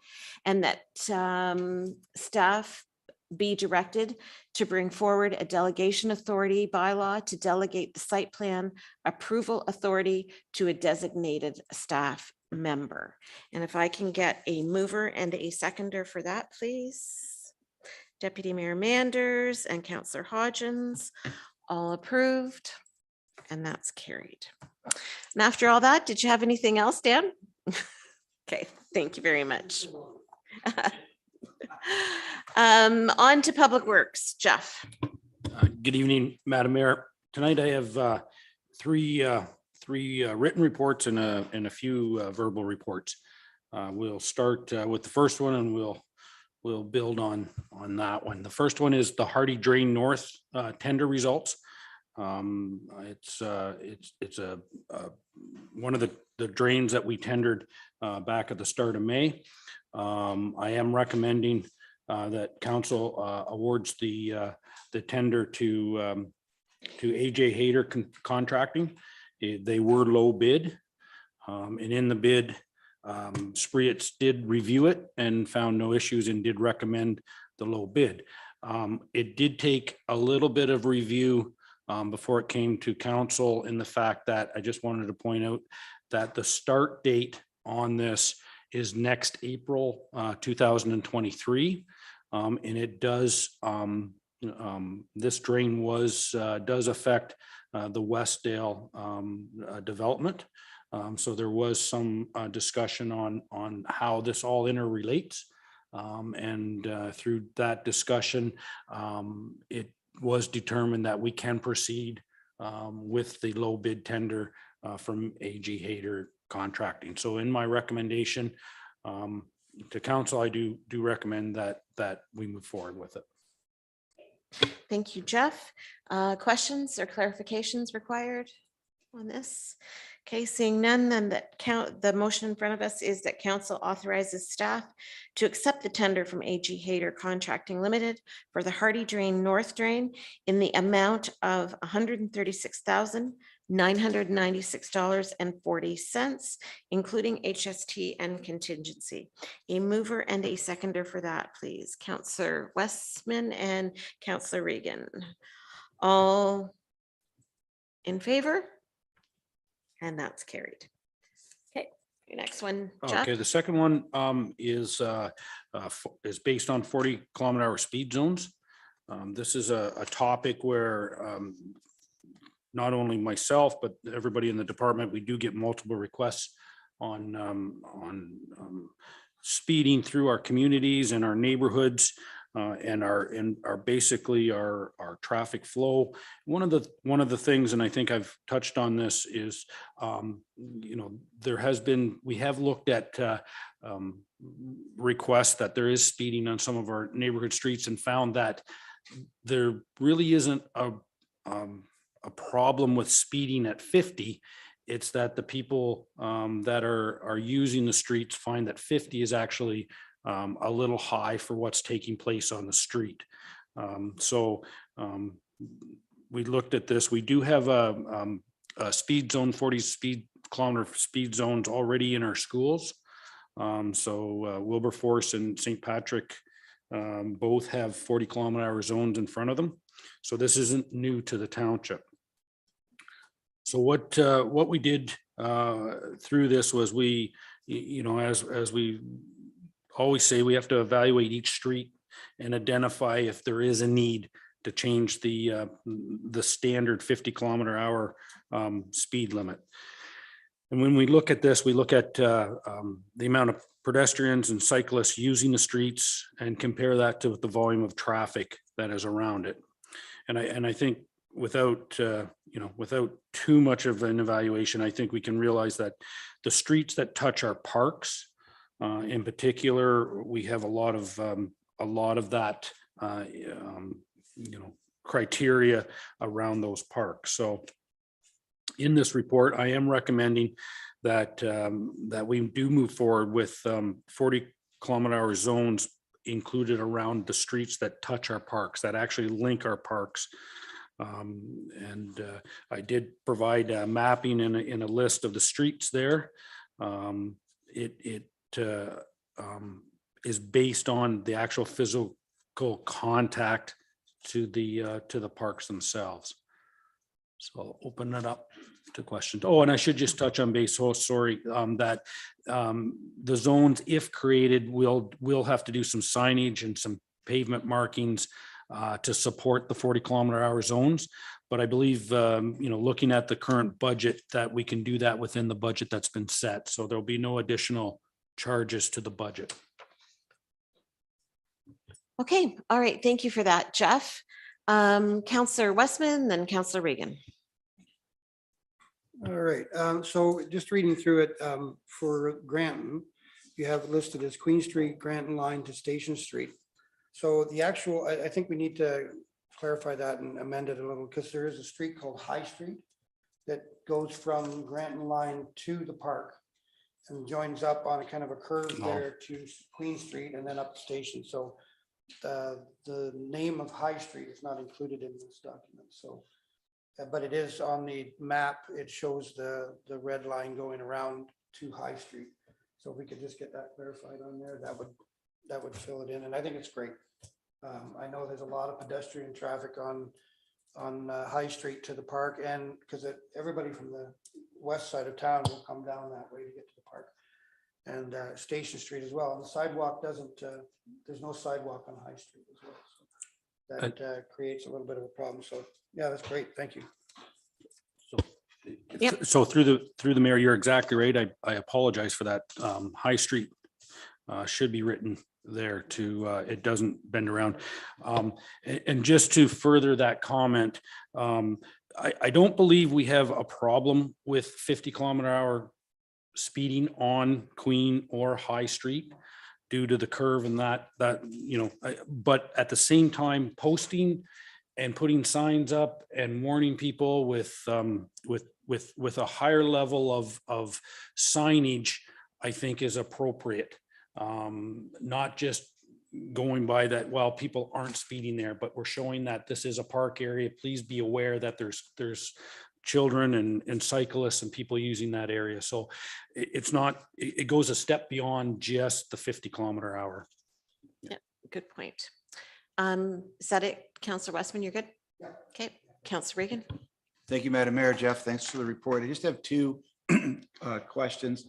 and that staff be directed to bring forward a delegation authority bylaw to delegate the site plan approval authority to a designated staff member. And if I can get a mover and a seconder for that, please. Deputy Mayor Manders and Councillor Hodgins, all approved, and that's carried. And after all that, did you have anything else, Dan? Okay, thank you very much. On to Public Works, Jeff. Good evening, Madam Mayor. Tonight I have three written reports and a few verbal reports. We'll start with the first one, and we'll we'll build on that one. The first one is the Hardy Drain North tender results. It's one of the drains that we tendered back at the start of May. I am recommending that council awards the tender to AJ Hayter Contracting. They were low bid, and in the bid, Spreetz did review it and found no issues and did recommend the low bid. It did take a little bit of review before it came to council, in the fact that I just wanted to point out that the start date on this is next April 2023. And it does, this drain does affect the Westdale development. So there was some discussion on how this all interrelates. And through that discussion, it was determined that we can proceed with the low bid tender from AG Hayter Contracting. So in my recommendation to council, I do recommend that we move forward with it. Thank you, Jeff. Questions or clarifications required on this? Okay, seeing none, then the motion in front of us is that council authorizes staff to accept the tender from AG Hayter Contracting Limited for the Hardy Drain North Drain in the amount of $136,996.40, including HST and contingency. A mover and a seconder for that, please. Councillor Westman and Councillor Regan. All in favor? And that's carried. Okay, your next one, Jeff. Okay, the second one is based on 40-kilometer-hour speed zones. This is a topic where not only myself, but everybody in the department, we do get multiple requests on speeding through our communities and our neighborhoods. And our basically our traffic flow. One of the things, and I think I've touched on this, is we have looked at requests that there is speeding on some of our neighborhood streets, and found that there really isn't a problem with speeding at 50. It's that the people that are using the streets find that 50 is actually a little high for what's taking place on the street. We looked at this. We do have a speed zone, 40 kilometer speed zones already in our schools. Wilberforce and St. Patrick both have 40-kilometer-hour zones in front of them. So this isn't new to the township. So what we did through this was as we always say, we have to evaluate each street and identify if there is a need to change the standard 50-kilometer-hour speed limit. And when we look at this, we look at the amount of pedestrians and cyclists using the streets and compare that to the volume of traffic that is around it. And I think without too much of an evaluation, I think we can realize that the streets that touch our parks, in particular, we have a lot of that criteria around those parks. So in this report, I am recommending that we do move forward with 40-kilometer-hour zones included around the streets that touch our parks, that actually link our parks. I did provide mapping in a list of the streets there. It is based on the actual physical contact to the parks themselves. So I'll open it up to questions. Oh, and I should just touch on base. Oh, sorry, that the zones, if created, we'll have to do some signage and some pavement markings to support the 40-kilometer-hour zones. But I believe, looking at the current budget, that we can do that within the budget that's been set. So there'll be no additional charges to the budget. Okay, all right. Thank you for that, Jeff. Councillor Westman, then Councillor Regan. All right, so just reading through it for Granton, you have it listed as Queen Street, Granton Line to Station Street. So the actual, I think we need to clarify that and amend it a little, because there is a street called High Street that goes from Granton Line to the park and joins up on a kind of a curve there to Queen Street and then up the station. So the name of High Street is not included in this document. So, but it is on the map. It shows the red line going around to High Street. So if we could just get that clarified on there, that would fill it in. And I think it's great. I know there's a lot of pedestrian traffic on High Street to the park, and because everybody from the west side of town will come down that way to get to the park, and Station Street as well. And the sidewalk doesn't, there's no sidewalk on High Street as well. So that creates a little bit of a problem. So yeah, that's great. Thank you. So through the mayor, you're exactly right. I apologize for that. High Street should be written there to, it doesn't bend around. And just to further that comment, I don't believe we have a problem with 50-kilometer-hour speeding on Queen or High Street due to the curve and that, but at the same time, posting and putting signs up and warning people with a higher level of signage, I think is appropriate. Not just going by that, well, people aren't speeding there, but we're showing that this is a park area. Please be aware that there's children and cyclists and people using that area. So it's not, it goes a step beyond just the 50-kilometer-hour. Yeah, good point. Is that it, Councillor Westman? You're good? Yeah. Okay, Councillor Regan. Thank you, Madam Mayor. Jeff, thanks for the report. I just have two questions.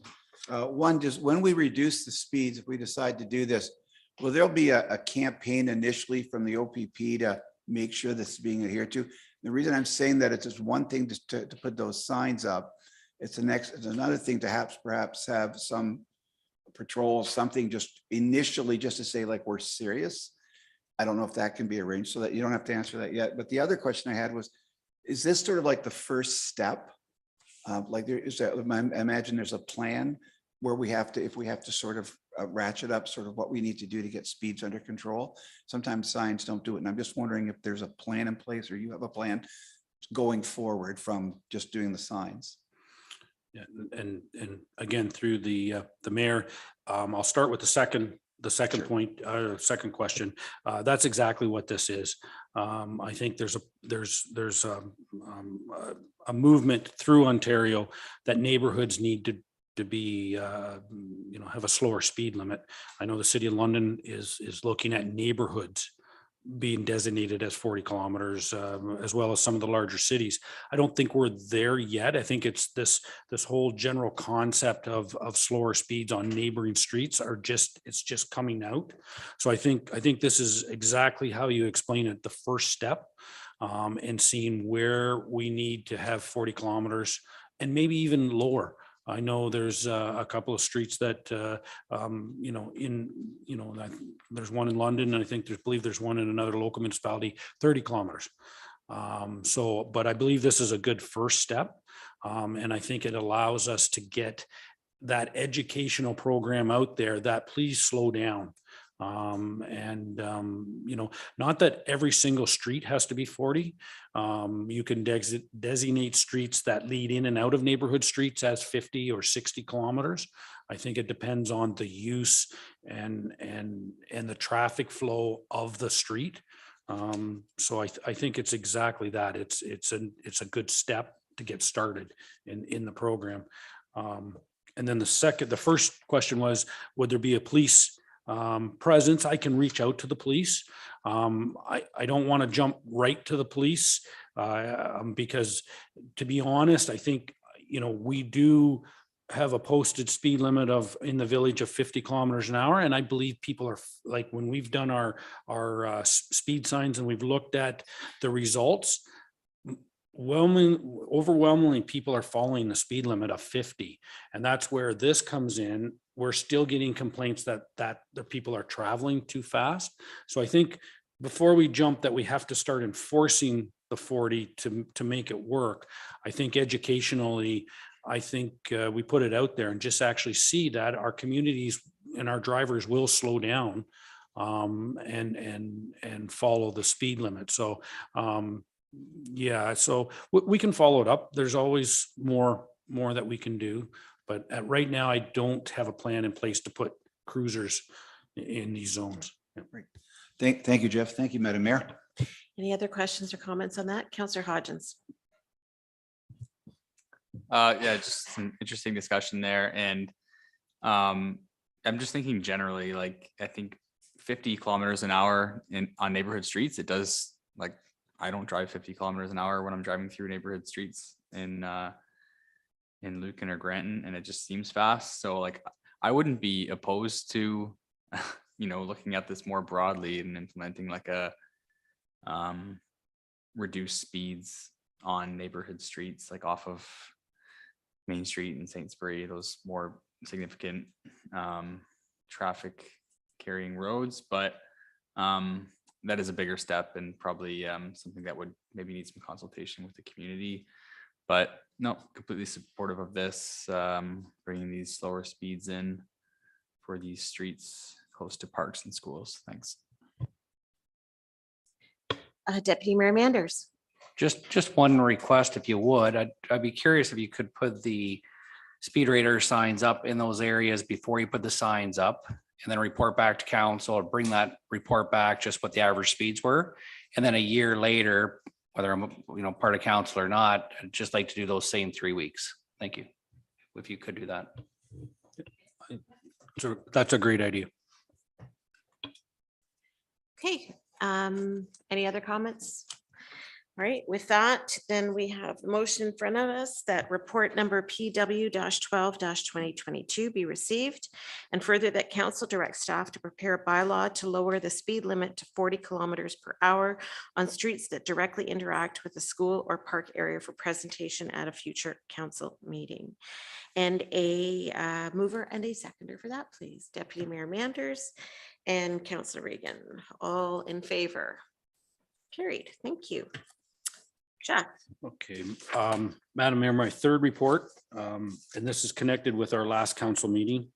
One, just when we reduce the speeds, if we decide to do this, will there be a campaign initially from the OPP to make sure this is being adhered to? The reason I'm saying that, it's just one thing to put those signs up. It's another thing to perhaps have some patrol, something just initially just to say like, we're serious. I don't know if that can be arranged, so that you don't have to answer that yet. But the other question I had was, is this sort of like the first step? Like there is, I imagine there's a plan where if we have to sort of ratchet up sort of what we need to do to get speeds under control. Sometimes signs don't do it. And I'm just wondering if there's a plan in place, or you have a plan going forward from just doing the signs. Yeah, and again, through the mayor, I'll start with the second Sure. point, second question. That's exactly what this is. I think there's a movement through Ontario that neighborhoods need to be, have a slower speed limit. I know the City of London is looking at neighborhoods being designated as 40 kilometers, as well as some of the larger cities. I don't think we're there yet. I think it's this whole general concept of slower speeds on neighboring streets it's just coming out. So I think this is exactly how you explain it, the first step, and seeing where we need to have 40 kilometers and maybe even lower. I know there's a couple of streets that, there's one in London, and I believe there's one in another local municipality, 30 kilometers. But I believe this is a good first step. And I think it allows us to get that educational program out there that please slow down. Not that every single street has to be 40. You can designate streets that lead in and out of neighborhood streets as 50 or 60 kilometers. I think it depends on the use and the traffic flow of the street. So I think it's exactly that. It's a good step to get started in the program. And then the first question was, would there be a police presence? I can reach out to the police. I don't want to jump right to the police because, to be honest, I think, we do have a posted speed limit in the village of 50 kilometers an hour. And I believe people are like, when we've done our speed signs and we've looked at the results, overwhelmingly people are following the speed limit of 50. And that's where this comes in. We're still getting complaints that the people are traveling too fast. So I think before we jump that we have to start enforcing the 40 to make it work, I think educationally, we put it out there and just actually see that our communities and our drivers will slow down and follow the speed limit. So yeah, so we can follow it up. There's always more that we can do. But right now, I don't have a plan in place to put cruisers in these zones. Right. Thank you, Jeff. Thank you, Madam Mayor. Any other questions or comments on that? Councillor Hodgins. Yeah, just some interesting discussion there. And I'm just thinking generally, like, I think 50 kilometers an hour on neighborhood streets, it does, like, I don't drive 50 kilometers an hour when I'm driving through neighborhood streets in Lucan or Granton, and it just seems fast. So like, I wouldn't be opposed to, looking at this more broadly and implementing like a reduced speeds on neighborhood streets, like off of Main Street and Saintsbury, those more significant traffic carrying roads. But that is a bigger step and probably something that would maybe need some consultation with the community. But no, completely supportive of this, bringing these slower speeds in for these streets close to parks and schools. Thanks. Deputy Mayor Manders. Just one request, if you would. I'd be curious if you could put the speed radar signs up in those areas before you put the signs up, and then report back to council, or bring that report back just what the average speeds were. And then a year later, whether I'm part of council or not, I'd just like to do those same 3 weeks. Thank you. If you could do that. So that's a great idea. Okay, any other comments? All right, with that, then we have the motion in front of us that report number PW-12-2022 be received, and further that council direct staff to prepare a bylaw to lower the speed limit to 40 kilometers per hour on streets that directly interact with the school or park area for presentation at a future council meeting. And a mover and a seconder for that, please. Deputy Mayor Manders and Councillor Regan, all in favor. Carried, thank you. Jeff. Okay, Madam Mayor, my third report, and this is connected with our last council meeting.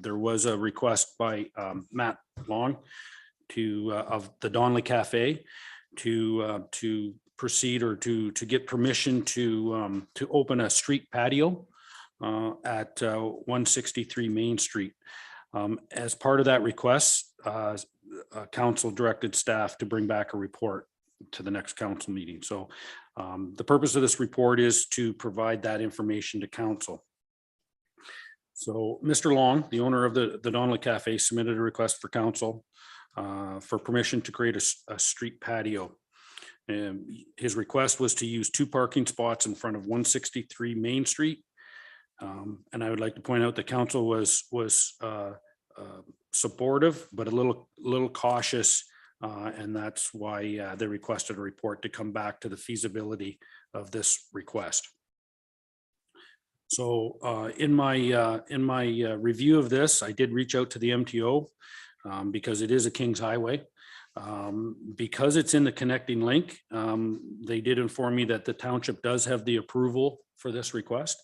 There was a request by Matt Long of the Donley Cafe to proceed or to get permission to open a street patio at 163 Main Street. As part of that request, council directed staff to bring back a report to the next council meeting. So the purpose of this report is to provide that information to council. So Mr. Long, the owner of the Donley Cafe, submitted a request for council for permission to create a street patio. And his request was to use 2 parking spots in front of 163 Main Street. And I would like to point out the council was supportive, but a little cautious. And that's why they requested a report to come back to the feasibility of this request. So in my review of this, I did reach out to the MTO because it is a King's Highway. Because it's in the connecting link, they did inform me that the township does have the approval for this request.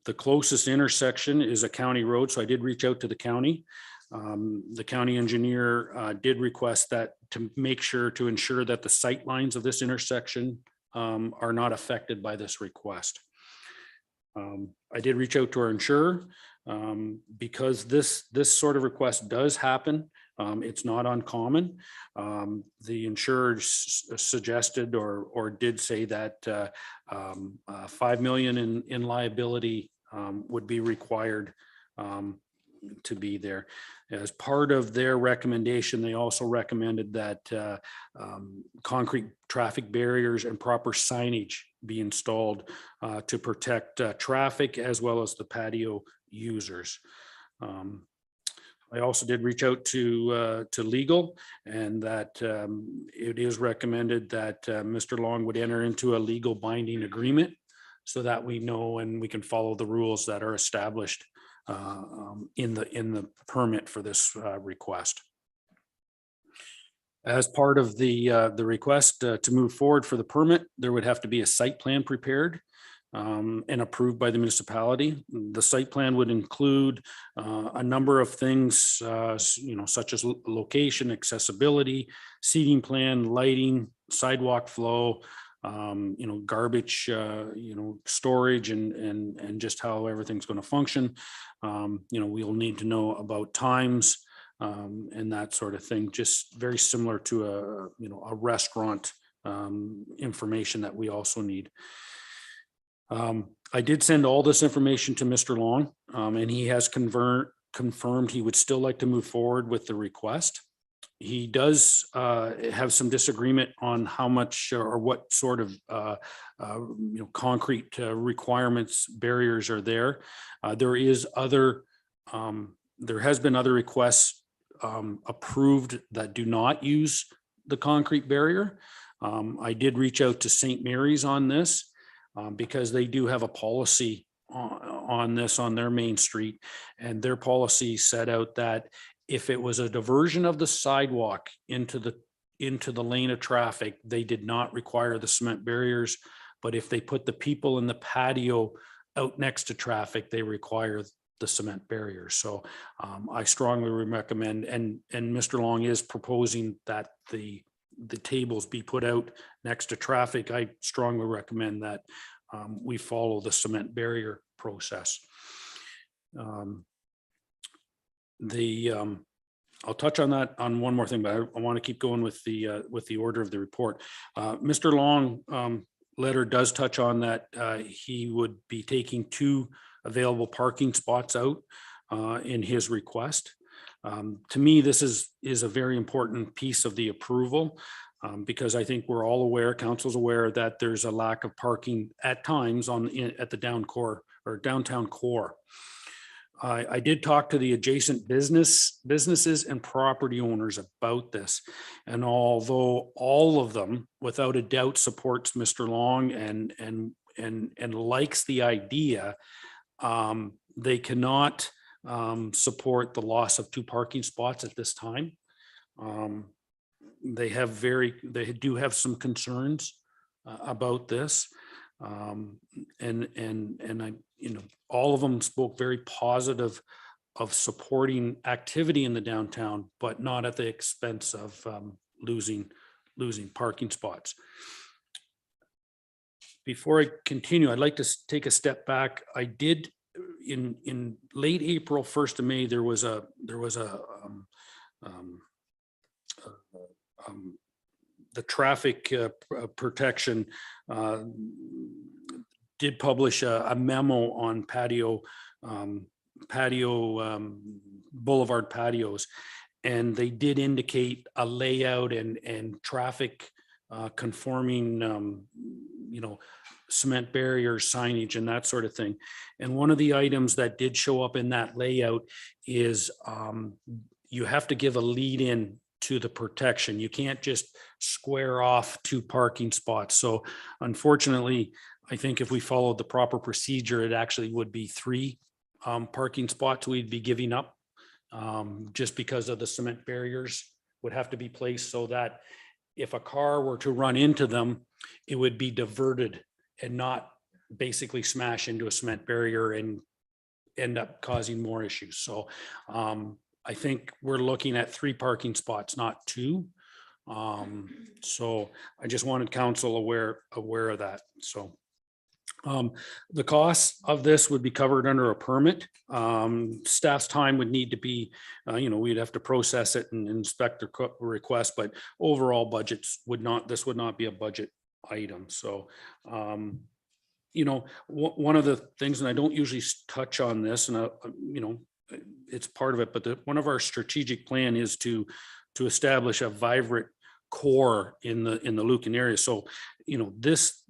The closest intersection is a county road, so I did reach out to the county. The county engineer did request that to make sure to ensure that the sight lines of this intersection are not affected by this request. I did reach out to our insurer because this sort of request does happen. It's not uncommon. The insurer suggested or did say that 5 million in liability would be required to be there. As part of their recommendation, they also recommended that concrete traffic barriers and proper signage be installed to protect traffic as well as the patio users. I also did reach out to legal, and that it is recommended that Mr. Long would enter into a legal binding agreement so that we know and we can follow the rules that are established in the permit for this request. As part of the request to move forward for the permit, there would have to be a site plan prepared. and approved by the municipality. The site plan would include a number of things, such as location, accessibility, seating plan, lighting, sidewalk flow, garbage, storage and just how everything's going to function. We'll need to know about times and that sort of thing, just very similar to a restaurant information that we also need. I did send all this information to Mr. Long, and he has confirmed he would still like to move forward with the request. He does have some disagreement on how much or what sort of concrete requirements, barriers are there. There has been other requests approved that do not use the concrete barrier. I did reach out to St. Mary's on this because they do have a policy on this on their main street, and their policy set out that if it was a diversion of the sidewalk into the lane of traffic, they did not require the cement barriers. But if they put the people in the patio out next to traffic, they require the cement barriers. So I strongly recommend, and Mr. Long is proposing that the tables be put out next to traffic. I strongly recommend that we follow the cement barrier process. I'll touch on that on one more thing, but I want to keep going with the order of the report. Mr. Long letter does touch on that he would be taking 2 available parking spots out in his request. To me, this is a very important piece of the approval because I think we're all aware, council's aware that there's a lack of parking at times at the downtown core. I did talk to the adjacent businesses and property owners about this. And although all of them without a doubt supports Mr. Long and likes the idea, they cannot support the loss of 2 parking spots at this time. They do have some concerns about this. And all of them spoke very positive of supporting activity in the downtown, but not at the expense of losing parking spots. Before I continue, I'd like to take a step back. I did in late April, 1st of May, there was a the traffic protection did publish a memo on boulevard patios, and they did indicate a layout and traffic conforming cement barriers, signage and that sort of thing. And one of the items that did show up in that layout is you have to give a lead in to the protection. You can't just square off 2 parking spots. So unfortunately, I think if we followed the proper procedure, it actually would be 3 parking spots we'd be giving up just because of the cement barriers would have to be placed so that if a car were to run into them, it would be diverted and not basically smash into a cement barrier and end up causing more issues. So I think we're looking at 3 parking spots, not 2. So I just wanted council aware of that. So the cost of this would be covered under a permit. Staff's time would need to be, we'd have to process it and inspect the request, but overall budgets this would not be a budget item. So, one of the things, and I don't usually touch on this, and it's part of it, but one of our strategic plan is to establish a vibrant core in the Lucan area. So, this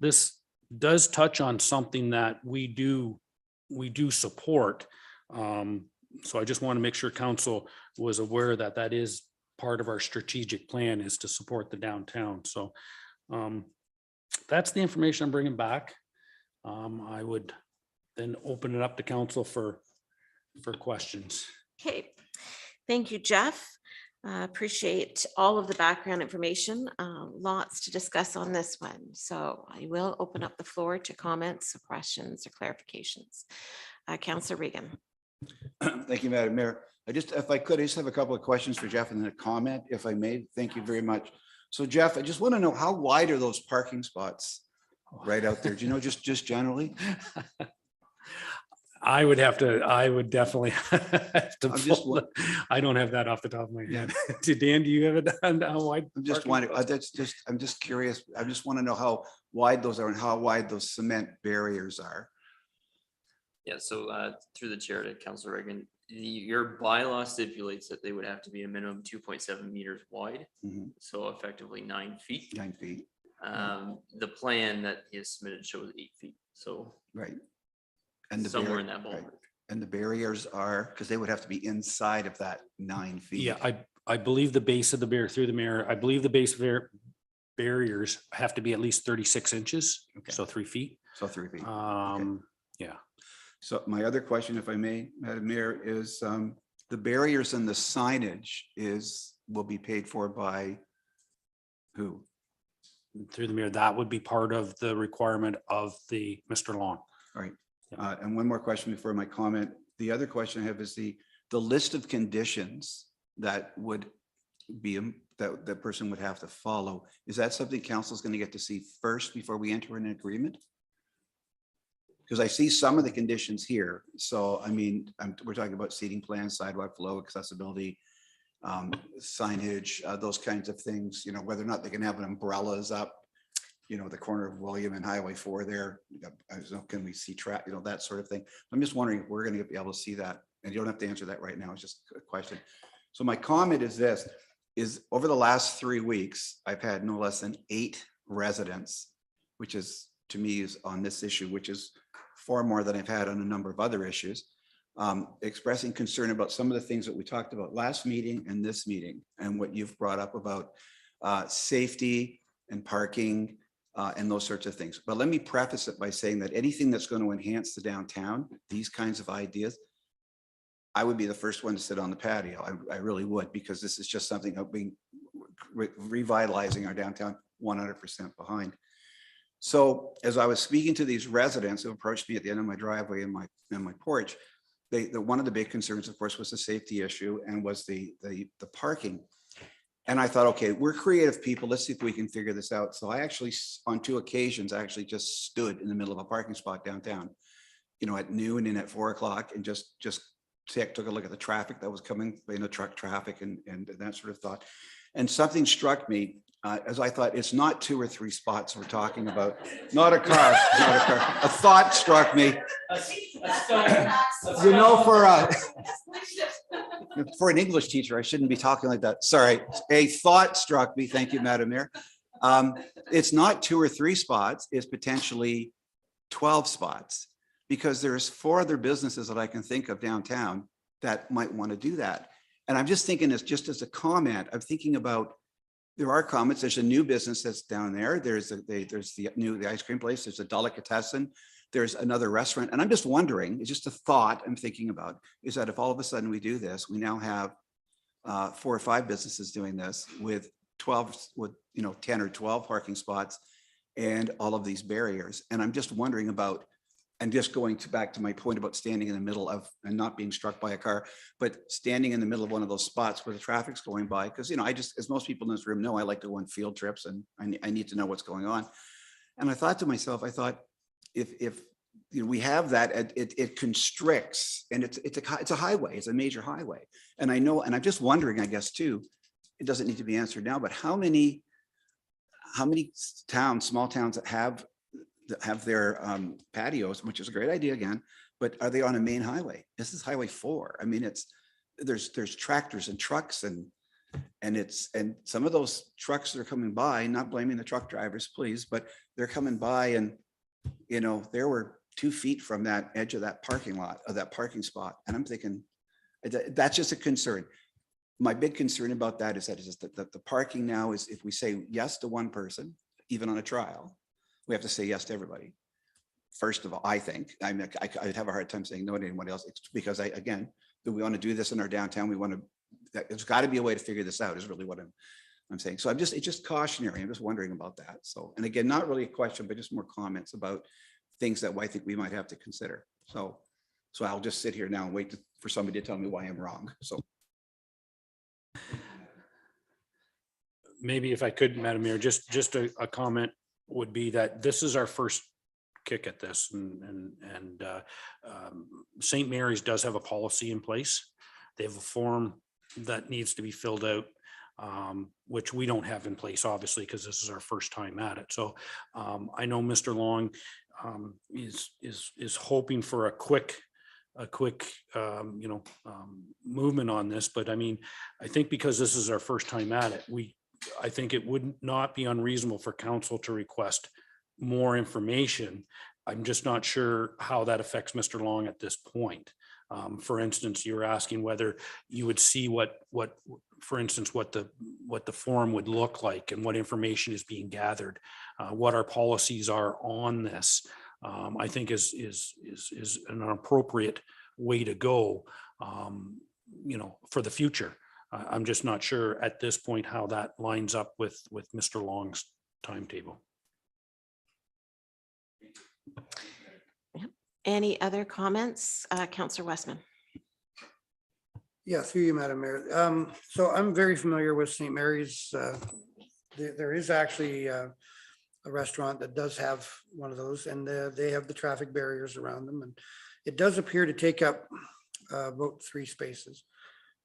does touch on something that we do support. So I just want to make sure council was aware that that is part of our strategic plan, is to support the downtown. So that's the information I'm bringing back. I would then open it up to council for questions. Okay, thank you, Jeff. Appreciate all of the background information. Lots to discuss on this one. So I will open up the floor to comments, questions, or clarifications. Councillor Regan. Thank you, Madam Mayor. If I could, I just have a couple of questions for Jeff and then a comment, if I may. Thank you very much. So Jeff, I just want to know, how wide are those parking spots right out there? Do you know, just generally? I would definitely have to I'm just pull it. I don't have that off the top of my head. Dan, do you have it on how wide? I'm just parking wondering, spots? I'm just curious. I just want to know how wide those are and how wide those cement barriers are. Yeah, so through the chair to Councilor Reagan, your bylaw stipulates that they would have to be a minimum 2.7 meters wide, so effectively 9 feet. 9 feet. The plan that he has submitted shows 8 feet, so Right. And the somewhere in that ballpark. And the barriers are, because they would have to be inside of that 9 feet. Yeah, I believe the base of the barrier through the mayor, I believe the base barriers have to be at least 36 inches, so 3 feet. So 3 feet. Yeah. So my other question, if I may, Madam Mayor, is the barriers and the signage will be paid for by who? Through the mayor, that would be part of the requirement of the Mr. Long. All right. And one more question before my comment. The other question I have is the list of conditions that would be, that the person would have to follow. Is that something council is going to get to see first before we enter an agreement? Because I see some of the conditions here. So, I mean, we're talking about seating plans, sidewalk flow, accessibility, signage, those kinds of things, you know, whether or not they can have an umbrellas up, you know, the corner of William and Highway 4 there. Can we see track, you know, that sort of thing. I'm just wondering if we're going to be able to see that. And you don't have to answer that right now. It's just a question. So my comment is this, is over the last 3 weeks, I've had no less than 8 residents, which is, to me, is on this issue, which is far more than I've had on a number of other issues, expressing concern about some of the things that we talked about last meeting and this meeting, and what you've brought up about safety and parking and those sorts of things. But let me preface it by saying that anything that's going to enhance the downtown, these kinds of ideas, I would be the first one to sit on the patio. I really would, because this is just something of being revitalizing our downtown 100% behind. So as I was speaking to these residents who approached me at the end of my driveway and my porch, one of the big concerns, of course, was the safety issue and was the parking. And I thought, okay, we're creative people. Let's see if we can figure this out. So I actually, on 2 occasions, I actually just stood in the middle of a parking spot downtown, you know, at noon and at 4 o'clock, and just took a look at the traffic that was coming, you know, truck traffic and that sort of thought. And something struck me as I thought, it's not 2 or 3 spots we're talking about, not a car, not a car. A thought struck me. You know, for an English teacher, I shouldn't be talking like that. Sorry. A thought struck me. Thank you, Madam Mayor. It's not 2 or 3 spots, it's potentially 12 spots, because there's 4 other businesses that I can think of downtown that might want to do that. And I'm just thinking, just as a comment, I'm thinking about, there are comments. There's a new business that's down there. There's the ice cream place. There's a delicatessen. There's another restaurant. And I'm just wondering, it's just a thought I'm thinking about, is that if all of a sudden we do this, we now have 4 or 5 businesses doing this with 10 or 12 parking spots and all of these barriers. And I'm just wondering about, and just going back to my point about standing in the middle of, and not being struck by a car, but standing in the middle of one of those spots where the traffic's going by. Because, you know, as most people in this room know, I like to go on field trips and I need to know what's going on. And I thought to myself, if you know, we have that, it constricts, and it's a highway, it's a major highway. And I know, and I'm just wondering, I guess too, it doesn't need to be answered now, but how many towns, small towns that have their patios, which is a great idea again, but are they on a main highway? This is Highway 4. I mean, there's tractors and trucks and some of those trucks that are coming by, not blaming the truck drivers, please, but they're coming by and, you know, there were 2 feet from that edge of that parking lot, of that parking spot. And I'm thinking, that's just a concern. My big concern about that is that the parking now is, if we say yes to one person, even on a trial, we have to say yes to everybody. First of all, I think, I'd have a hard time saying no to anyone else. It's because again, we want to do this in our downtown. We want to there's got to be a way to figure this out is really what I'm saying. So it's just cautionary. I'm just wondering about that. So, and again, not really a question, but just more comments about things that I think we might have to consider. So I'll just sit here now and wait for somebody to tell me why I'm wrong. So. Maybe if I could, Madam Mayor, just a comment would be that this is our first kick at this, and St. Mary's does have a policy in place. They have a form that needs to be filled out, which we don't have in place, obviously, because this is our first time at it. So I know Mr. Long is hoping for a quick movement on this, but I mean, I think because this is our first time at it, I think it would not be unreasonable for council to request more information. I'm just not sure how that affects Mr. Long at this point. For instance, you were asking whether you would see what the form would look like and what information is being gathered, what our policies are on this. I think is an appropriate way to go, for the future. I'm just not sure at this point how that lines up with Mr. Long's timetable. Any other comments? Councillor Westman. Yeah, through you, Madam Mayor. So I'm very familiar with St. Mary's. There is actually a restaurant that does have one of those, and they have the traffic barriers around them, and it does appear to take up about 3 spaces.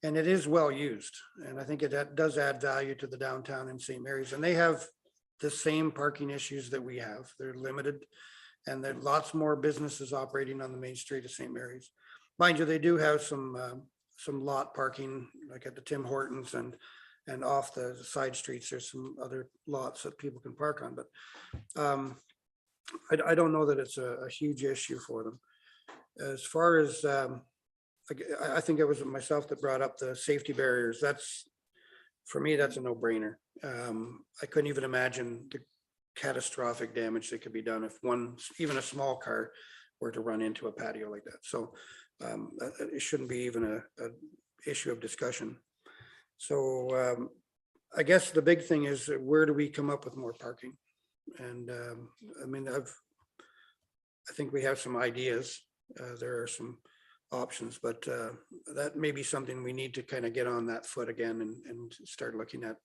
And it is well used. And I think it does add value to the downtown in St. Mary's. And they have the same parking issues that we have. They're limited, and there are lots more businesses operating on the main street of St. Mary's. Mind you, they do have some lot parking, like at the Tim Hortons and off the side streets. There's some other lots that people can park on, but I don't know that it's a huge issue for them. As far as I think it was myself that brought up the safety barriers. For me, that's a no-brainer. I couldn't even imagine the catastrophic damage that could be done if even a small car were to run into a patio like that. So it shouldn't be even a issue of discussion. So I guess the big thing is, where do we come up with more parking? And I mean, I think we have some ideas. There are some options, but that may be something we need to kind of get on that foot again and start looking at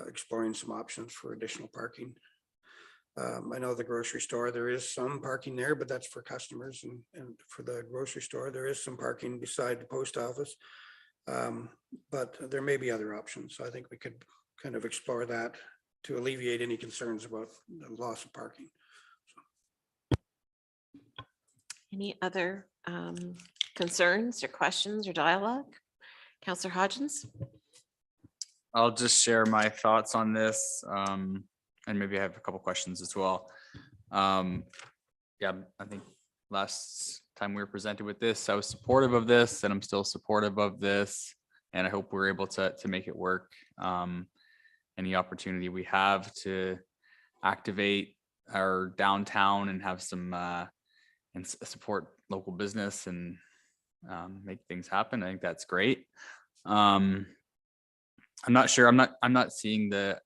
exploring some options for additional parking. I know the grocery store, there is some parking there, but that's for customers, and for the grocery store, there is some parking beside the post office. But there may be other options. So I think we could kind of explore that to alleviate any concerns about the loss of parking. Any other concerns or questions or dialogue? Councillor Hodgins. I'll just share my thoughts on this, and maybe I have a couple questions as well. Yeah, I think last time we were presented with this, I was supportive of this, and I'm still supportive of this, and I hope we're able to make it work. Any opportunity we have to activate our downtown and have some and support local business and make things happen, I think that's great. I'm not sure. I'm not seeing the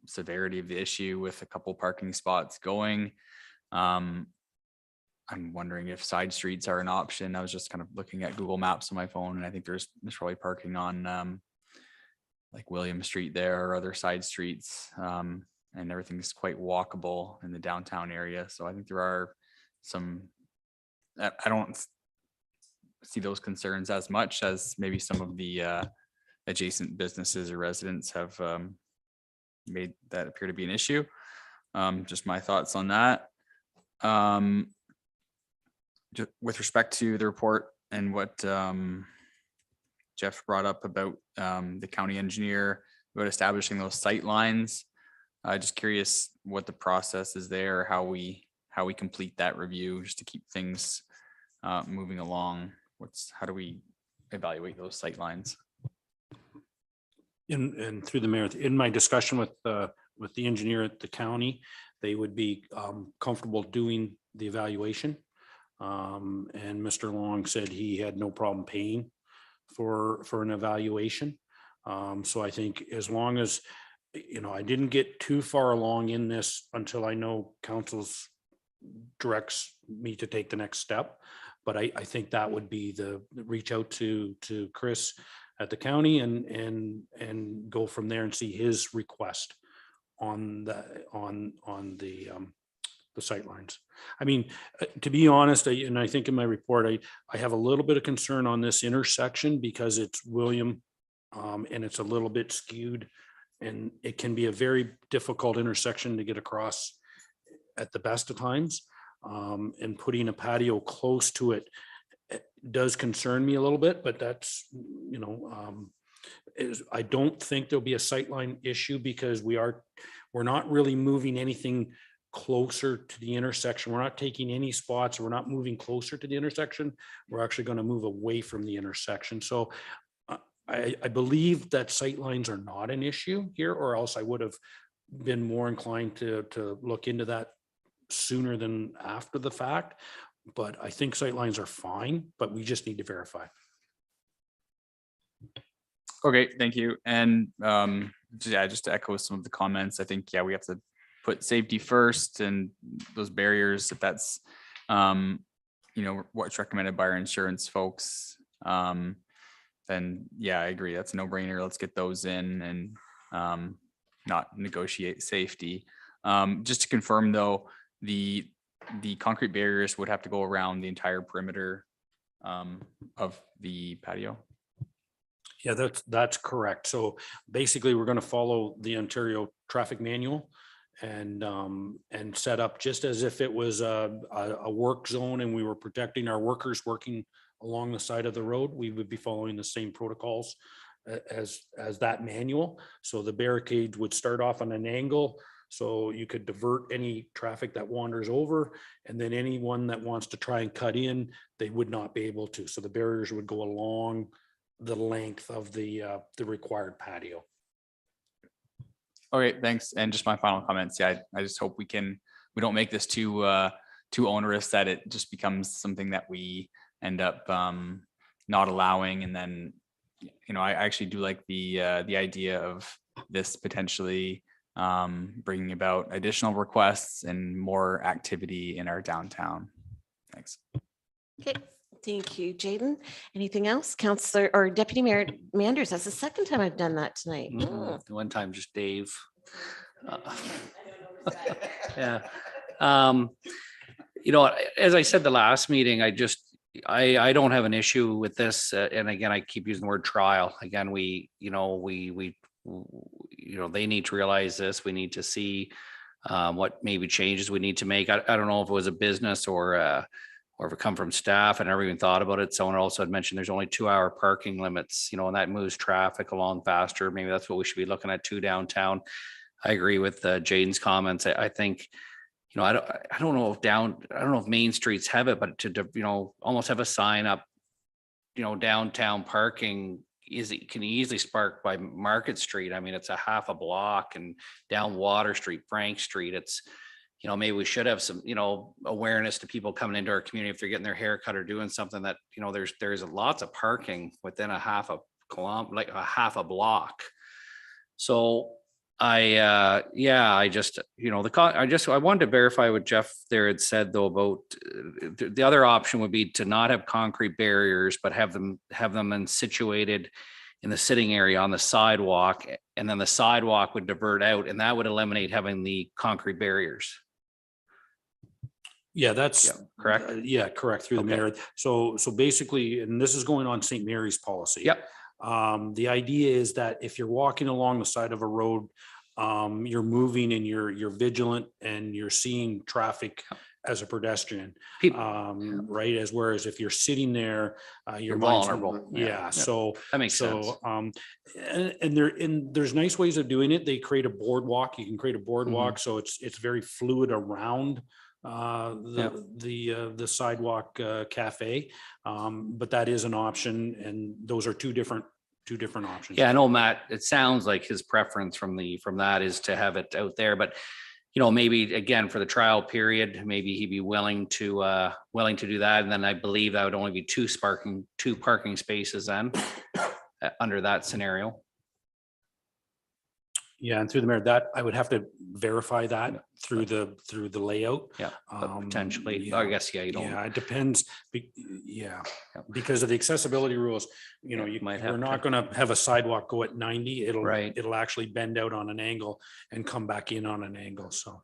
severity of the issue with a couple parking spots going. I'm wondering if side streets are an option. I was just kind of looking at Google Maps on my phone, and I think there's probably parking on like William Street there or other side streets, and everything's quite walkable in the downtown area. So I think there are some. I don't see those concerns as much as maybe some of the adjacent businesses or residents have made that appear to be an issue. Just my thoughts on that. Just with respect to the report and what Jeff brought up about the county engineer about establishing those sight lines, just curious what the process is there, how we complete that review just to keep things moving along. How do we evaluate those sight lines? And through the mayor, in my discussion with the engineer at the county, they would be comfortable doing the evaluation. And Mr. Long said he had no problem paying for an evaluation. So I think as long as, I didn't get too far along in this until I know council's directs me to take the next step. But I think that would be the reach out to Chris at the county and go from there and see his request on the sightlines. I mean, to be honest, and I think in my report, I have a little bit of concern on this intersection because it's William, and it's a little bit skewed, and it can be a very difficult intersection to get across at the best of times. And putting a patio close to it does concern me a little bit, but that's, I don't think there'll be a sightline issue because we're not really moving anything closer to the intersection. We're not taking any spots. We're not moving closer to the intersection. We're actually going to move away from the intersection. So I believe that sightlines are not an issue here, or else I would have been more inclined to look into that sooner than after the fact. But I think sightlines are fine, but we just need to verify. Okay, thank you. And just to echo some of the comments, I think, we have to put safety first and those barriers, if that's, what's recommended by our insurance folks, then I agree. That's a no brainer. Let's get those in and not negotiate safety. Just to confirm though, the concrete barriers would have to go around the entire perimeter of the patio. Yeah, that's correct. So basically, we're going to follow the Ontario traffic manual and set up just as if it was a work zone and we were protecting our workers working along the side of the road. We would be following the same protocols as that manual. So the barricade would start off on an angle, so you could divert any traffic that wanders over, and then anyone that wants to try and cut in, they would not be able to. So the barriers would go along the length of the required patio. Okay, thanks. And just my final comments. I just hope we don't make this too onerous that it just becomes something that we end up not allowing. And then, I actually do like the idea of this potentially bringing about additional requests and more activity in our downtown. Thanks. Okay, thank you, Jayden. Anything else? Councillor or Deputy Mayor Manders, that's the second time I've done that tonight. One time just Dave. Yeah. As I said the last meeting, I don't have an issue with this. And again, I keep using the word trial. Again, we they need to realize this. We need to see what maybe changes we need to make. I don't know if it was a business or if it come from staff. I never even thought about it. Someone also had mentioned there's only 2-hour parking limits, and that moves traffic along faster. Maybe that's what we should be looking at too downtown. I agree with Jaden's comments. I think, I don't know if Main Streets have it, but to almost have a sign up, downtown parking can easily spark by Market Street. I mean, it's a half a block, and down Water Street, Frank Street. It's, maybe we should have some, awareness to people coming into our community if they're getting their hair cut or doing something that, there's lots of parking within a half a kilometer, like a half a block. So I wanted to verify what Jeff there had said though about the other option would be to not have concrete barriers, but have them situated in the sitting area on the sidewalk, and then the sidewalk would divert out, and that would eliminate having the concrete barriers. Yeah, that's correct. Correct through the mayor. So basically, and this is going on St. Mary's policy. Yep. The idea is that if you're walking along the side of a road, you're moving and you're vigilant and you're seeing traffic as a pedestrian, right? Whereas if you're sitting there, you're vulnerable. Yeah. So that makes sense. And there's nice ways of doing it. They create a boardwalk. You can create a boardwalk, so it's very fluid around the sidewalk cafe, but that is an option, and those are two different options. Yeah, I know, Matt, it sounds like his preference from that is to have it out there, but maybe again for the trial period, maybe he'd be willing to do that. And then I believe that would only be two parking spaces then under that scenario. Yeah, and through the mayor, that I would have to verify that through the layout. Yeah, but potentially, I yeah. guess, yeah, you don't. Yeah, it depends. Yeah, because of the accessibility rules, you know, Yeah, you might we're have not to. gonna have a sidewalk go at 90. Right. It'll actually bend out on an angle and come back in on an angle. So.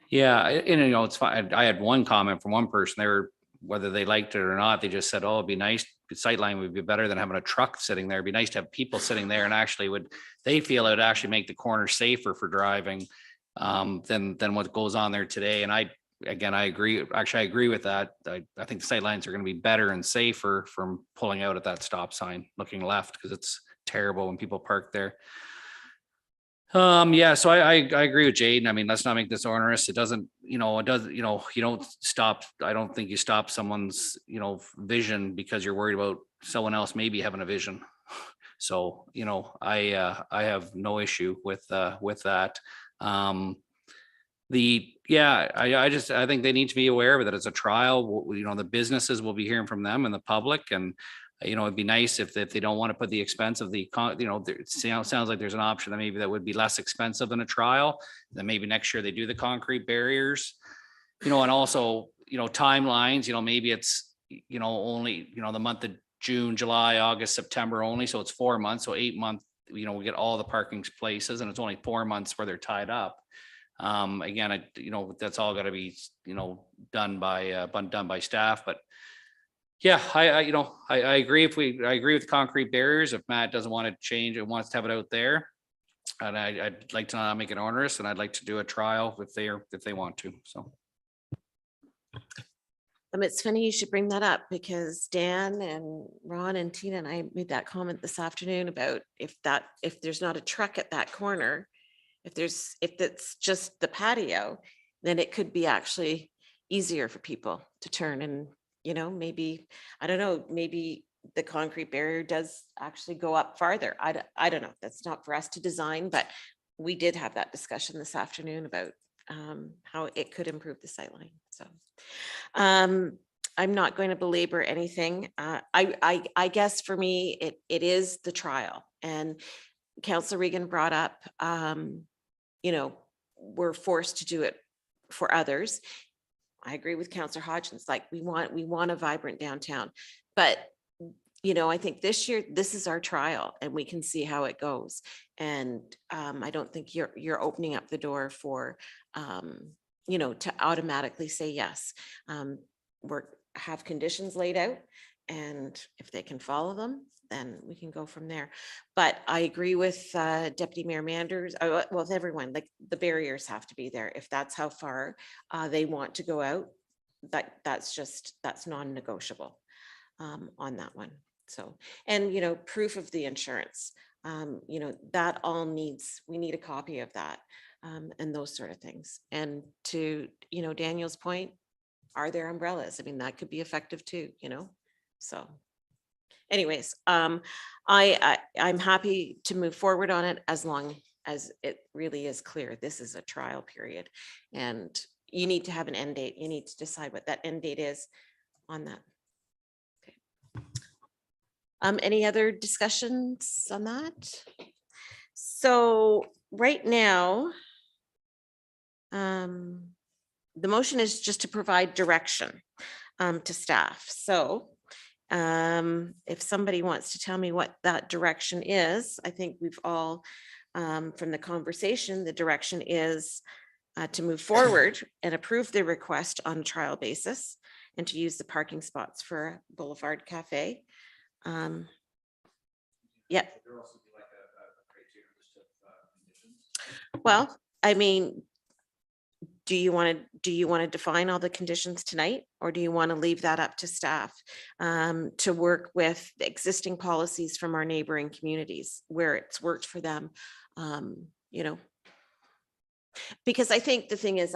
Yeah, and you know, it's fine. I had one comment from one person. They were, whether they liked it or not, they just said, oh, it'd be nice. The sightline would be better than having a truck sitting there. It'd be nice to have people sitting there, and actually they feel it would actually make the corner safer for driving than what goes on there today. And I agree. Actually, I agree with that. I think the sightlines are going to be better and safer from pulling out at that stop sign, looking left, because it's terrible when people park there. Yeah, so I agree with Jaden. I mean, let's not make this onerous. It doesn't, you don't stop. I don't think you stop someone's, vision because you're worried about someone else maybe having a vision. So, I have no issue with that. I think they need to be aware of it, that it's a trial. The businesses will be hearing from them and the public, and it'd be nice if they don't want to put the expense of it sounds like there's an option that maybe that would be less expensive than a trial. Then maybe next year they do the concrete barriers, and also, timelines, maybe it's, only, the month of June, July, August, September only. So it's 4 months. So 8 months, we get all the parking places, and it's only 4 months where they're tied up. Again, that's all got to be, done by staff, but yeah, I agree. I agree with concrete barriers. If Matt doesn't want to change it, wants to have it out there, and I'd like to not make it onerous, and I'd like to do a trial if they want to. So. It's funny you should bring that up, because Dan and Ron and Tina and I made that comment this afternoon about if there's not a truck at that corner, if it's just the patio, then it could be actually easier for people to turn, and maybe, I don't know, maybe the concrete barrier does actually go up farther. I don't know. That's not for us to design, but we did have that discussion this afternoon about how it could improve the sightline. So I'm not going to belabor anything. I guess for me, it is the trial, and Councillor Regan brought up, we're forced to do it for others. I agree with Councillor Hodgins. Like, we want a vibrant downtown, but I think this year, this is our trial, and we can see how it goes. And I don't think you're opening up the door for, to automatically say yes. Have conditions laid out, and if they can follow them, then we can go from there. But I agree with Deputy Mayor Manders, with everyone, like, the barriers have to be there. If that's how far they want to go out, that's non-negotiable on that one. So, and proof of the insurance, that all we need a copy of that, and those sort of things. And to Daniel's point, are there umbrellas? I mean, that could be effective too, so. Anyways, I'm happy to move forward on it as long as it really is clear this is a trial period, and you need to have an end date. You need to decide what that end date is on that. Okay. Any other discussions on that? So right now, the motion is just to provide direction to staff. So if somebody wants to tell me what that direction is, I think we've all, from the conversation, the direction is to move forward and approve the request on a trial basis, and to use the parking spots for Boulevard Cafe. Yeah. Well, I mean, do you want to define all the conditions tonight, or do you want to leave that up to staff to work with the existing policies from our neighboring communities where it's worked for them? Because I think the thing is,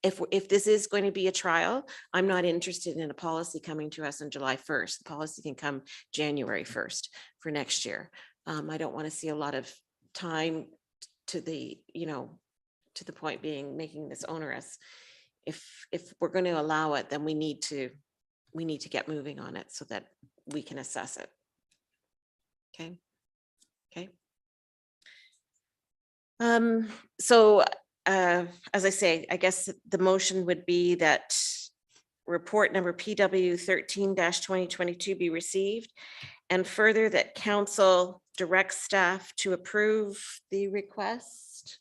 if this is going to be a trial, I'm not interested in a policy coming to us on July 1st. The policy can come January 1st for next year. I don't want to see a lot of time to the, to the point being making this onerous. If we're going to allow it, then we need to get moving on it so that we can assess it. Okay. Okay. So as I say, I guess the motion would be that report number PW 13-2022 be received, and further that council directs staff to approve the request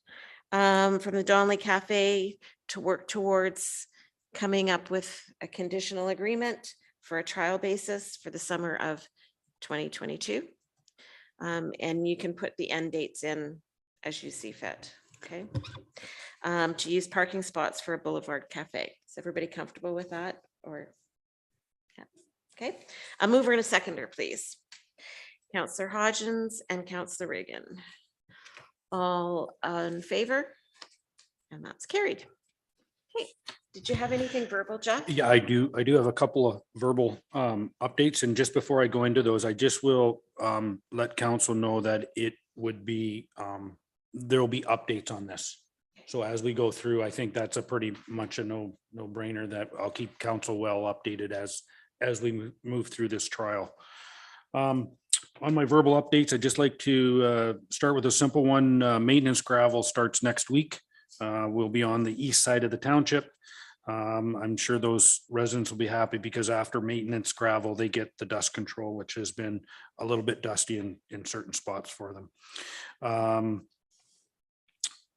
from the Donnelly Cafe to work towards coming up with a conditional agreement for a trial basis for the summer of 2022. And you can put the end dates in as you see fit, okay? To use parking spots for a boulevard cafe. Is everybody comfortable with that? Or, yeah, okay. A mover and a seconder, please. Councillor Hodgins and Councillor Reagan. All in favor? And that's carried. Okay, did you have anything verbal, Jeff? Yeah, I do have a couple of verbal updates, and just before I go into those, I just will let council know that it would be there will be updates on this. So as we go through, I think that's a pretty much a no-brainer that I'll keep council well updated as we move through this trial. On my verbal updates, I'd just like to start with a simple one. Maintenance gravel starts next week. We'll be on the east side of the township. I'm sure those residents will be happy because after maintenance gravel, they get the dust control, which has been a little bit dusty in certain spots for them.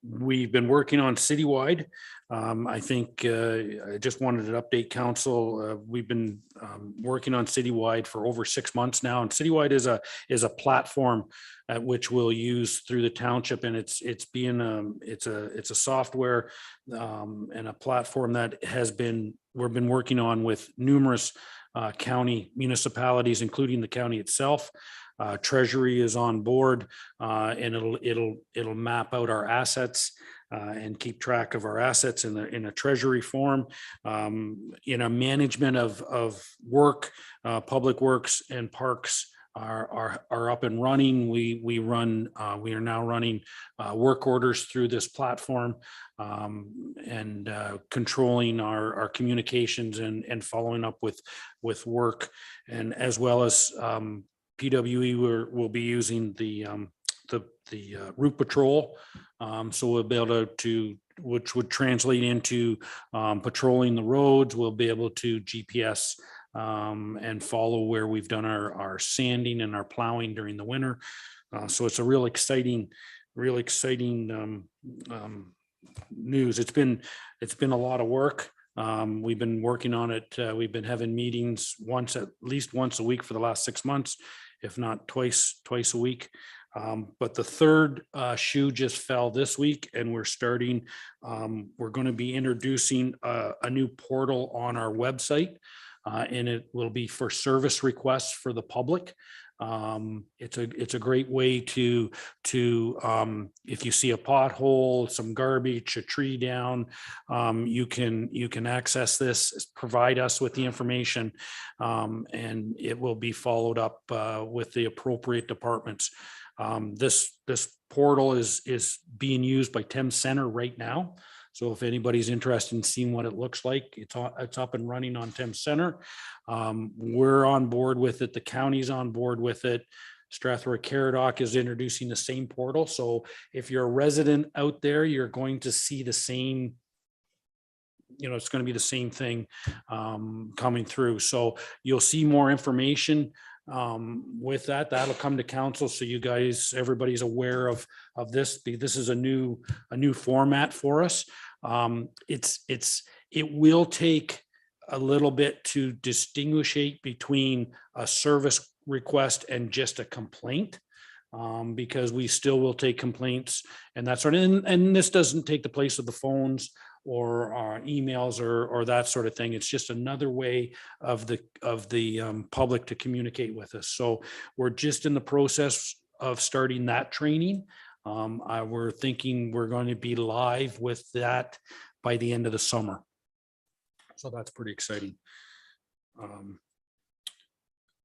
We've been working on citywide. I think I just wanted to update council. We've been working on citywide for over 6 months now, and citywide is a platform at which we'll use through the township, and it's a software and a platform that we've been working on with numerous county municipalities, including the county itself. Treasury is on board, and it'll map out our assets and keep track of our assets in a treasury form. In a management of work, public works and parks are up and running. We are now running work orders through this platform, and controlling our communications and following up with work, and as well as PWE will be using the route patrol, so we'll be able to, which would translate into patrolling the roads. We'll be able to GPS and follow where we've done our sanding and our plowing during the winter. So it's a real exciting news. It's been a lot of work. We've been working on it. We've been having meetings at least once a week for the last 6 months, if not twice a week. But the third shoe just fell this week, and we're going to be introducing a new portal on our website, and it will be for service requests for the public. It's a great way to if you see a pothole, some garbage, a tree down, you can access this, provide us with the information, and it will be followed up with the appropriate departments. This portal is being used by Thames Center right now. So if anybody's interested in seeing what it looks like, it's up and running on Thames Center. We're on board with it. The county's on board with it. Strathroy Caradoc is introducing the same portal. So if you're a resident out there, you're going to see the same, it's going to be the same thing coming through. So you'll see more information with that'll come to council, so you guys, everybody's aware of this. This is a new format for us. It will take a little bit to distinguish between a service request and just a complaint, because we still will take complaints and that sort of, and this doesn't take the place of the phones or emails or that sort of thing. It's just another way of the public to communicate with us. So we're just in the process of starting that training. We're thinking we're going to be live with that by the end of the summer. So that's pretty exciting.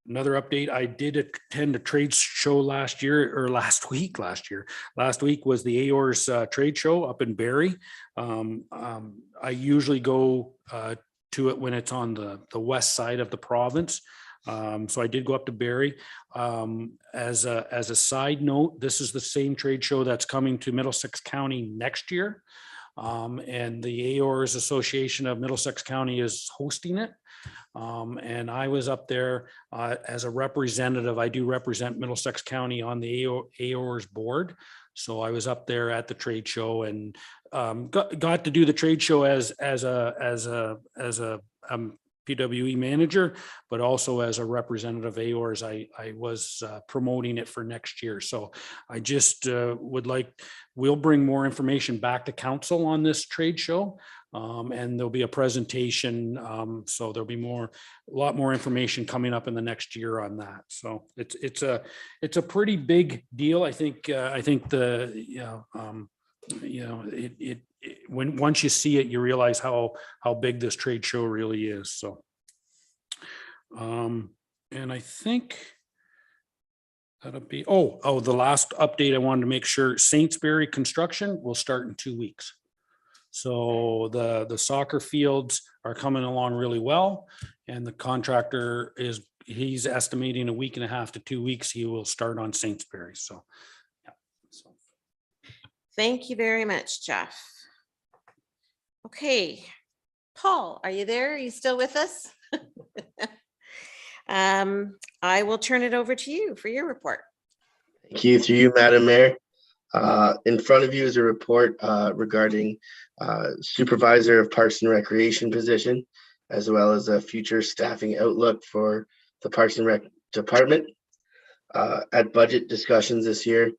Another update, I did attend a trade show last week. Last week was the AOR's trade show up in Barrie. I usually go to it when it's on the west side of the province. So I did go up to Barrie. As a side note, this is the same trade show that's coming to Middlesex County next year. And the AOR's Association of Middlesex County is hosting it. And I was up there as a representative. I do represent Middlesex County on the AOR's board. So I was up there at the trade show and got to do the trade show as a PWE manager, but also as a representative of AOR's. I was promoting it for next year. So I just we'll bring more information back to council on this trade show. And there'll be a presentation. So there'll be a lot more information coming up in the next year on that. So it's a pretty big deal. I think when once you see it, you realize how big this trade show really is. So, and I think that'll be, the last update I wanted to make sure, Saintsbury construction will start in 2 weeks. So the soccer fields are coming along really well, and the contractor he's estimating a week and a half to 2 weeks, he will start on Saintsbury. So, yeah. So. Thank you very much, Jeff. Okay, Paul, are you there? Are you still with us? I will turn it over to you for your report. Thank you. Through you, Madam Mayor. In front of you is a report regarding Supervisor of Parks and Recreation position, as well as a future staffing outlook for the Parks and Rec Department. At budget discussions this year,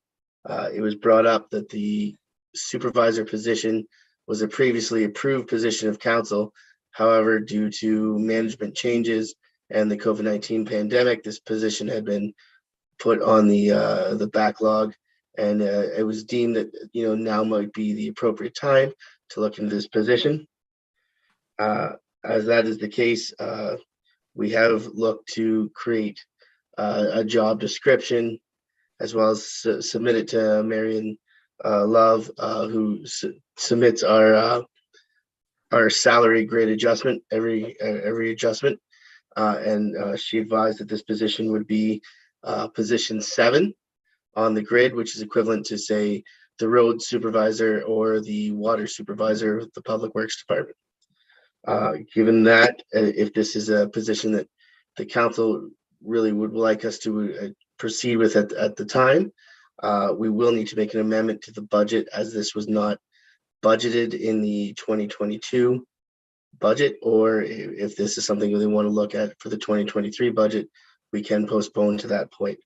it was brought up that the supervisor position was a previously approved position of council. However, due to management changes and the COVID-19 pandemic, this position had been put on the backlog, and it was deemed that now might be the appropriate time to look into this position. As that is the case, we have looked to create a job description, as well as submit it to Marion Love, who submits our salary grade adjustment every adjustment, and she advised that this position would be position 7 on the grid, which is equivalent to, say, the road supervisor or the water supervisor with the Public Works Department. Given that, if this is a position that the council really would like us to proceed with at the time, we will need to make an amendment to the budget, as this was not budgeted in the 2022 budget, or if this is something they want to look at for the 2023 budget, we can postpone to that point.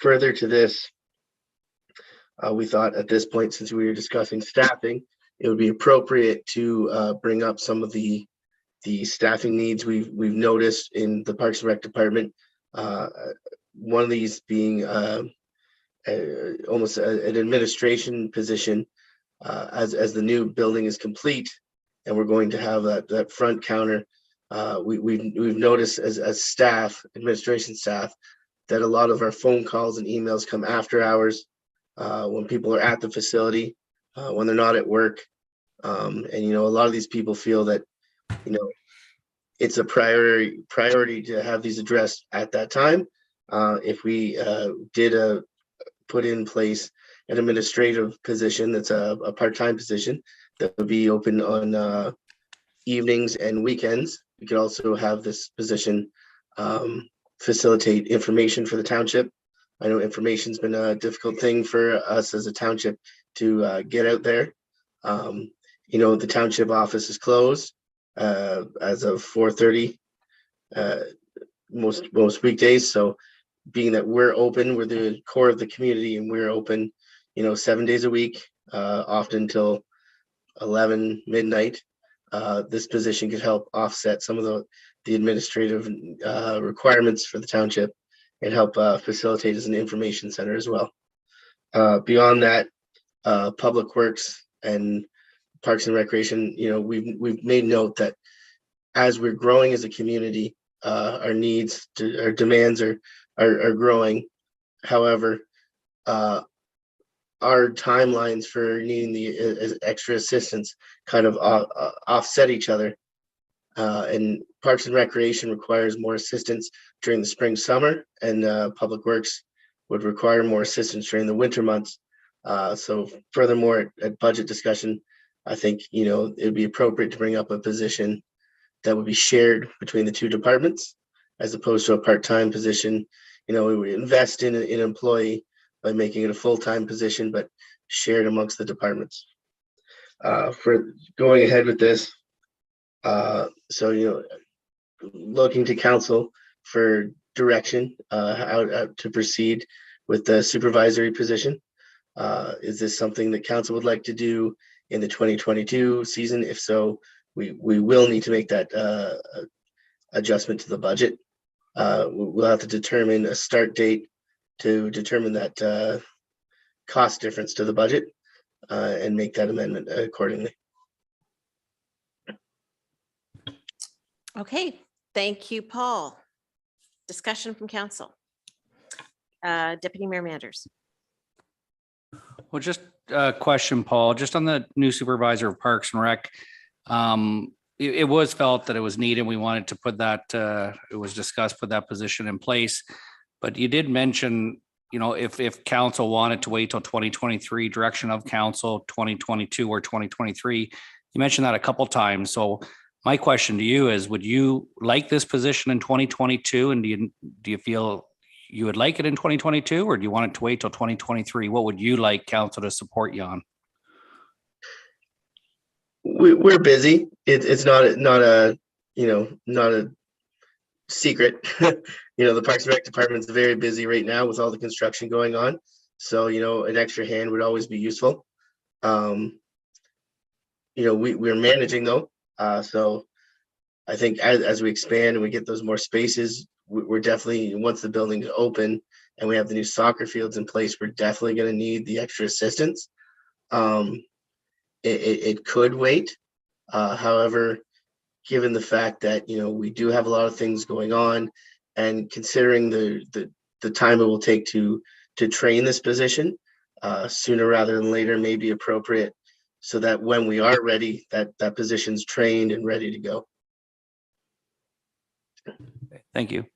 Further to this, we thought at this point, since we were discussing staffing, it would be appropriate to bring up some of the staffing needs we've noticed in the Parks and Rec Department. One of these being almost an administration position, as the new building is complete, and we're going to have that front counter. We've noticed as staff, administration staff, that a lot of our phone calls and emails come after hours, when people are at the facility, when they're not at work. And a lot of these people feel that it's a priority to have these addressed at that time. If we did put in place an administrative position that's a part-time position that would be open on evenings and weekends, we could also have this position facilitate information for the township. I know information's been a difficult thing for us as a township to get out there. The township office is closed as of 4:30 most weekdays. So being that we're open, we're the core of the community, and we're open 7 days a week, often till 11 midnight. This position could help offset some of the administrative requirements for the township and help facilitate as an information center as well. Beyond that, Public Works and Parks and Recreation, we've made note that as we're growing as a community, our needs, our demands are growing. However, our timelines for needing the extra assistance kind of offset each other. And Parks and Recreation requires more assistance during the spring, summer, and Public Works would require more assistance during the winter months. So furthermore, at budget discussion, I think, it'd be appropriate to bring up a position that would be shared between the two departments as opposed to a part-time position. We would invest in an employee by making it a full-time position, but shared amongst the departments. For going ahead with this, looking to council for direction, how to proceed with the supervisory position. Is this something that council would like to do in the 2022 season? If so, we will need to make that adjustment to the budget. We'll have to determine a start date to determine that cost difference to the budget and make that amendment accordingly. Okay, thank you, Paul. Discussion from council. Deputy Mayor Manders. Well, just a question, Paul, just on the new supervisor of Parks and Rec. It was felt that it was needed. We wanted to put that, it was discussed, put that position in place. But you did mention, if council wanted to wait till 2023, direction of council 2022 or 2023, you mentioned that a couple times. So my question to you is, would you like this position in 2022? And do you feel you would like it in 2022, or do you want it to wait till 2023? What would you like council to support you on? We're busy. It's not a secret. The Parks and Rec department is very busy right now with all the construction going on. So, an extra hand would always be useful. We're managing though. So I think as we expand and we get those more spaces, we're definitely, once the building's open and we have the new soccer fields in place, we're definitely going to need the extra assistance. It could wait. However, given the fact that, we do have a lot of things going on, and considering the time it will take to train this position, sooner rather than later may be appropriate, so that when we are ready, that position's trained and ready to go. Thank you.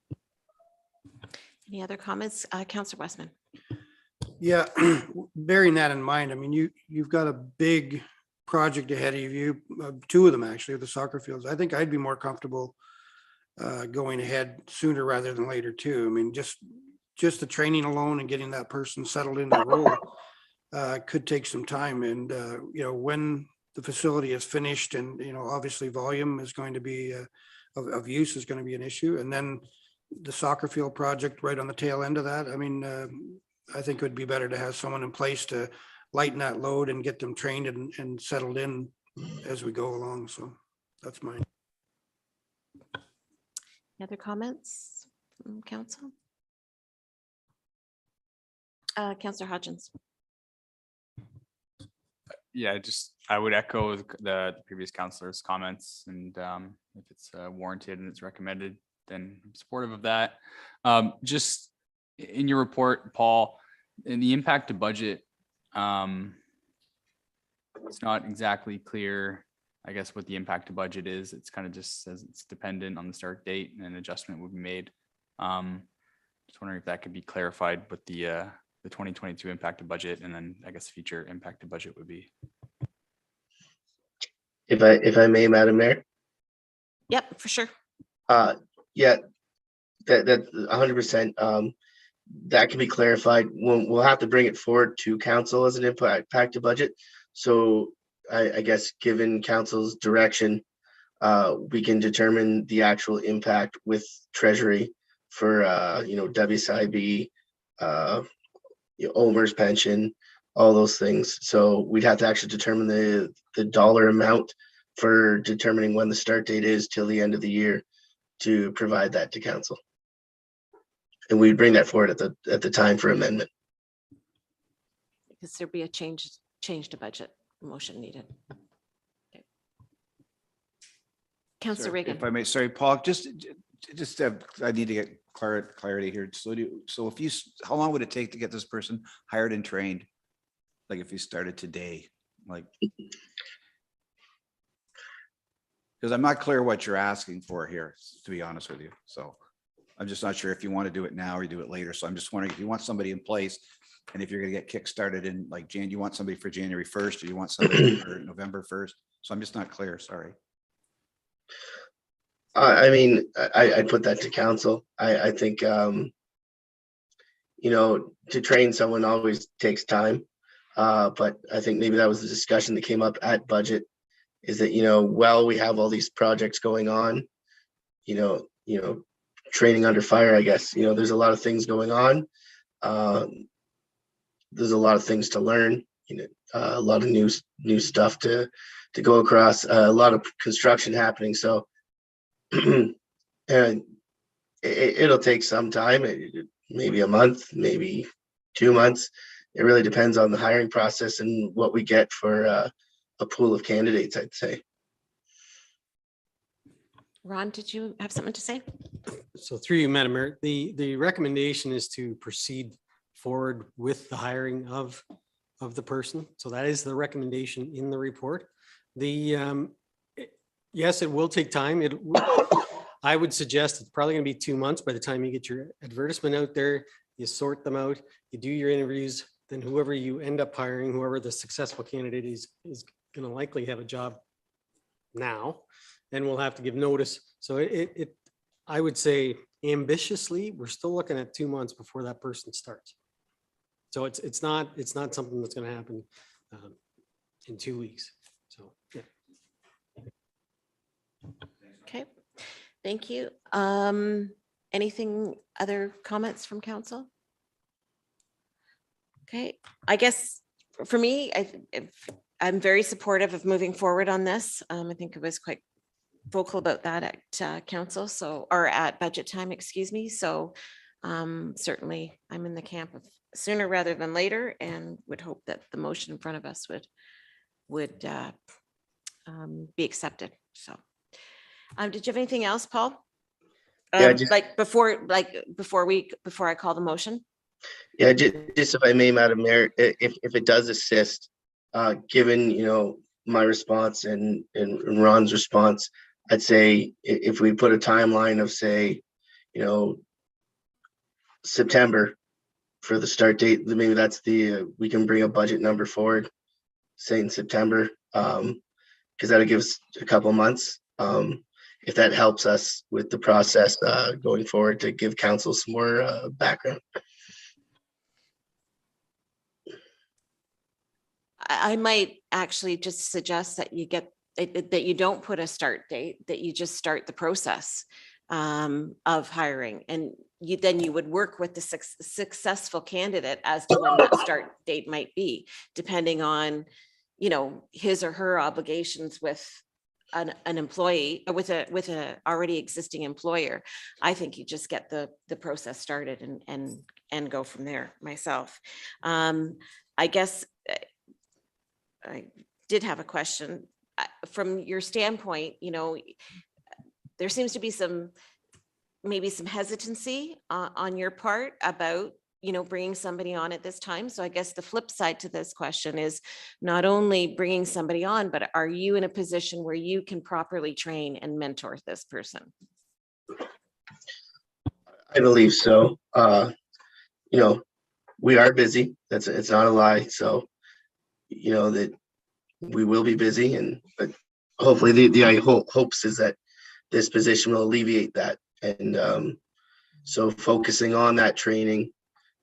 Any other comments? Councillor Westman. Yeah, bearing that in mind, you've got a big project ahead of you, two of them actually, the soccer fields. I think I'd be more comfortable going ahead sooner rather than later too. Just the training alone and getting that person settled into the role could take some time. And when the facility is finished, and obviously volume is going to be of use is going to be an issue, and then the soccer field project right on the tail end of that. I think it would be better to have someone in place to lighten that load and get them trained and settled in as we go along. So that's mine. Any other comments from council? Councillor Hodgins. Yeah, I would echo the previous councillor's comments, and if it's warranted and it's recommended, then I'm supportive of that. Just in your report, Paul, in the impact to budget, it's not exactly clear, I guess, what the impact to budget is. It's kind of just says it's dependent on the start date and an adjustment would be made. Just wondering if that could be clarified with the 2022 impact to budget, and then I guess future impact to budget would be. If I may, Madam Mayor. Yep, for sure. Yeah, that 100%. That can be clarified. We'll have to bring it forward to council as an impact to budget. So I guess given council's direction, we can determine the actual impact with Treasury for WSIB, Omer's pension, all those things. So we'd have to actually determine the dollar amount for determining when the start date is till the end of the year to provide that to council. And we'd bring that forward at the time for amendment. Because there'd be a change to budget motion needed. Okay. Councillor Reagan. If I may, sorry, Paul, just just I need to get clarity here. So if you, how long would it take to get this person hired and trained? Like if you started today, like. Because I'm not clear what you're asking for here, to be honest with you. So I'm just not sure if you want to do it now or you do it later. So I'm just wondering if you want somebody in place and if you're going to get kickstarted in like Jan, you want somebody for January 1st or you want somebody for November 1st. So I'm just not clear. Sorry. I mean, I put that to council. I think, you know, to train someone always takes time. But I think maybe that was the discussion that came up at budget, is that, you know, while we have all these projects going on, you know, training under fire, I guess, you know, there's a lot of things going on. There's a lot of things to learn, you know, a lot of new stuff to go across, a lot of construction happening. So and it'll take some time, maybe a month, maybe 2 months. It really depends on the hiring process and what we get for a pool of candidates, I'd say. Ron, did you have something to say? So through you, Madam Mayor, the recommendation is to proceed forward with the hiring of the person. So that is the recommendation in the report. Yes, it will take time. I would suggest it's probably going to be 2 months by the time you get your advertisement out there, you sort them out, you do your interviews, then whoever you end up hiring, whoever the successful candidate is going to likely have a job now, and we'll have to give notice. So I would say ambitiously, we're still looking at 2 months before that person starts. So it's not something that's going to happen in 2 weeks. So, yeah. Okay, thank you. Anything, other comments from council? Okay, I guess for me, I'm very supportive of moving forward on this. I think it was quite vocal about that at council, so, or at budget time, excuse me. So certainly I'm in the camp of sooner rather than later, and would hope that the motion in front of us would be accepted. So did you have anything else, Paul? Yeah, before I call the motion? Yeah, just if I may, Madam Mayor, if it does assist, given, you know, my response and Ron's response, I'd say if we put a timeline of, say, you know, September for the start date, maybe that's we can bring a budget number forward, say in September, because that'll give us a couple months. If that helps us with the process going forward, to give council some more background. I might actually just suggest that you that you don't put a start date, that you just start the process of hiring, and then you would work with the successful candidate as to when that start date might be, depending on, you know, his or her obligations with an employee, or with a already existing employer. I think you just get the process started and go from there myself. I guess I did have a question from your standpoint. You know, there seems to be maybe some hesitancy on your part about, you know, bringing somebody on at this time. So I guess the flip side to this question is not only bringing somebody on, but are you in a position where you can properly train and mentor this person? I believe so. You know, we are busy. It's not a lie. So, you know, that we will be busy, but hopefully the hopes is that this position will alleviate that. And so focusing on that training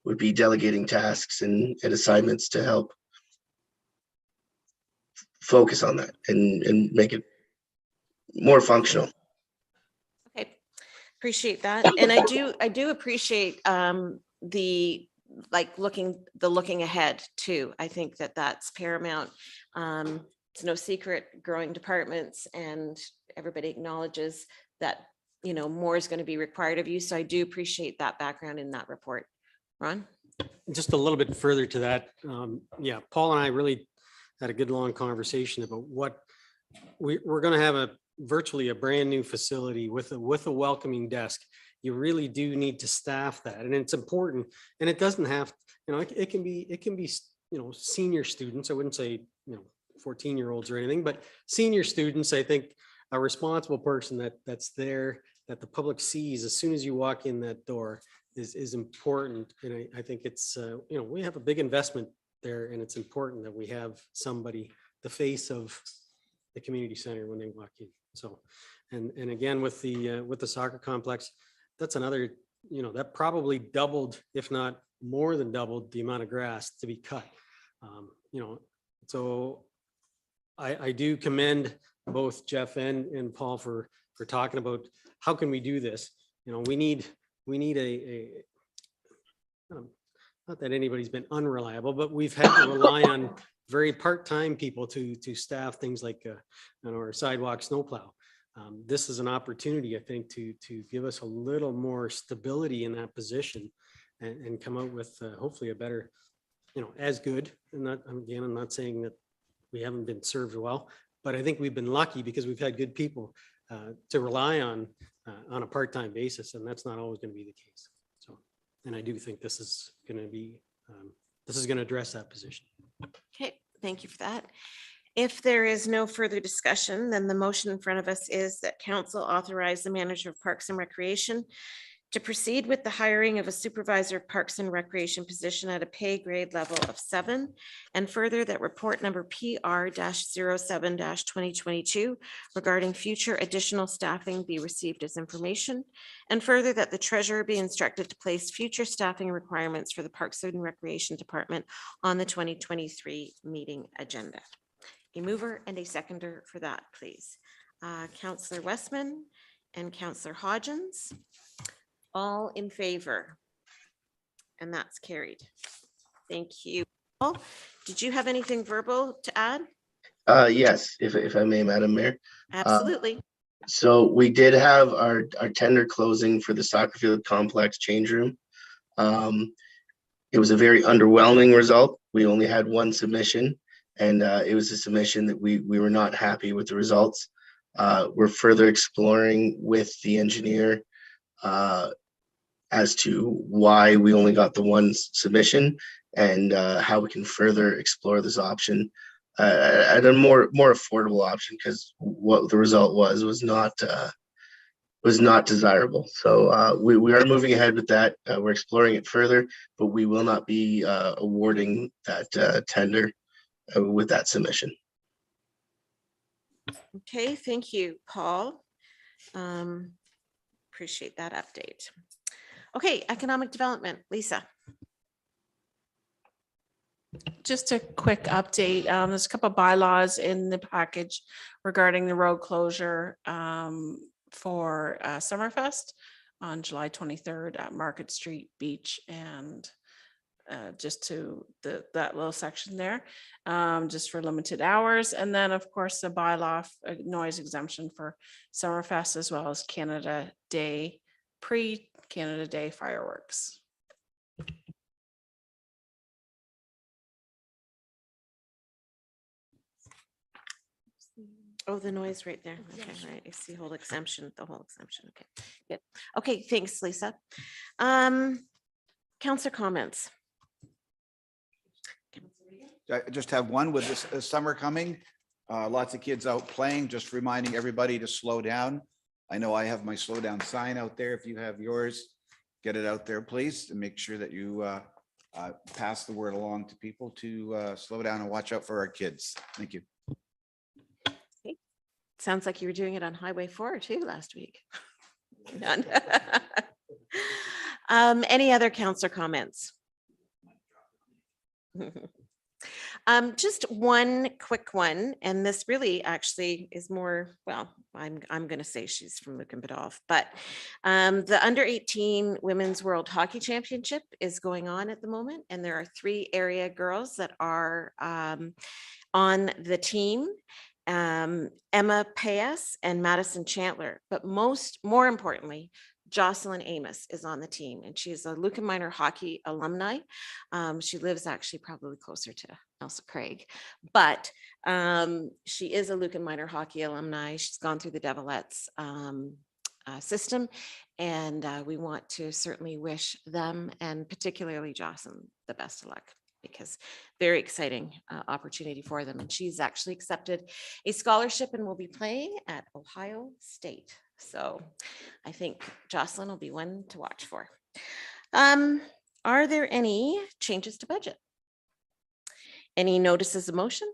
would be delegating tasks and assignments to help focus on that and make it more functional. Okay, appreciate that. And I do appreciate the looking ahead too. I think that's paramount. It's no secret, growing departments, and everybody acknowledges that, you know, more is going to be required of you. So I do appreciate that background in that report. Ron? Just a little bit further to that. Yeah, Paul and I really had a good long conversation about what we're going to have virtually a brand new facility with a welcoming desk. You really do need to staff that, and it's important. And it doesn't have, it can be, senior students. I wouldn't say, 14-year-olds or anything, but senior students. I think a responsible person that's there, that the public sees as soon as you walk in that door is important. And I think it's, we have a big investment there, and it's important that we have somebody, the face of the community center when they walk in. So, and again, with the soccer complex, that's another, that probably doubled, if not more than doubled, the amount of grass to be cut. So I do commend both Jeff and Paul for talking about how can we do this. We need a not that anybody's been unreliable, but we've had to rely on very part-time people to staff things like our sidewalk snowplow. This is an opportunity, I think, to give us a little more stability in that position and come out with hopefully a better, as good. And not, again, I'm not saying that we haven't been served well, but I think we've been lucky because we've had good people to rely on a part-time basis, and that's not always going to be the case. So, and I do think this is going to be, this is going to address that position. Okay, thank you for that. If there is no further discussion, then the motion in front of us is that council authorize the manager of Parks and Recreation to proceed with the hiring of a supervisor of Parks and Recreation position at a pay grade level of 7, and further that report number PR-07-2022 regarding future additional staffing be received as information, and further that the treasurer be instructed to place future staffing requirements for the Parks and Recreation Department on the 2023 meeting agenda. A mover and a seconder for that, please. Councillor Westman and Councillor Hodgins. All in favor? And that's carried. Thank you. Paul, did you have anything verbal to add? Yes, if I may, Madam Mayor. Absolutely. So we did have our tender closing for the soccer field complex change room. It was a very underwhelming result. We only had one submission, and it was a submission that we were not happy with the results. We're further exploring with the engineer as to why we only got the one submission, and how we can further explore this option at a more affordable option, because what the result was not desirable. So we are moving ahead with that. We're exploring it further, but we will not be awarding that tender with that submission. Okay, thank you, Paul. Appreciate that update. Okay, economic development, Lisa. Just a quick update. There's a couple of bylaws in the package regarding the road closure for Summerfest on July 23rd at Market Street Beach, and just to that little section there, just for limited hours. And then, of course, the bylaw noise exemption for Summerfest, as well as Canada Day, pre-Canada Day fireworks. Oh, the noise right there. Okay, right. I see the whole exemption. Okay, good. Okay, thanks, Lisa. Councillor comments. I just have one with this summer coming. Lots of kids out playing, just reminding everybody to slow down. I know I have my slow down sign out there. If you have yours, get it out there, please, and make sure that you pass the word along to people to slow down and watch out for our kids. Thank you. Sounds like you were doing it on Highway 4 too last week. None. Any other councillor comments? Just one quick one, and this really actually is more, well, I'm going to say she's from Lucan Biddulph, but the under 18 Women's World Hockey Championship is going on at the moment, and there are 3 area girls that are on the team. Emma Payas and Madison Chandler, but more importantly, Jocelyn Amos is on the team, and she is a Lucan Minor hockey alumni. She lives actually probably closer to Elsa Craig, but she is a Lucan Minor hockey alumni. She's gone through the Devilettes system, and we want to certainly wish them, and particularly Jocelyn, the best of luck, because very exciting opportunity for them. And she's actually accepted a scholarship and will be playing at Ohio State. So I think Jocelyn will be one to watch for. Are there any changes to budget? Any notices of motion?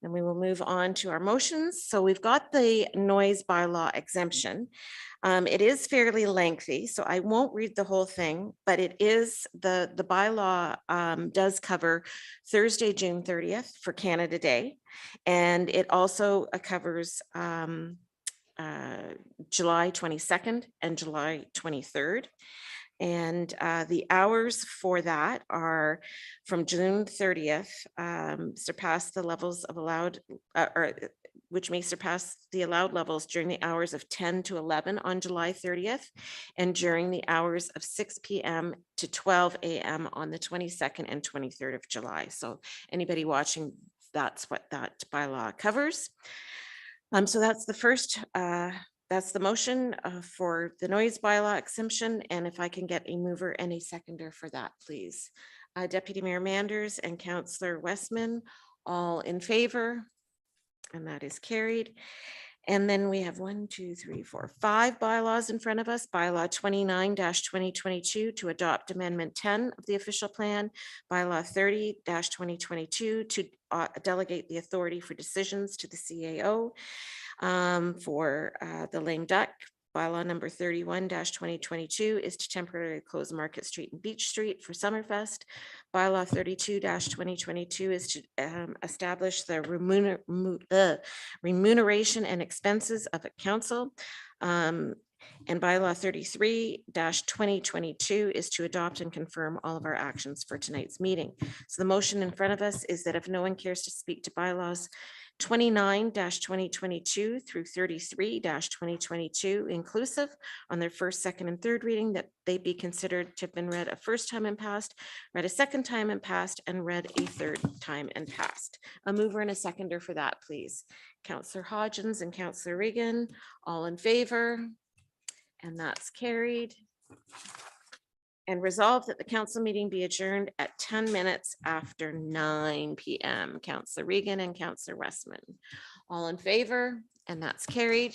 And we will move on to our motions. So we've got the noise bylaw exemption. It is fairly lengthy, so I won't read the whole thing, but it is, the bylaw does cover Thursday, June 30th for Canada Day. And it also covers July 22nd and July 23rd. And the hours for that are from June 30th, surpass the levels of allowed, or which may surpass the allowed levels during the hours of 10 to 11 on July 30th, and during the hours of 6 p.m. to 12 a.m. on the 22nd and 23rd of July. So anybody watching, that's what that bylaw covers. So that's the first, that's the motion for the noise bylaw exemption. And if I can get a mover and a seconder for that, please. Deputy Mayor Manders and Councillor Westman, all in favor, and that is carried. And then we have 5 bylaws in front of us. Bylaw 29-2022 to adopt Amendment 10 of the official plan. Bylaw 30-2022 to delegate the authority for decisions to the CAO for the lame duck. Bylaw number 31-2022 is to temporarily close Market Street and Beach Street for Summerfest. Bylaw 32-2022 is to establish the remuneration and expenses of a council. And bylaw 33-2022 is to adopt and confirm all of our actions for tonight's meeting. So the motion in front of us is that if no one cares to speak to bylaws 29-2022 through 33-2022 inclusive on their first, second, and third reading, that they be considered to have been read a first time and passed, read a second time and passed, and read a third time and passed. A mover and a seconder for that, please. Councillor Hodgins and Councillor Regan, all in favor, and that's carried. And resolved that the council meeting be adjourned at 10 minutes after 9 p.m. Councillor Regan and Councillor Westman, all in favor, and that's carried.